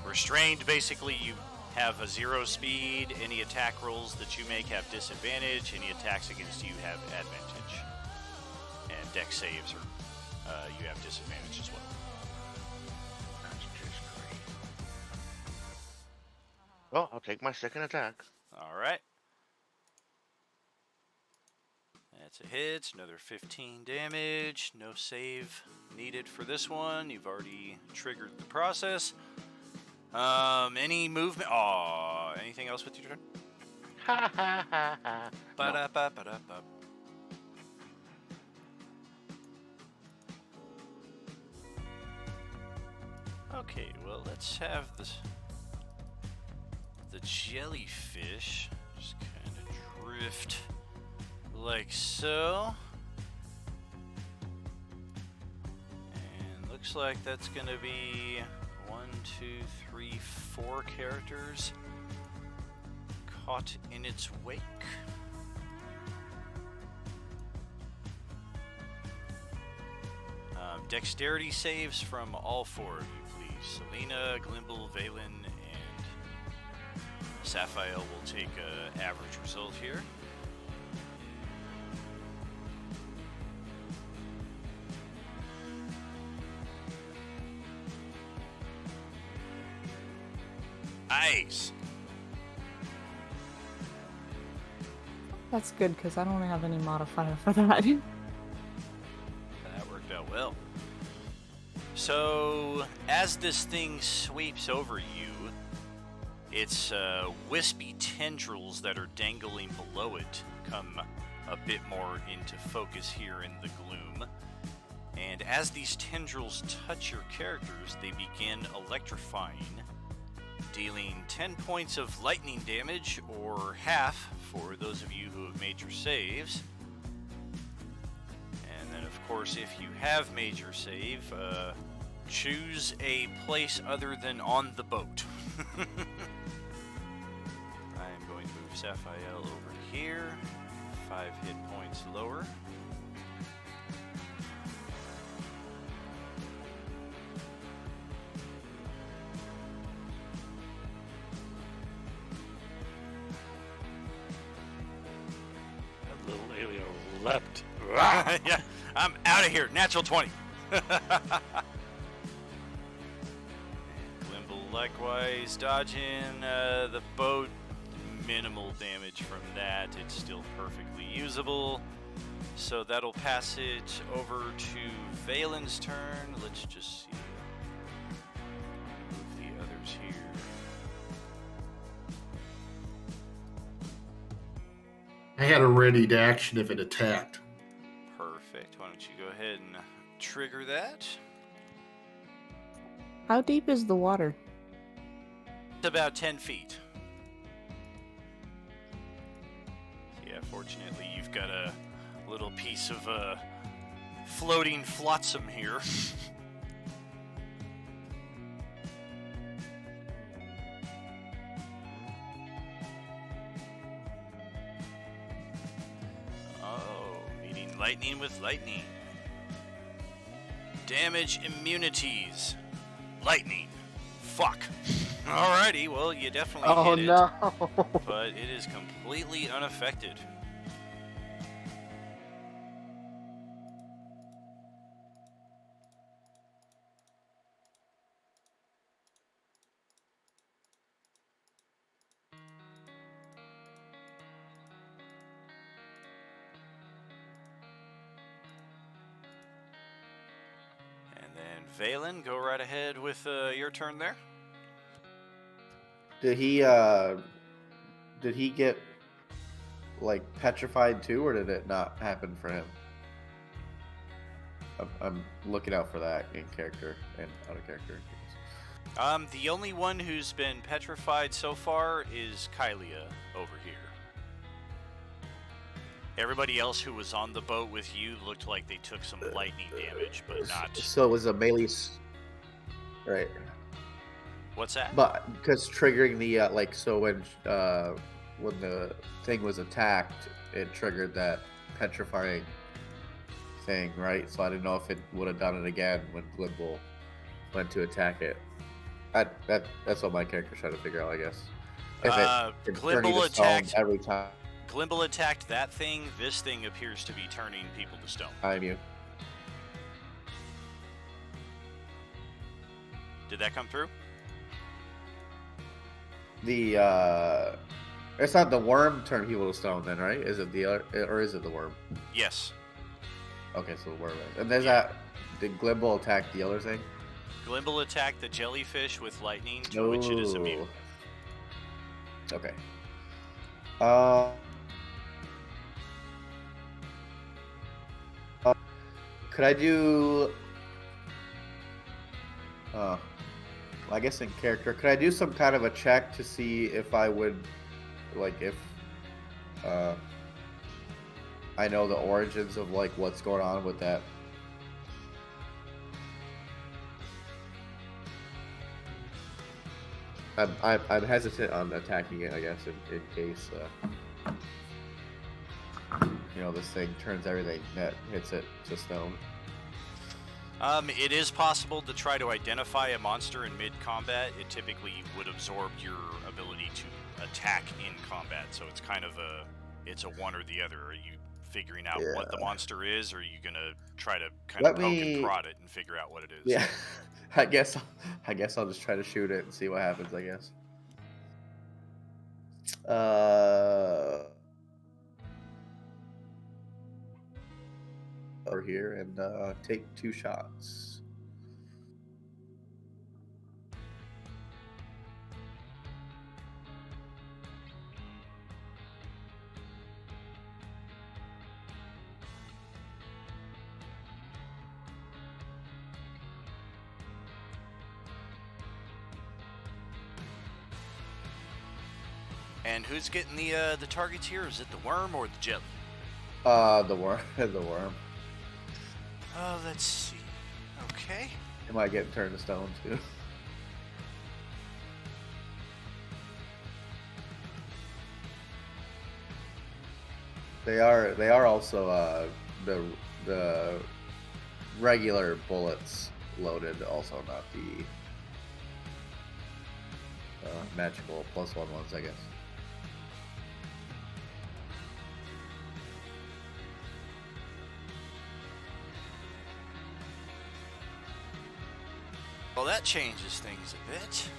[SPEAKER 1] Restrained, basically, you have a 0 speed. Any attack rolls that you make have disadvantage. Any attacks against you have advantage. And dex saves are, you have disadvantage as well.
[SPEAKER 2] That's just great. Well, I'll take my second attack.
[SPEAKER 1] All right. That's a hit. Another 15 damage. No save needed for this one. You've already triggered the process. Any movement? Aw, anything else with your turn?
[SPEAKER 2] Ha ha ha ha.
[SPEAKER 1] Ba-da-ba-ba-da-ba. Okay, well, let's have the jellyfish just kind of drift like so. And looks like that's going to be 1, 2, 3, 4 characters caught in its wake. Dexterity saves from all 4 of you, please. Selena, Glimble, Valen, and Sapphire will take an average result here. Nice.
[SPEAKER 7] That's good because I don't have any modifier for that.
[SPEAKER 1] That worked out well. So, as this thing sweeps over you, its wispy tendrils that are dangling below it come a bit more into focus here in the gloom. And as these tendrils touch your characters, they begin electrifying, dealing 10 points of lightning damage, or half for those of you who have made your saves. And then, of course, if you have made your save, choose a place other than on the boat. I am going to move Sapphire over here, 5 hit points lower.
[SPEAKER 4] A little
[SPEAKER 1] Yeah, I'm out of here. Natural 20. Glimble likewise dodging the boat. Minimal damage from that. It's still perfectly usable. So that'll pass it over to Valen's turn. Let's just see. Move the others here.
[SPEAKER 5] I had a ready to action if it attacked.
[SPEAKER 1] Perfect. Why don't you go ahead and trigger that?
[SPEAKER 7] How deep is the water?
[SPEAKER 1] It's about 10 feet. Yeah, fortunately you've got a little piece of floating flotsam here. Oh, meeting lightning with lightning. Damage immunities. Lightning. Fuck. Alrighty, well, you definitely hit it.
[SPEAKER 6] no!
[SPEAKER 1] But it is completely unaffected. And then Valen, go right ahead with your turn there.
[SPEAKER 3] Did he get like petrified too, or did it not happen for him? I'm looking out for that in character and out of character.
[SPEAKER 1] The only one who's been petrified so far is Kylia over here. Everybody else who was on the boat with you looked like they took some lightning damage, but not...
[SPEAKER 3] So it was a melee, right?
[SPEAKER 1] What's that?
[SPEAKER 3] But because triggering the so when the thing was attacked, it triggered that petrifying thing, right? So I didn't know if it would have done it again when Glimble went to attack it. That's what my character's trying to figure out, I guess. If
[SPEAKER 1] Glimble attacked
[SPEAKER 3] every time.
[SPEAKER 1] Glimble attacked that thing. This thing appears to be turning people to stone.
[SPEAKER 3] I'm you.
[SPEAKER 1] Did that come through?
[SPEAKER 3] It's not the worm turn people to stone then, right? Is it the other, or is it the worm?
[SPEAKER 1] Yes.
[SPEAKER 3] Okay, so the worm is. And there's that. Did Glimble attack the other thing?
[SPEAKER 1] Glimble attacked the jellyfish with lightning, to which it is immune.
[SPEAKER 3] Okay. Could I do? I guess in character, could I do some kind of a check to see if I would, if I know the origins of what's going on with that? I'm hesitant on attacking it, I guess, in case this thing turns everything that hits it to stone.
[SPEAKER 1] It is possible to try to identify a monster in mid-combat. It typically would absorb your ability to attack in combat, so it's kind of it's a one or the other. Are you figuring out what the monster is, or are you gonna try to kind of poke and prod it and figure out what it is?
[SPEAKER 3] Yeah, I guess I'll just try to shoot it and see what happens, I guess. Over here and take 2 shots.
[SPEAKER 1] And who's getting the targets here? Is it the worm or the jelly?
[SPEAKER 3] The worm. The worm.
[SPEAKER 1] Let's see. Okay.
[SPEAKER 3] It might get turned to stone too. They are also the regular bullets loaded, also not the magical +1 ones, I guess.
[SPEAKER 1] Well, that changes things a bit.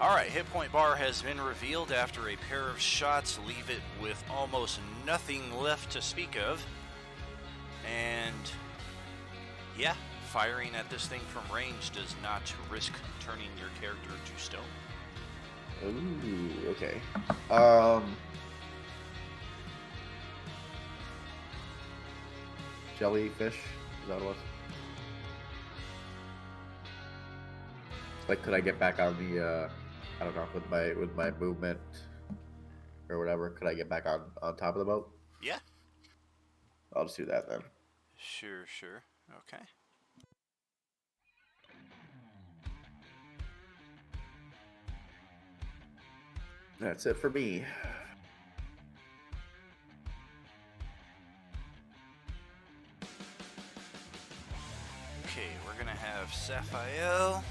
[SPEAKER 1] Alright, hit point bar has been revealed after a pair of shots leave it with almost nothing left to speak of. And yeah, firing at this thing from range does not risk turning your character to stone.
[SPEAKER 3] Ooh, okay. Jellyfish, is that what it was? Like, could I get back on the, I don't know, with my movement or whatever, could I get back on top of the boat?
[SPEAKER 1] Yeah.
[SPEAKER 3] I'll just do that then.
[SPEAKER 1] Sure. Okay.
[SPEAKER 3] That's it for me.
[SPEAKER 1] Okay, we're gonna have Sapphire.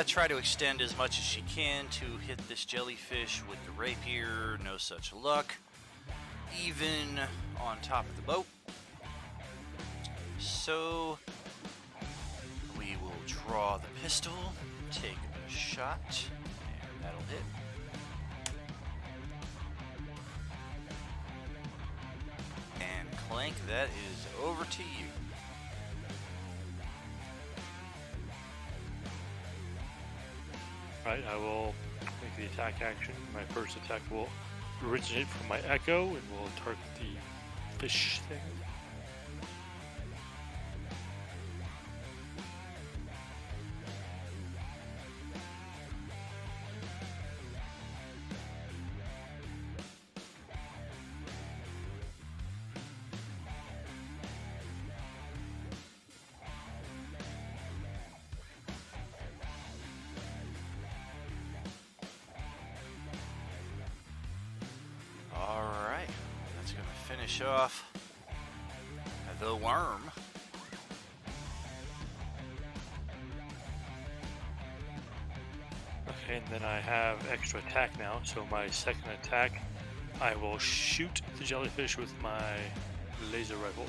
[SPEAKER 1] Try to extend as much as she can to hit this jellyfish with the rapier. No such luck. Even on top of the boat. So we will draw the pistol, take a shot, and that'll hit. And Clank, that is over to you.
[SPEAKER 4] Right, I will make the attack action. My first attack will originate from my echo and will target the fish thing.
[SPEAKER 1] Alright, that's going to finish off the worm.
[SPEAKER 4] Okay, and then I have extra attack now, so my second attack, I will shoot the jellyfish with my laser rifle.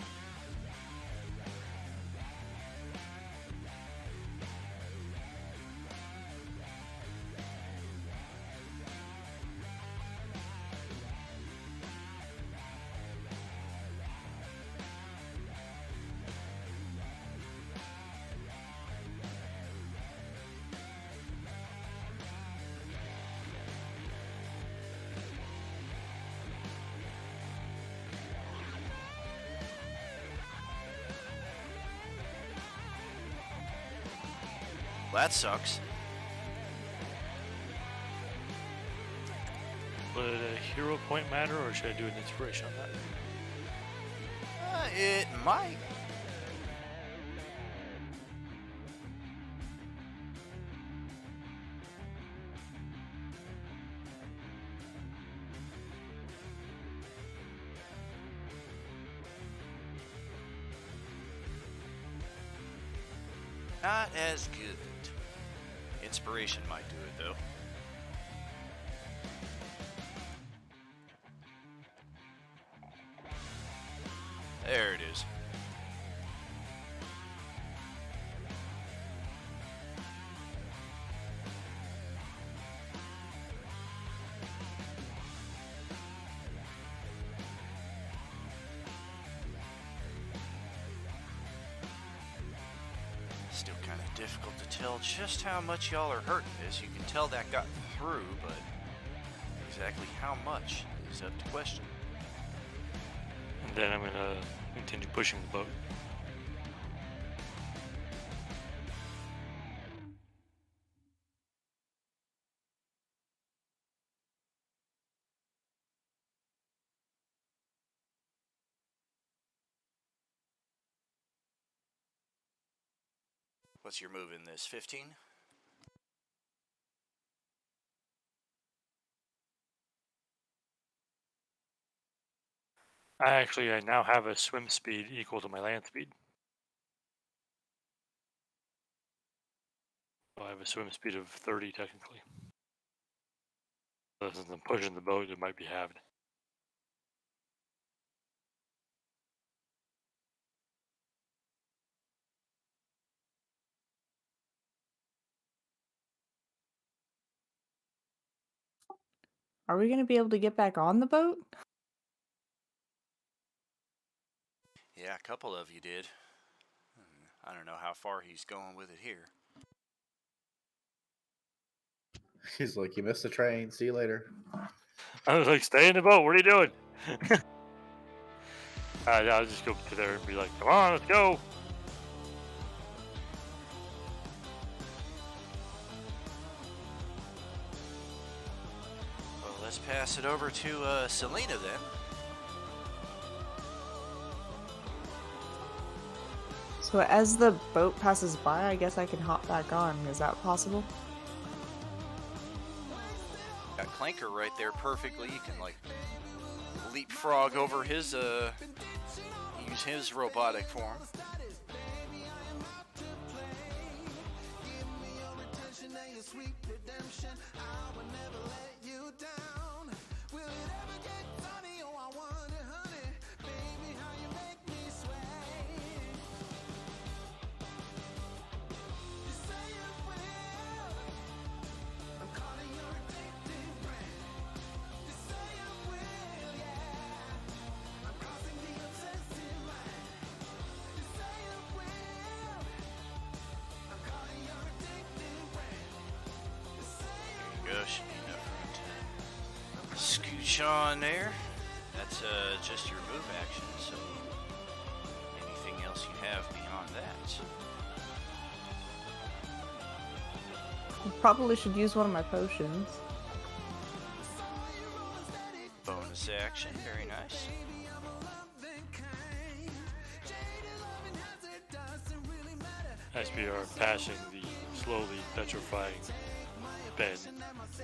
[SPEAKER 1] That sucks.
[SPEAKER 4] Would a hero point matter, or should I do an inspiration on that?
[SPEAKER 1] It might. Not as good. Inspiration might do it, though. There it is. Still kind of difficult to tell just how much y'all are hurting this. You can tell that got through, but exactly how much is up to question.
[SPEAKER 4] And then I'm gonna continue pushing the boat.
[SPEAKER 1] What's your move in this? 15?
[SPEAKER 4] I now have a swim speed equal to my land speed. So I have a swim speed of 30 technically. So since I'm pushing the boat, it might be halved.
[SPEAKER 7] Are we gonna be able to get back on the boat?
[SPEAKER 1] Yeah, a couple of you did. I don't know how far he's going with it here.
[SPEAKER 3] He's like, you missed the train. See you later.
[SPEAKER 4] I was like, stay in the boat. What are you doing? I'll just go to there and be like, come on, let's go.
[SPEAKER 1] Well, let's pass it over to Selena then.
[SPEAKER 7] So as the boat passes by, I guess I can hop back on. Is that possible?
[SPEAKER 1] Got Clanker right there perfectly. You can like leapfrog over his use his robotic form. Scooch on there. That's just your move action, so anything else you have beyond that?
[SPEAKER 7] I probably should use one of my potions.
[SPEAKER 1] Bonus action, very nice.
[SPEAKER 4] As we are passing the slowly petrifying bed.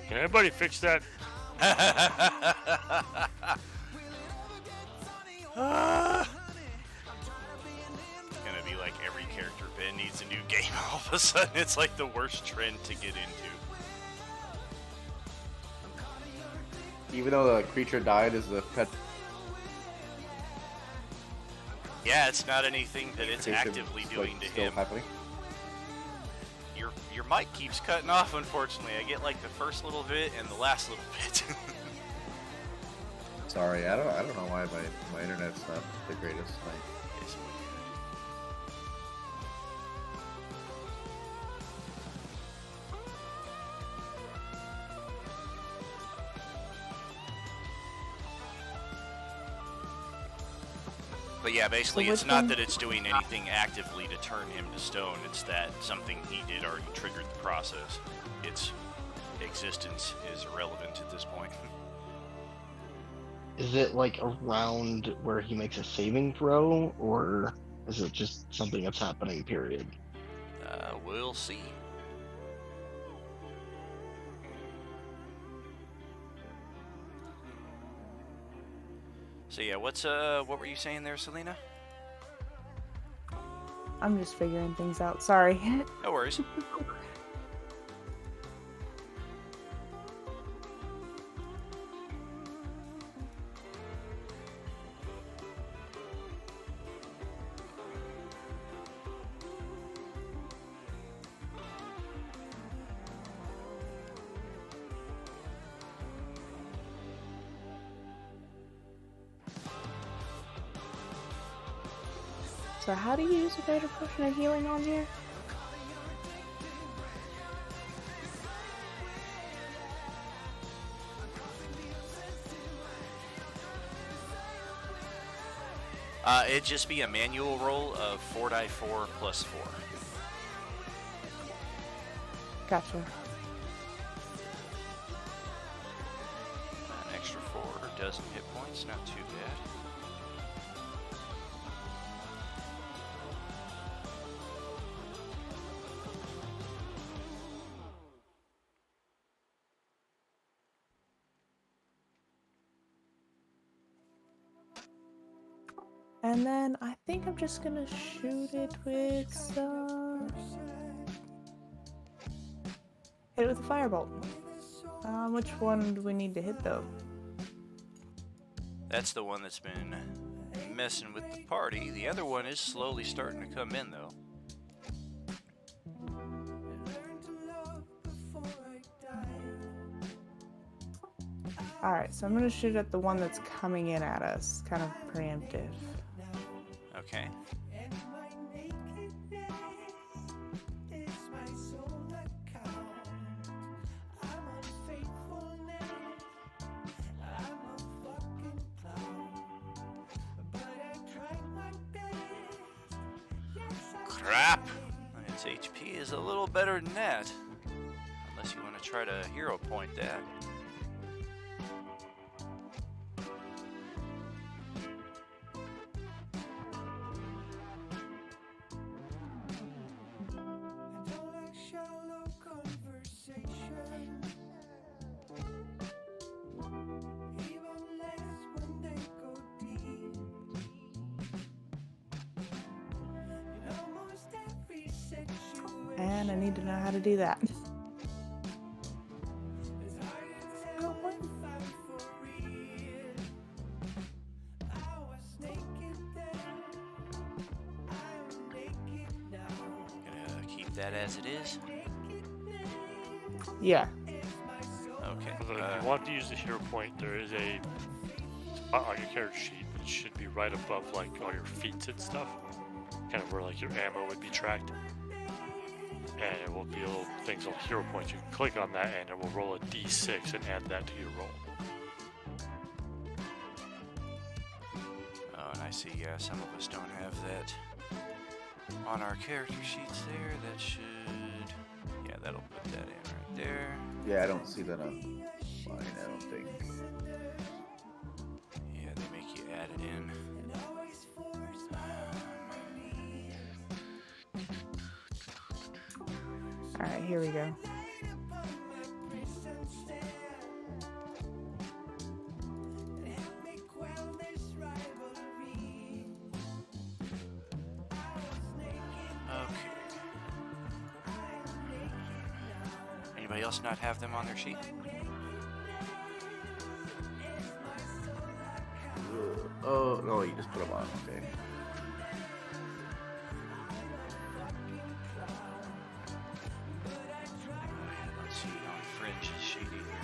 [SPEAKER 4] Can everybody fix that?
[SPEAKER 1] It's gonna be like every character Ben needs a new game all of a sudden. It's like the worst trend to get into.
[SPEAKER 3] Even though the creature died, is the pet
[SPEAKER 1] Yeah, it's not anything that it's
[SPEAKER 3] creature,
[SPEAKER 1] actively
[SPEAKER 3] like,
[SPEAKER 1] doing to
[SPEAKER 3] still
[SPEAKER 1] him.
[SPEAKER 3] happening?
[SPEAKER 1] Your mic keeps cutting off, unfortunately. I get like the first little bit and the last little bit.
[SPEAKER 3] Sorry, I don't know why my internet's not the greatest.
[SPEAKER 1] It's But yeah, basically,
[SPEAKER 7] So
[SPEAKER 1] it's
[SPEAKER 7] which
[SPEAKER 1] not
[SPEAKER 7] one?
[SPEAKER 1] that it's doing anything actively to turn him to stone. It's that something he did already triggered the process. Its existence is irrelevant at this point.
[SPEAKER 6] Is it like around where he makes a saving throw, or is it just something that's happening, period?
[SPEAKER 1] We'll see. So yeah, what were you saying there, Selena?
[SPEAKER 7] I'm just figuring things out. Sorry.
[SPEAKER 1] No worries.
[SPEAKER 7] So how do you use a greater potion of healing on here?
[SPEAKER 1] It'd just be a manual roll of 4d4 plus 4.
[SPEAKER 7] Gotcha.
[SPEAKER 1] An extra 4 dozen hit points, not too bad.
[SPEAKER 7] And then I think I'm just gonna shoot it with some. Hit it with a firebolt. Which one do we need to hit though?
[SPEAKER 1] That's the one that's been messing with the party. The other one is slowly starting to come in, though.
[SPEAKER 7] Alright, so I'm gonna shoot at the one that's coming in at us. Kind of preemptive.
[SPEAKER 1] Okay. Crap! Its HP is a little better than that. Unless you want to try to hero point that.
[SPEAKER 7] And I need to know how to do that.
[SPEAKER 1] Gonna keep that as it is.
[SPEAKER 7] Yeah.
[SPEAKER 1] Okay.
[SPEAKER 4] Although if you want to use the hero point, there is a spot on your character sheet that should be right above like all your feats and stuff. Kind of where like your ammo would be tracked. And it will be little things on hero points. You can click on that and it will roll a d6 and add that to your roll.
[SPEAKER 1] Oh, and I see, yeah, some of us don't have that on our character sheets there. That should... Yeah, that'll put that in right there.
[SPEAKER 3] Yeah, I don't see that on mine, I don't think.
[SPEAKER 1] Yeah, they make you add it in.
[SPEAKER 7] Alright, here we go.
[SPEAKER 1] Okay. Anybody else not have them on their sheet?
[SPEAKER 3] Oh, no, you just put them on, okay.
[SPEAKER 1] I don't see it on Fringe's sheet either.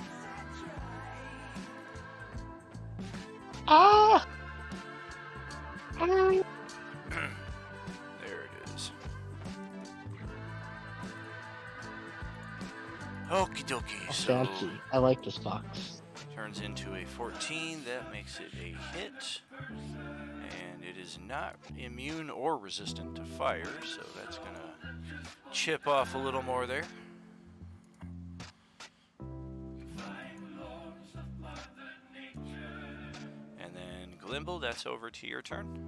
[SPEAKER 6] Ah!
[SPEAKER 1] There it is. Okie dokie. So
[SPEAKER 6] Fancy. I like this box.
[SPEAKER 1] turns into a 14. That makes it a hit. And it is not immune or resistant to fire, so that's gonna chip off a little more there. And then Glimble, that's over to your turn.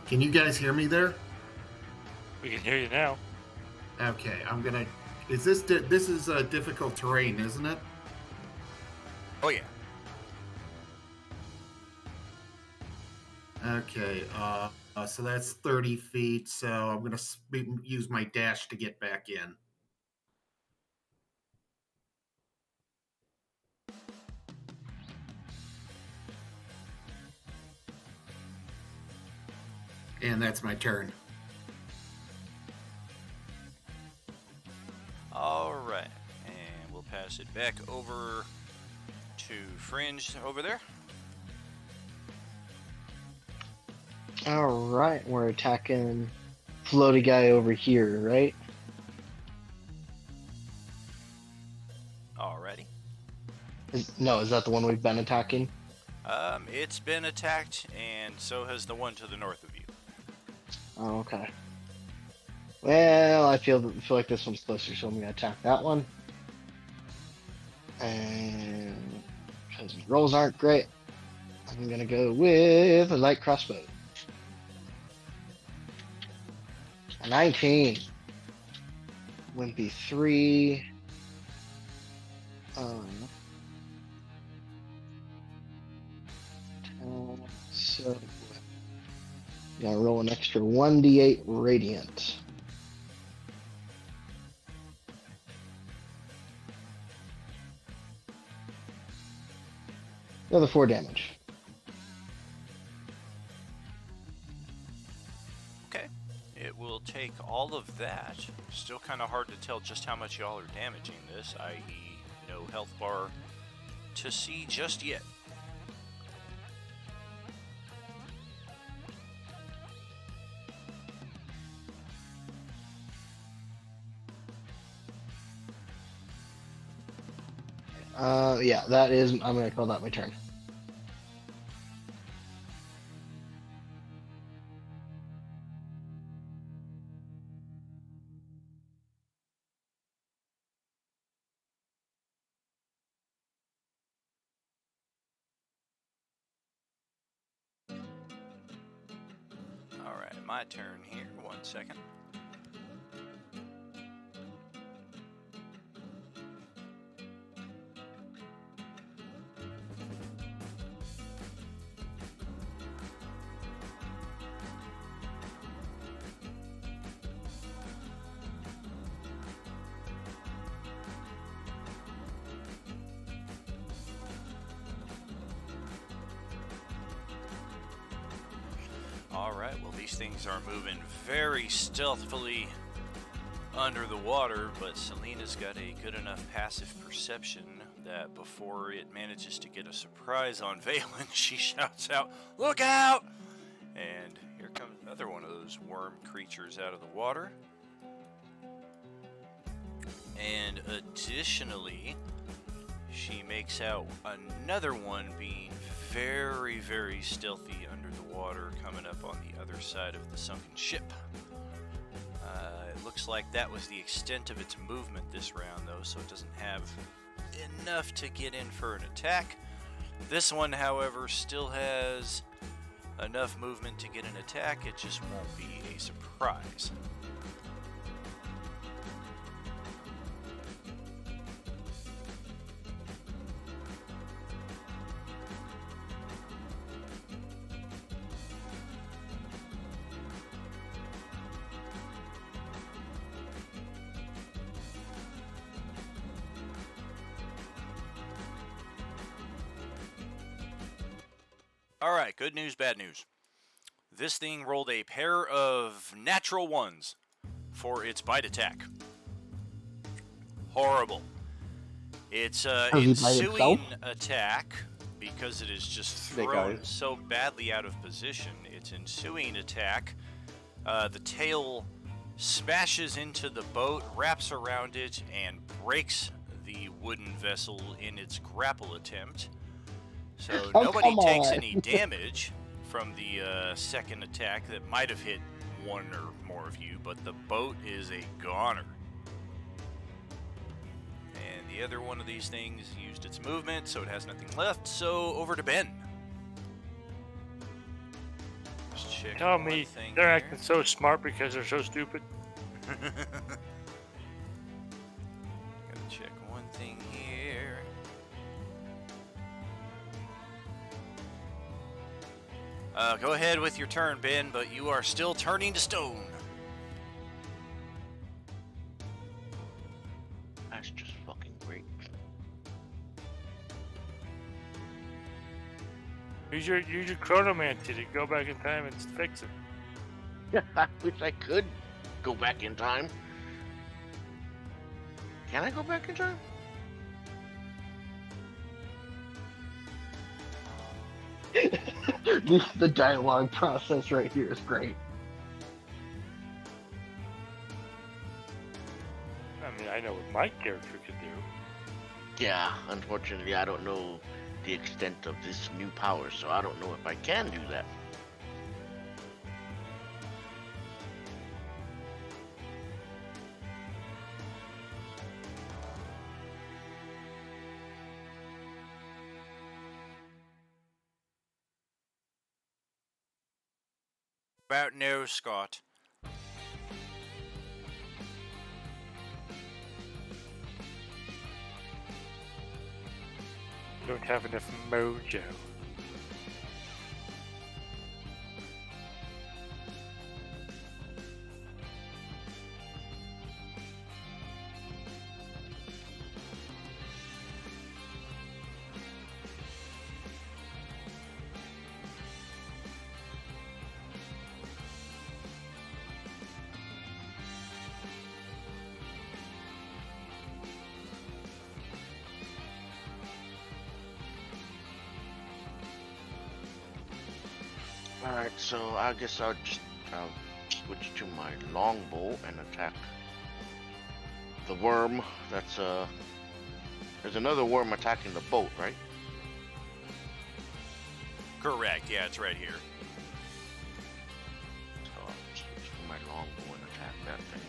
[SPEAKER 5] Can you guys hear me there?
[SPEAKER 4] We can hear you now.
[SPEAKER 5] Okay, I'm gonna. Is this this is difficult terrain, isn't it? Okay, so that's 30 feet. So I'm gonna use my dash to get back in. And that's my turn.
[SPEAKER 1] All right, and we'll pass it back over to Fringe over there.
[SPEAKER 6] All right, we're attacking floaty guy over here, right?
[SPEAKER 1] Alrighty.
[SPEAKER 6] Is that the one we've been attacking?
[SPEAKER 1] It's been attacked, and so has the one to the north of you.
[SPEAKER 6] Oh, okay. Well, I feel like this one's closer, so I'm gonna attack that one. And because his rolls aren't great, I'm gonna go with a light crossbow. A 19. Wimpy 3. So gotta roll an extra 1d8 radiant. Another 4 damage.
[SPEAKER 1] Okay. It will take all of that. Still kind of hard to tell just how much y'all are damaging this, i.e., no health bar to see just yet.
[SPEAKER 6] Yeah, that is. I'm gonna call that my turn.
[SPEAKER 1] Alright, my turn here. 1 second. Alright, well, these things are moving very stealthily under the water, but Selena's got a good enough passive perception that before it manages to get a surprise on Valen, she shouts out, "Look out!" And here comes another one of those worm creatures out of the water. And additionally, she makes out another one being very, very stealthy under the water, coming up on the other side of the sunken ship. It looks like that was the extent of its movement this round, though, so it doesn't have enough to get in for an attack. This one, however, still has enough movement to get an attack. It just won't be a surprise. Alright, good news, bad news. This thing rolled a pair of natural ones for its bite attack. Horrible. Its ensuing attack, because it is just thrown so badly out of position, its ensuing attack, the tail smashes into the boat, wraps around it, and breaks the wooden vessel in its grapple attempt. So nobody takes any damage from the second attack that might have hit one or more of you, but the boat is a goner. And the other one of these things used its movement, so it has nothing left. So over to Ben. Just check
[SPEAKER 4] Tell
[SPEAKER 1] one
[SPEAKER 4] me
[SPEAKER 1] thing
[SPEAKER 4] they're
[SPEAKER 1] here.
[SPEAKER 4] acting so smart because they're so stupid.
[SPEAKER 1] Gotta check one thing here. Go ahead with your turn, Ben, but you are still turning to stone.
[SPEAKER 2] That's just fucking great.
[SPEAKER 4] Use your chronomancy to go back in time and fix it.
[SPEAKER 2] I wish I could go back in time. Can I go back in time?
[SPEAKER 6] The dialogue process right here is great.
[SPEAKER 4] I mean, I know what my character can do.
[SPEAKER 2] Yeah, unfortunately, I don't know the extent of this new power, so I don't know if I can do that.
[SPEAKER 1] About no, Scott.
[SPEAKER 4] Don't have enough mojo.
[SPEAKER 2] Alright, so I guess I'll switch to my longbow and attack the worm. That's there's another worm attacking the boat, right?
[SPEAKER 1] Correct, yeah, it's right here.
[SPEAKER 2] So I'll switch to my longbow and attack that thing.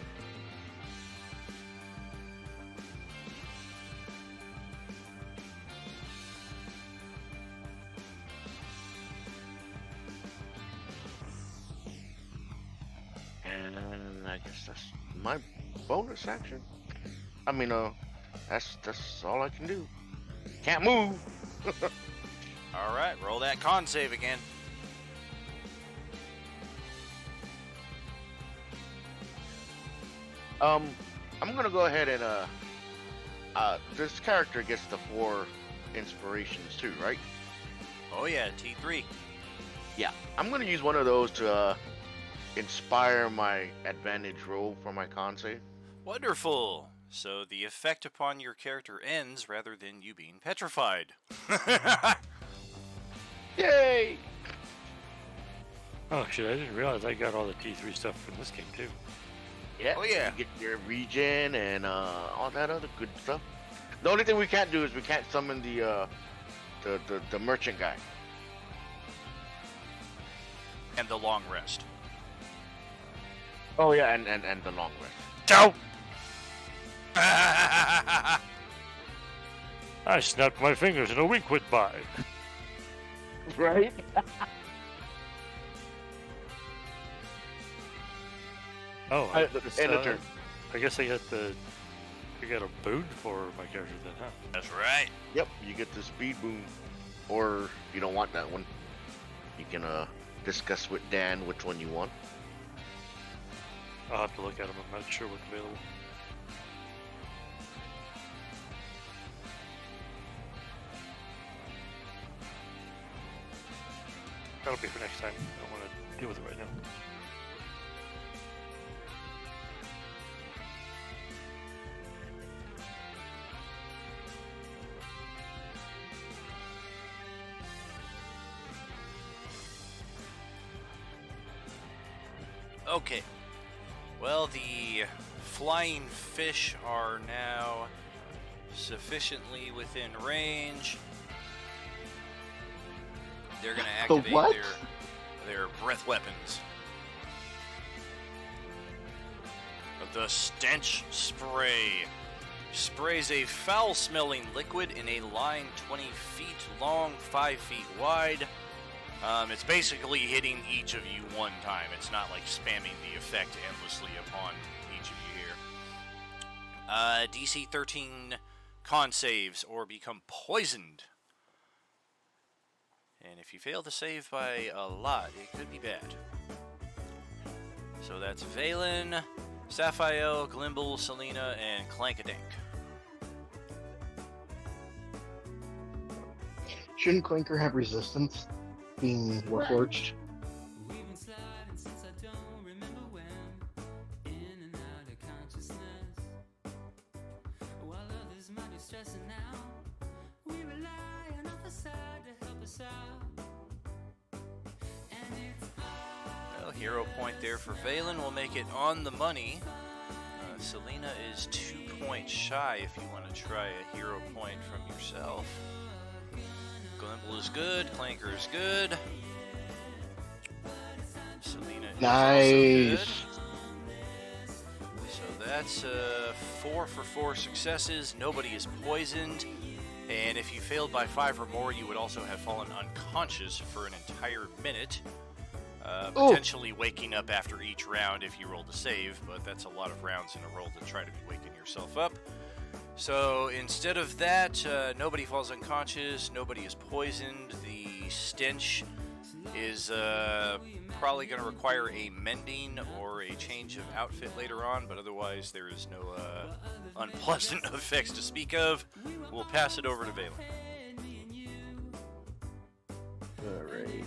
[SPEAKER 2] And I guess that's my bonus action. I mean, that's all I can do. Can't move.
[SPEAKER 1] Alright, roll that con save again.
[SPEAKER 2] I'm gonna go ahead and this character gets the 4 inspirations too, right?
[SPEAKER 1] Oh yeah, T3.
[SPEAKER 2] Yeah, I'm gonna use one of those to inspire my advantage roll for my con save.
[SPEAKER 1] Wonderful. So the effect upon your character ends rather than you being petrified.
[SPEAKER 2] Yay!
[SPEAKER 4] Oh shit, I didn't realize I got all the T3 stuff from this game too.
[SPEAKER 2] Yeah.
[SPEAKER 1] Oh, yeah.
[SPEAKER 2] You get your regen and all that other good stuff. The only thing we can't do is we can't summon the merchant guy.
[SPEAKER 1] And the long rest.
[SPEAKER 2] Oh yeah, and the long rest.
[SPEAKER 4] Ciao! I snapped my fingers and a wink went by.
[SPEAKER 2] Right?
[SPEAKER 4] Oh,
[SPEAKER 2] End of turn.
[SPEAKER 4] I guess I got a boon for my character then, huh?
[SPEAKER 1] That's right.
[SPEAKER 2] Yep, you get the speed boom. Or if you don't want that one, you can discuss with Dan which one you want.
[SPEAKER 4] I'll have to look at them. I'm not sure what's available. That'll be for next time. I don't want to deal with it right now.
[SPEAKER 1] Okay. Well, the flying fish are now sufficiently within range. They're going to activate
[SPEAKER 6] what?
[SPEAKER 1] their breath weapons. The stench spray sprays a foul-smelling liquid in a line 20 feet long, 5 feet wide. It's basically hitting each of you one time. It's not like spamming the effect endlessly upon each of you here. DC 13 con saves or become poisoned. And And if you fail to save by a lot, it could be bad. So that's Valen, Sapphire, Glimble, Selena, and Clankadink.
[SPEAKER 6] Shouldn't Clinker have resistance being Warforged?
[SPEAKER 8] We've been sliding since I don't remember when, in and out of consciousness. While others might be stressing out, we rely on our facade to help us out. And it's
[SPEAKER 1] Well, hero point there for Valen will make it on the money. Selena is 2 points shy if you want to try a hero point from yourself. Glimble is good, Clanker is good. Selena is
[SPEAKER 6] Nice.
[SPEAKER 1] also good. So that's 4 for 4 successes. Nobody is poisoned. And if you failed by 5 or more, you would also have fallen unconscious for an entire minute. Potentially waking up after each round if you rolled a save, but that's a lot of rounds in a roll to try to be waking yourself up. So instead of that, nobody falls unconscious, nobody is poisoned. The stench is probably going to require a mending or a change of outfit later on, but otherwise there is no unpleasant effects to speak of. We'll pass it over to Valen.
[SPEAKER 3] Alright.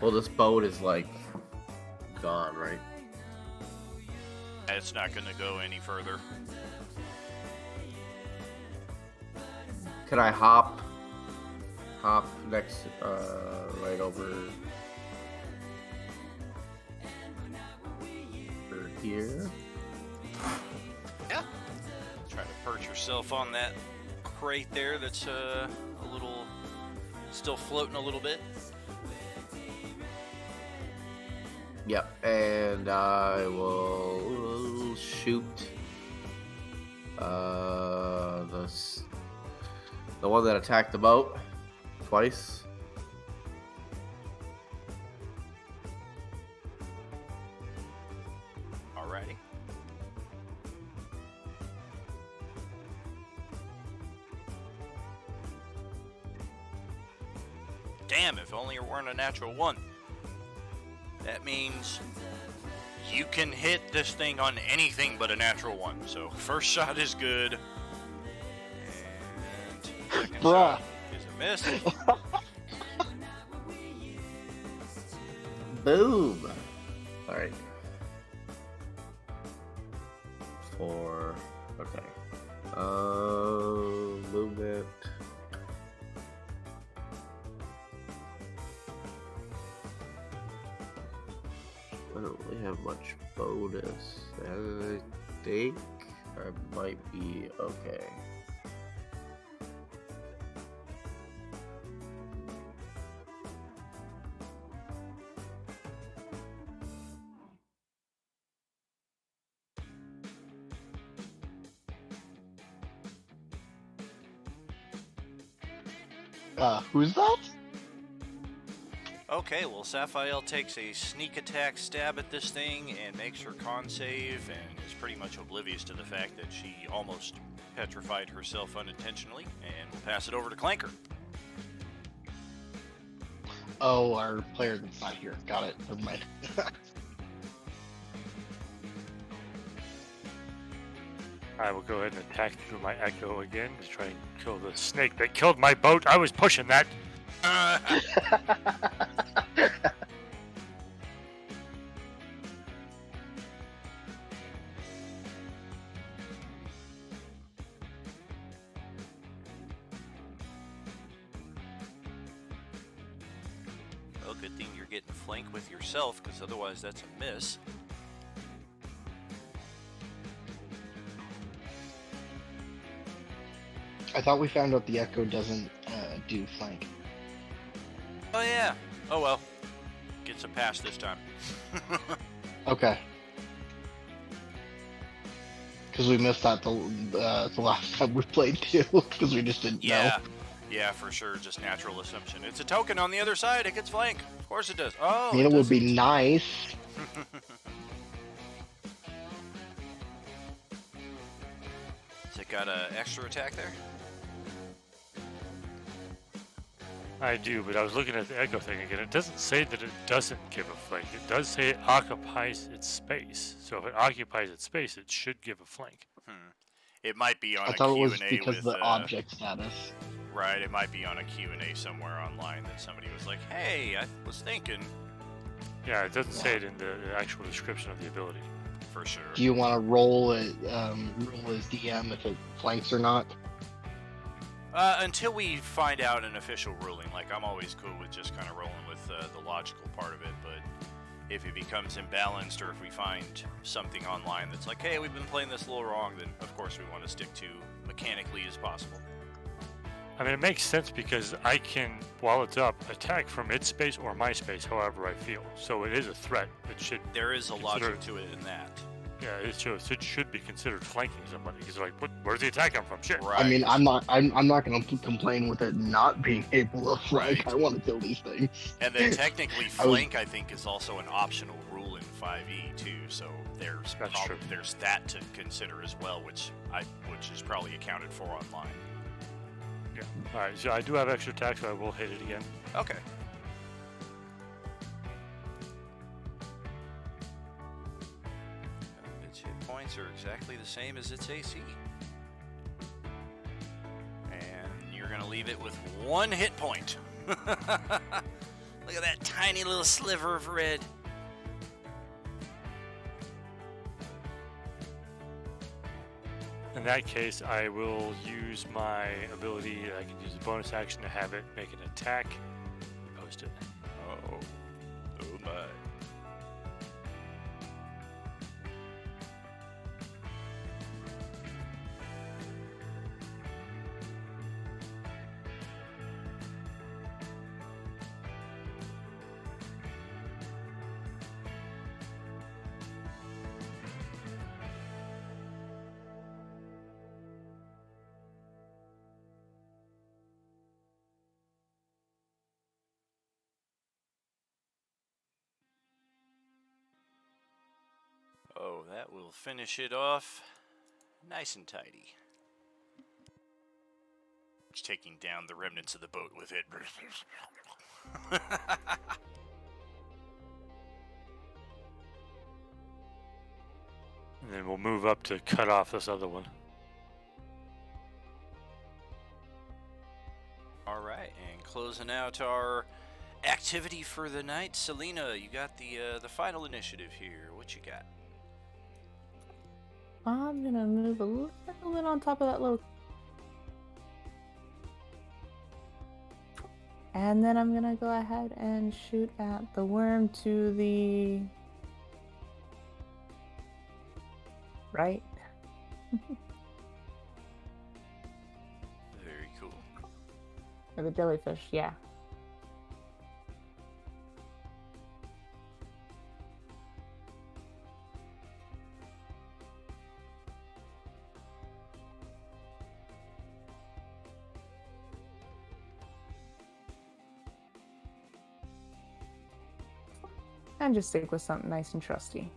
[SPEAKER 3] Well, this boat is like gone, right?
[SPEAKER 1] It's not going to go any further.
[SPEAKER 3] Could I hop next, right over here?
[SPEAKER 1] Yeah. Try to perch yourself on that crate there that's a little, still floating a little bit.
[SPEAKER 3] Yep, and I will shoot the one that attacked the boat twice.
[SPEAKER 1] Alrighty. Damn, if only it weren't a natural 1. That means you can hit this thing on anything but a natural 1. So first shot is good. And second
[SPEAKER 6] Bruh.
[SPEAKER 1] shot is a miss.
[SPEAKER 3] Boom! Alright. 4. Okay. Movement. I don't really have much bonus. I think I might be okay.
[SPEAKER 6] Who's that?
[SPEAKER 1] Okay, well, Sapphire takes a sneak attack stab at this thing and makes her con save and is pretty much oblivious to the fact that she almost petrified herself unintentionally, and we'll pass it over to Clanker.
[SPEAKER 6] Oh, our player that's not here. Got it. Never mind.
[SPEAKER 4] I will go ahead and attack through my echo again to try and kill the snake that killed my boat. I was pushing that.
[SPEAKER 1] Well, good thing you're getting flanked with yourself, because otherwise that's a miss.
[SPEAKER 6] I thought we found out the echo doesn't do flank.
[SPEAKER 1] Oh yeah. Oh well. Gets a pass this time.
[SPEAKER 6] Okay. Because we missed that the last time we played too, because we just didn't
[SPEAKER 1] Yeah.
[SPEAKER 6] know.
[SPEAKER 1] Yeah, for sure. Just natural assumption. It's a token on the other side. It gets flank. Of course it does. Oh.
[SPEAKER 6] I mean, it would be
[SPEAKER 1] doesn't.
[SPEAKER 6] nice.
[SPEAKER 1] It's a got an extra attack there?
[SPEAKER 4] I do, but I was looking at the echo thing again. It doesn't say that it doesn't give a flank. It does say it occupies its space. So if it occupies its space, it should give a flank.
[SPEAKER 1] It might be on
[SPEAKER 6] I
[SPEAKER 1] a
[SPEAKER 6] thought it was
[SPEAKER 1] Q&A
[SPEAKER 6] because
[SPEAKER 1] with
[SPEAKER 6] the object status.
[SPEAKER 1] right. It might be on a Q&A somewhere online that somebody was like, "Hey, I was thinking."
[SPEAKER 4] Yeah, it doesn't say it in the actual description of the ability.
[SPEAKER 1] For sure.
[SPEAKER 6] Do you want to roll it, roll as DM if it flanks or not?
[SPEAKER 1] Until we find out an official ruling, like I'm always cool with just kind of rolling with the logical part of it, but if it becomes imbalanced or if we find something online that's like, hey, we've been playing this a little wrong, then of course we want to stick to mechanically as possible.
[SPEAKER 4] I mean, it makes sense because I can, while it's up, attack from its space or my space, however I feel. So it is a threat. It should.
[SPEAKER 1] There is a logic to it in that.
[SPEAKER 4] Yeah, it should be considered flanking somebody because like, where's the attack come from? Shit.
[SPEAKER 1] Right.
[SPEAKER 6] I mean, I'm not going to complain with it not being able to flank. I want to kill these things.
[SPEAKER 1] And then technically, flank I think is also an optional rule in 5e too. So there's that to consider as well, which is probably accounted for online.
[SPEAKER 4] Yeah. All right. So I do have extra attack, so I will hit it again.
[SPEAKER 1] Okay. Its hit points are exactly the same as its AC. And you're going to leave it with 1 hit point. Look at that tiny little sliver of red.
[SPEAKER 4] In that case, I will use my ability. I can use a bonus action to have it make an attack. Post it.
[SPEAKER 1] Oh my. Oh, that will finish it off nice and tidy. It's taking down the remnants of the boat with it.
[SPEAKER 4] And then we'll move up to cut off this other one.
[SPEAKER 1] Alright, and closing out our activity for the night. Selena, you got the final initiative here. What you got?
[SPEAKER 7] I'm gonna move a little bit on top of that little. And then I'm gonna go ahead and shoot at the worm to the right.
[SPEAKER 1] Very cool.
[SPEAKER 7] Or the jellyfish, yeah. And just stick with something nice and trusty.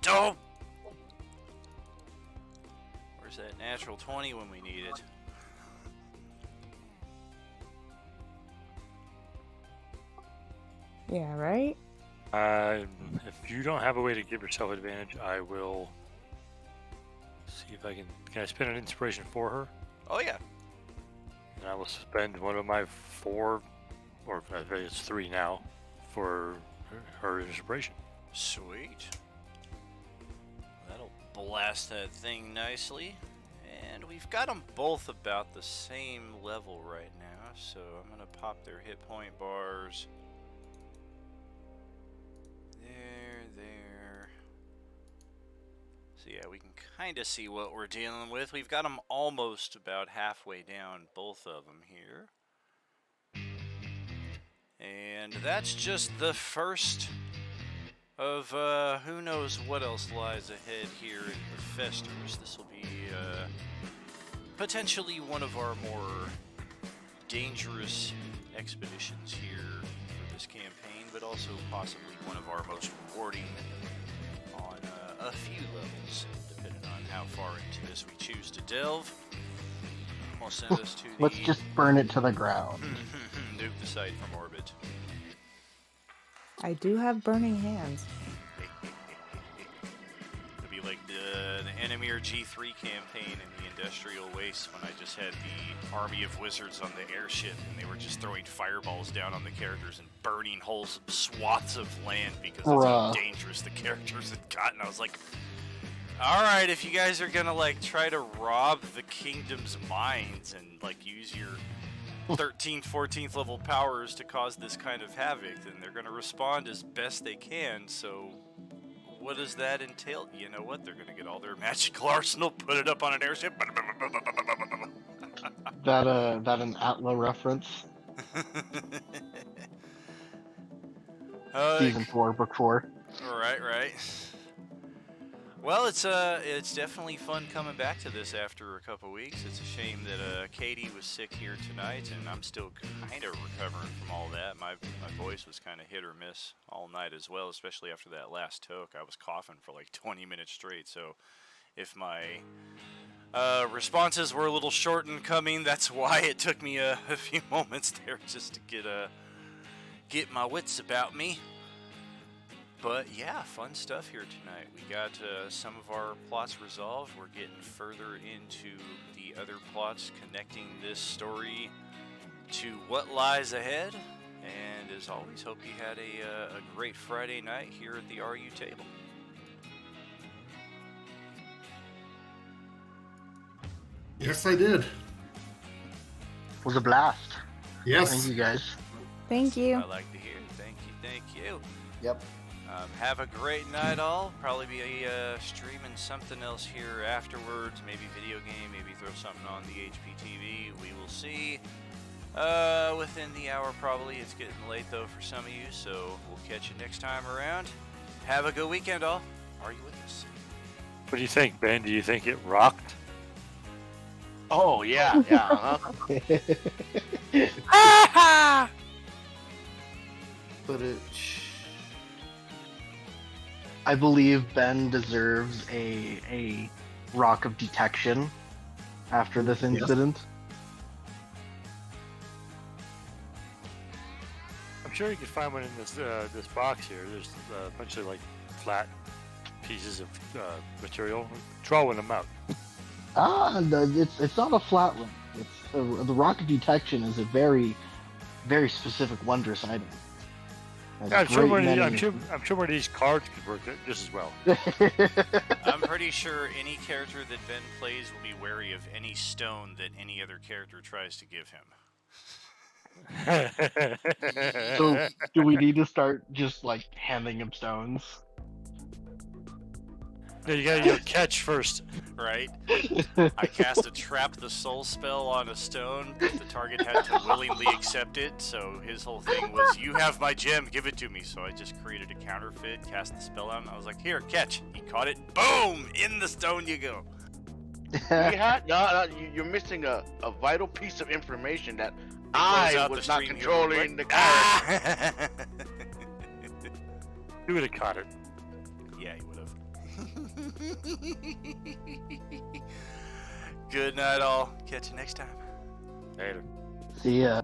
[SPEAKER 1] Don't! Where's that natural 20 when we need it?
[SPEAKER 7] Yeah, right?
[SPEAKER 4] If you don't have a way to give yourself advantage, I will see if I can. Can I spend an inspiration for her?
[SPEAKER 1] Oh, yeah.
[SPEAKER 4] And I will spend one of my 4, or I think it's 3 now, for her inspiration.
[SPEAKER 1] Sweet. That'll blast that thing nicely. And we've got them both about the same level right now, so I'm going to pop their hit point bars. There. So yeah, we can kind of see what we're dealing with. We've got them almost about halfway down, both of them here. And that's just the first of who knows what else lies ahead here in the Festers. This will be potentially one of our more dangerous expeditions here for this campaign, but also possibly one of our most rewarding on a few levels, depending on how far into this we choose to delve. We'll send us to the...
[SPEAKER 6] Let's just burn it to the ground.
[SPEAKER 1] Nuke the site from orbit.
[SPEAKER 7] I do have burning hands.
[SPEAKER 1] It'd be like the Enemier G3 campaign in the Industrial Waste when I just had the army of wizards on the airship and they were just throwing fireballs down on the characters and burning whole swaths of land because that's how dangerous the characters had gotten. I was like, alright, if you guys are gonna like try to rob the kingdom's mines and like use your 13th, 14th level powers to cause this kind of havoc, then they're gonna respond as best they can, so what does that entail? You know what? They're gonna get all their magical arsenal, put it up on an airship.
[SPEAKER 6] That an Atla reference? Season 4, book 4.
[SPEAKER 1] Right. Well, it's definitely fun coming back to this after a couple weeks. It's a shame that Katie was sick here tonight, and I'm still kind of recovering from all that. My voice was kind of hit or miss all night as well, especially after that last toke. I was coughing for like 20 minutes straight, so if my responses were a little short in coming, that's why it took me a few moments there just to get my wits about me. But yeah, fun stuff here tonight. We got some of our plots resolved. We're getting further into the other plots, connecting this story to what lies ahead. And as always, hope you had a great Friday night here at the RU table.
[SPEAKER 5] Yes, I did.
[SPEAKER 6] It was a blast.
[SPEAKER 5] Yes.
[SPEAKER 6] Thank you, guys.
[SPEAKER 7] Thank you.
[SPEAKER 1] I like to hear. Thank you.
[SPEAKER 3] Yep.
[SPEAKER 1] Have a great night, all. Probably be streaming something else here afterwards. Maybe video game. Maybe throw something on the HPTV. We will see. Within the hour, probably. It's getting late though for some of you, so we'll catch you next time around. Have a good weekend, all. Are you with us?
[SPEAKER 4] What do you think, Ben? Do you think it rocked?
[SPEAKER 2] Oh yeah.
[SPEAKER 3] But it.
[SPEAKER 6] I believe Ben deserves a rock of detection after this incident.
[SPEAKER 4] I'm sure you could find one in this box here. There's a bunch of like flat pieces of material. Draw one of them out.
[SPEAKER 6] It's not a flat one. It's the rock of detection is a very, very specific wondrous item.
[SPEAKER 4] I'm sure one of these cards could work just as well.
[SPEAKER 1] I'm pretty sure any character that Ben plays will be wary of any stone that any other character tries to give him.
[SPEAKER 6] So, do we need to start just like handing him stones?
[SPEAKER 4] No, you gotta go catch first.
[SPEAKER 1] Right? I cast a Trap the Soul spell on a stone, but the target had to willingly accept it, so his whole thing was, you have my gem, give it to me. So I just created a counterfeit, cast the spell on him, I was like, here, catch. He caught it, boom! In the stone you go.
[SPEAKER 2] You're missing a vital piece of information that
[SPEAKER 1] Close
[SPEAKER 2] I
[SPEAKER 1] out
[SPEAKER 2] was
[SPEAKER 1] the
[SPEAKER 2] not
[SPEAKER 1] stream here
[SPEAKER 2] controlling
[SPEAKER 1] real
[SPEAKER 2] the
[SPEAKER 1] quick.
[SPEAKER 2] character.
[SPEAKER 4] You would have caught it.
[SPEAKER 1] Yeah, he would have. Good night, all. Catch you next time.
[SPEAKER 4] Later.
[SPEAKER 6] See ya.